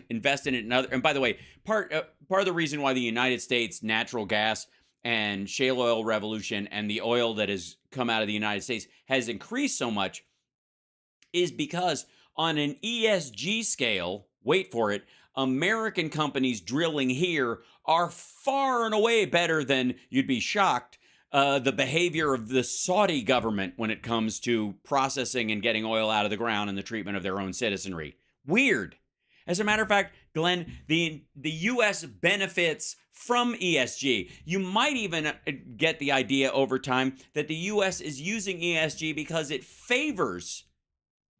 Invest in it in other. And by the way, part of the reason why the United States natural gas and shale oil revolution and the oil that has come out of the United States has increased so much is because on an ESG scale, wait for it, American companies drilling here are far and away better than, you'd be shocked, the behavior of the Saudi government when it comes to processing and getting oil out of the ground and the treatment of their own citizenry. Weird. As a matter of fact, Glenn, the U.S. benefits from ESG. You might even get the idea over time that the U.S. is using ESG because it favors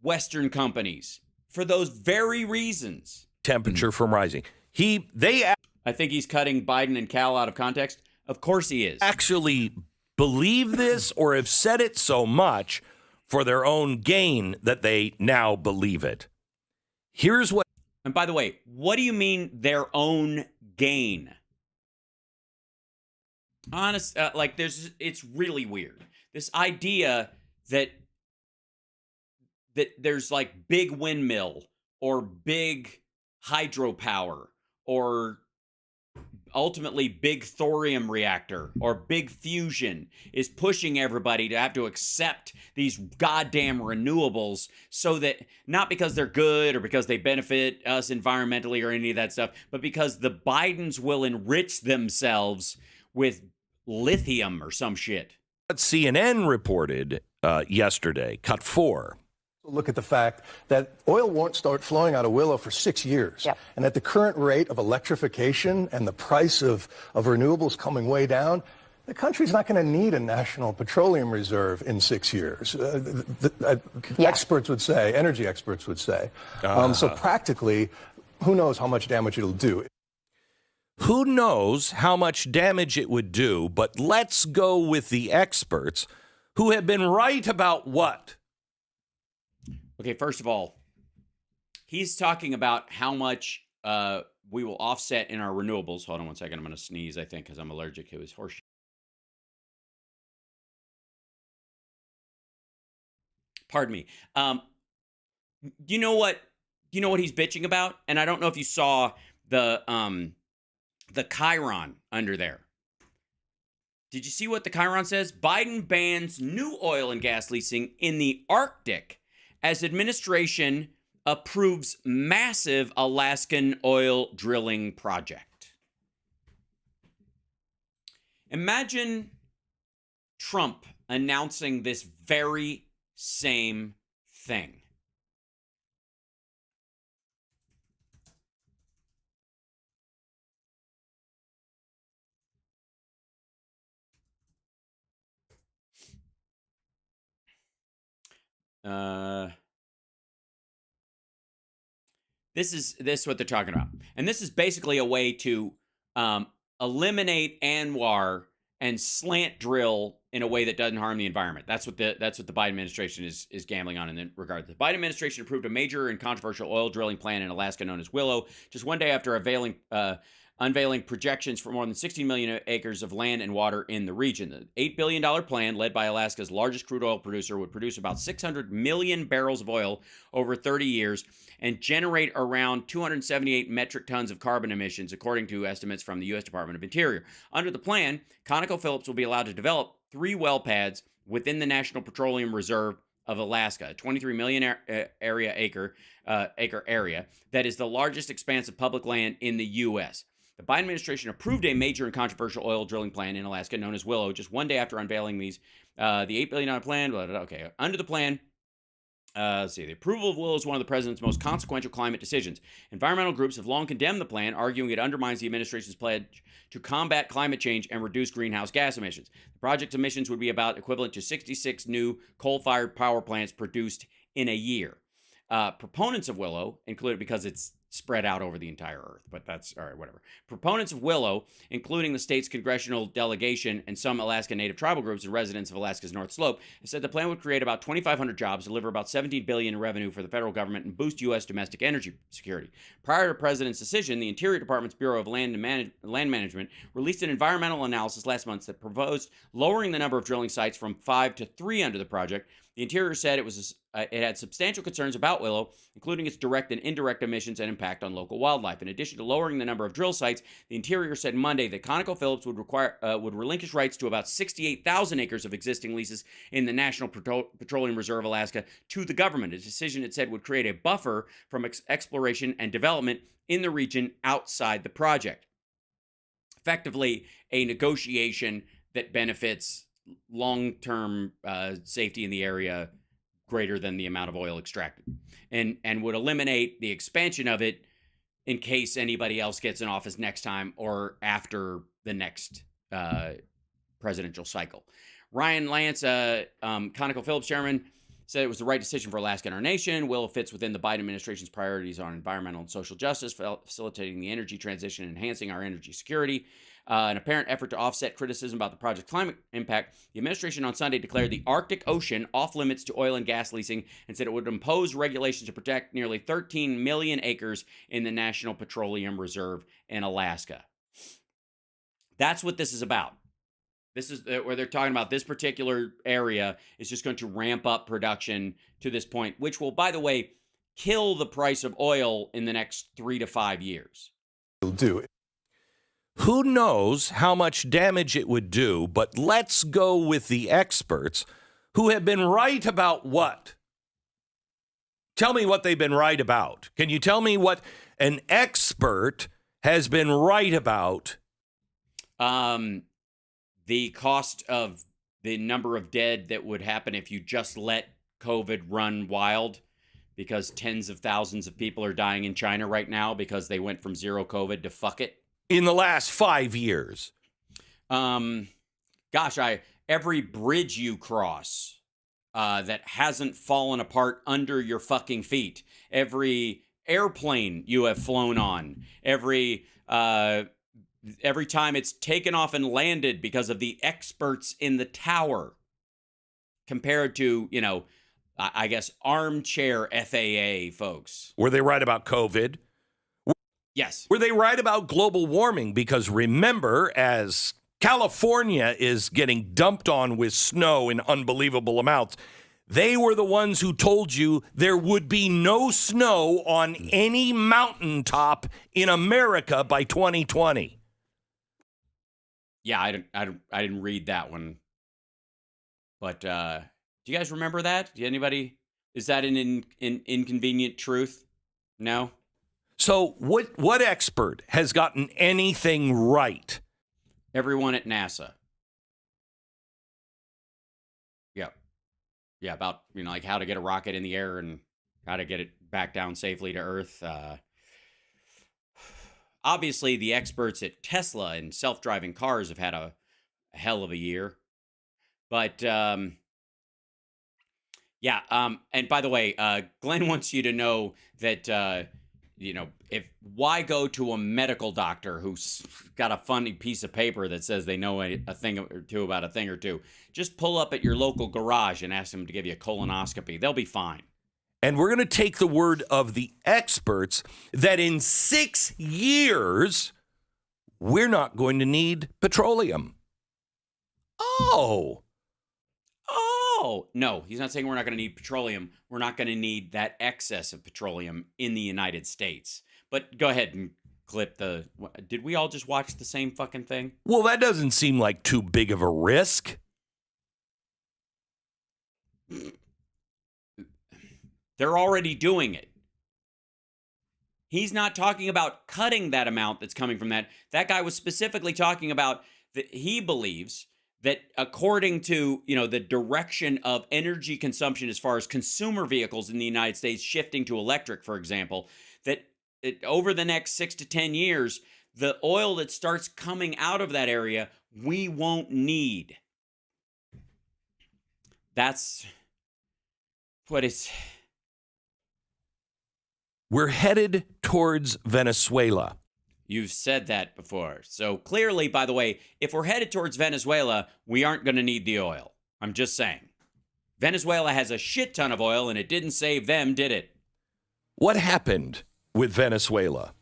Western companies for those very reasons. Temperature from rising. I think he's cutting Biden and Cal out of context. Of course he is. Actually believe this or have said it so much for their own gain that they now believe it. Here's what... And by the way, what do you mean their own gain? Honest, it's really weird. This idea that there's like big windmill or big hydropower or ultimately big thorium reactor or big fusion is pushing everybody to have to accept these goddamn renewables, so that not because they're good or because they benefit us environmentally or any of that stuff, but because the Bidens will enrich themselves with lithium or some shit. What CNN reported yesterday, cut 4. Look at the fact that oil won't start flowing out of Willow for 6 years. Yep. And at the current rate of electrification and the price of renewables coming way down, the country's not going to need a national petroleum reserve in 6 years. Experts would say, energy experts would say. So practically, who knows how much damage it'll do. Who knows how much damage it would do, but let's go with the experts who have been right about what? Okay, first of all, he's talking about how much we will offset in our renewables. Hold on one second. I'm going to sneeze, I think, because I'm allergic to his horseshit. Pardon me. You know what he's bitching about? And I don't know if you saw the chyron under there. Did you see what the chyron says? Biden bans new oil and gas leasing in the Arctic as administration approves massive Alaskan oil drilling project. Imagine Trump announcing this very same thing. This is what they're talking about, and this is basically a way to eliminate ANWR and slant drill in a way that doesn't harm the environment. That's what the Biden administration is gambling on in that regard. The Biden administration approved a major and controversial oil drilling plan in Alaska known as Willow, just one day after unveiling projections for more than 16 million acres of land and water in the region. The $8 billion plan, led by Alaska's largest crude oil producer, would produce about 600 million barrels of oil over 30 years and generate around 278 metric tons of carbon emissions, according to estimates from the U.S. Department of Interior. Under the plan, ConocoPhillips will be allowed to develop 3 well pads within the National Petroleum Reserve of Alaska, a 23 million acre area that is the largest expanse of public land in the U.S. The Biden administration approved a major and controversial oil drilling plan in Alaska known as Willow just one day after unveiling the $8 billion plan. Okay, under the plan, let's see. The approval of Willow is one of the president's most consequential climate decisions. Environmental groups have long condemned the plan, arguing it undermines the administration's pledge to combat climate change and reduce greenhouse gas emissions. The project's emissions would be about equivalent to 66 new coal-fired power plants produced in a year. Proponents of Willow, included because it's spread out over the entire earth, but that's all right, whatever. Proponents of Willow, including the state's congressional delegation and some Alaska Native tribal groups and residents of Alaska's North Slope, have said the plan would create about 2,500 jobs, deliver about $17 billion in revenue for the federal government, and boost U.S. domestic energy security. Prior to the president's decision, the Interior Department's Bureau of Land Management released an environmental analysis last month that proposed lowering the number of drilling sites from 5 to 3 under the project. The Interior said it had substantial concerns about Willow, including its direct and indirect emissions and impact on local wildlife. In addition to lowering the number of drill sites, the Interior said Monday that ConocoPhillips would relinquish rights to about 68,000 acres of existing leases in the National Petroleum Reserve Alaska to the government, a decision it said would create a buffer from exploration and development in the region outside the project. Effectively, a negotiation that benefits long-term safety in the area greater than the amount of oil extracted, and would eliminate the expansion of it in case anybody else gets in office next time or after the next presidential cycle. Ryan Lance, ConocoPhillips chairman, said it was the right decision for Alaska and our nation. Willow fits within the Biden administration's priorities on environmental and social justice, facilitating the energy transition and enhancing our energy security. An apparent effort to offset criticism about the project's climate impact, the administration on Sunday declared the Arctic Ocean off limits to oil and gas leasing and said it would impose regulations to protect nearly 13 million acres in the National Petroleum Reserve in Alaska. That's what this is about. This is where they're talking about this particular area is just going to ramp up production to this point, which will, by the way, kill the price of oil in the next 3 to 5 years. It'll do. Who knows how much damage it would do, but let's go with the experts who have been right about what? Tell me what they've been right about. Can you tell me what an expert has been right about? The cost of the number of dead that would happen if you just let COVID run wild, because tens of thousands of people are dying in China right now because they went from zero COVID to fuck it. In the last 5 years. Every bridge you cross that hasn't fallen apart under your fucking feet, every airplane you have flown on, every time it's taken off and landed because of the experts in the tower, compared to, I guess, armchair FAA folks. Were they right about COVID? Yes. Were they right about global warming? Because remember, as California is getting dumped on with snow in unbelievable amounts, they were the ones who told you there would be no snow on any mountaintop in America by 2020. Yeah, I didn't read that one. But do you guys remember that? Is that an inconvenient truth? No? So what expert has gotten anything right? Everyone at NASA. Yeah, about, like how to get a rocket in the air and how to get it back down safely to Earth. Obviously, the experts at Tesla and self-driving cars have had a hell of a year. But, Yeah. And by the way, Glenn wants you to know that, why go to a medical doctor who's got a funny piece of paper that says they know a thing or two about a thing or two? Just pull up at your local garage and ask them to give you a colonoscopy. They'll be fine. And we're going to take the word of the experts that in 6 years, we're not going to need petroleum. Oh, no, he's not saying we're not going to need petroleum. We're not going to need that excess of petroleum in the United States. But go ahead and clip did we all just watch the same fucking thing? Well, that doesn't seem like too big of a risk. They're already doing it. He's not talking about cutting that amount that's coming from that. That guy was specifically talking about that he believes that according to, the direction of energy consumption as far as consumer vehicles in the United States shifting to electric, for example, that over the next 6 to 10 years, the oil that starts coming out of that area, we won't need. That's what it's... We're headed towards Venezuela. You've said that before. So clearly, by the way, if we're headed towards Venezuela, we aren't going to need the oil. I'm just saying. Venezuela has a shit ton of oil, and it didn't save them, did it? What happened with Venezuela?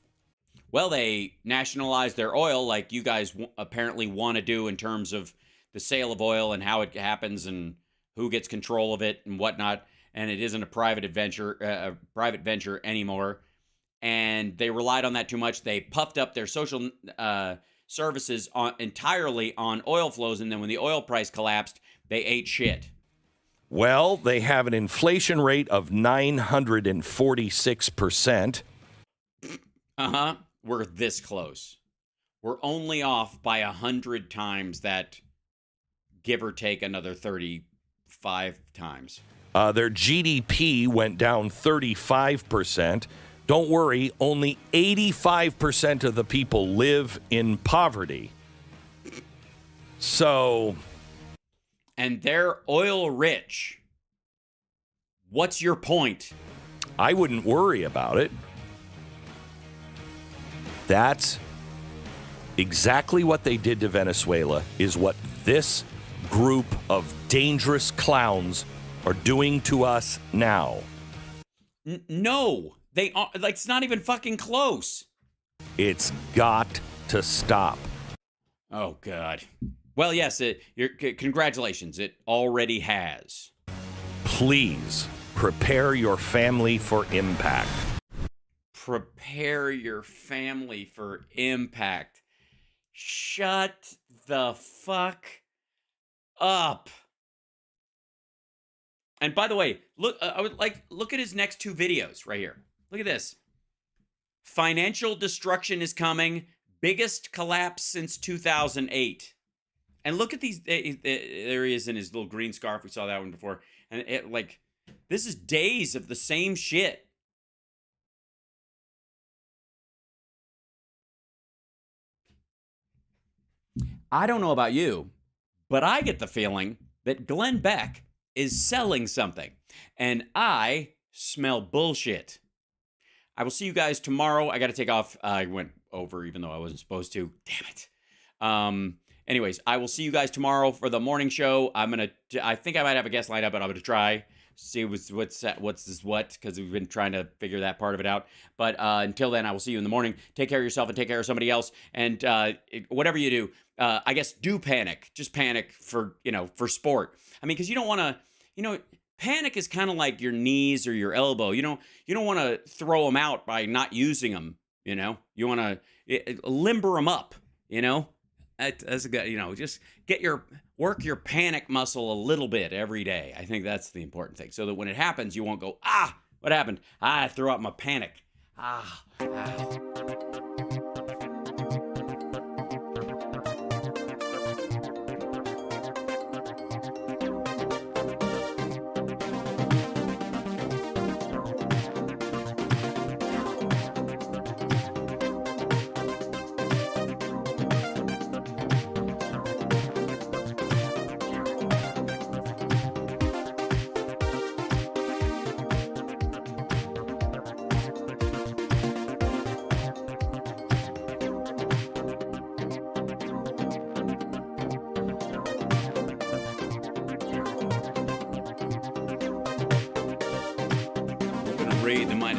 Well, they nationalized their oil like you guys apparently want to do in terms of the sale of oil and how it happens and who gets control of it and whatnot. And it isn't a private venture anymore. And they relied on that too much. They puffed up their social services entirely on oil flows. And then when the oil price collapsed, they ate shit. Well, they have an inflation rate of 946%. Uh-huh. We're this close. We're only off by 100 times that, give or take another 35 times. Their GDP went down 35%. Don't worry, only 85% of the people live in poverty. So... And they're oil rich. What's your point? I wouldn't worry about it. That's exactly what they did to Venezuela, is what this group of dangerous clowns are doing to us now. No. They are, it's not even fucking close. It's got to stop. Oh, God. Well, yes, congratulations. It already has. Please prepare your family for impact. Prepare your family for impact. Shut the fuck up. And by the way, look, look at his next 2 videos right here. Look at this. Financial destruction is coming. Biggest collapse since 2008. And look at these. There he is in his little green scarf. We saw that one before. And this is days of the same shit. I don't know about you, but I get the feeling that Glenn Beck is selling something. And I smell bullshit. I will see you guys tomorrow. I got to take off. I went over even though I wasn't supposed to. Damn it. Anyways, I will see you guys tomorrow for the morning show. I think I might have a guest lined up, but I'm going to try. See what's this what, because we've been trying to figure that part of it out. But until then, I will see you in the morning. Take care of yourself and take care of somebody else. And whatever you do, I guess do panic. Just panic for sport. I mean, because you don't want to, panic is kind of like your knees or your elbow. You don't want to throw them out by not using them. You want to limber them up. That's a good, just work your panic muscle a little bit every day. I think that's the important thing. So that when it happens, you won't go, what happened? I threw out my panic.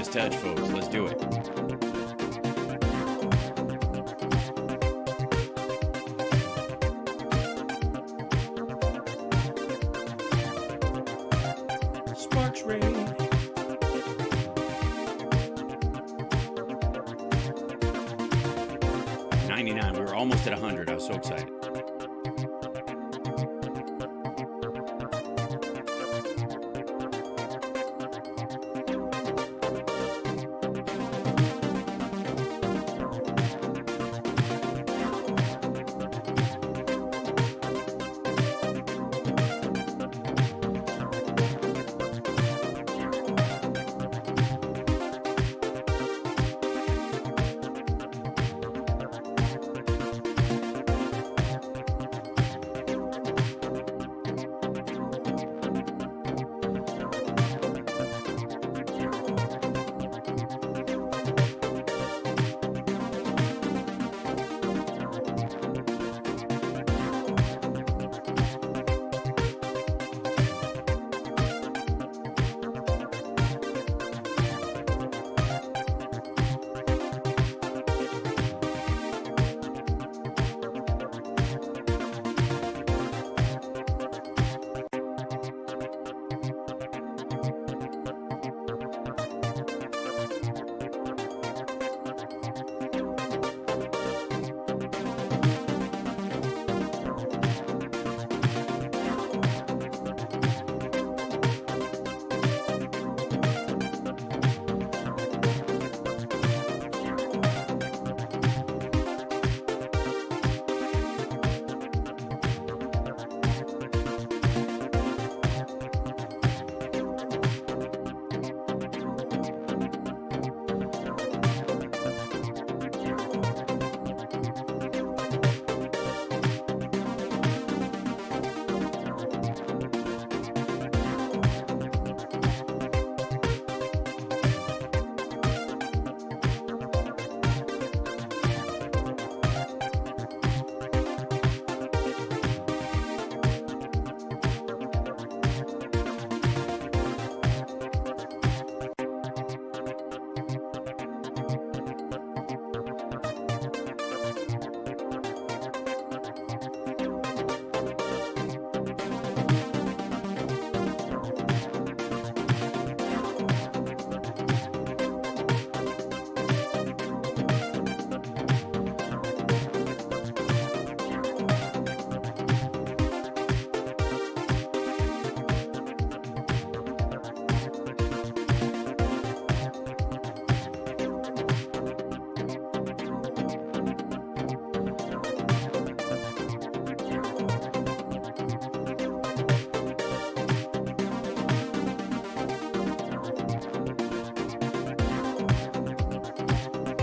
Midas touch, folks. Let's do it. Sparks Ray. 99. We were almost at 100. I was so excited.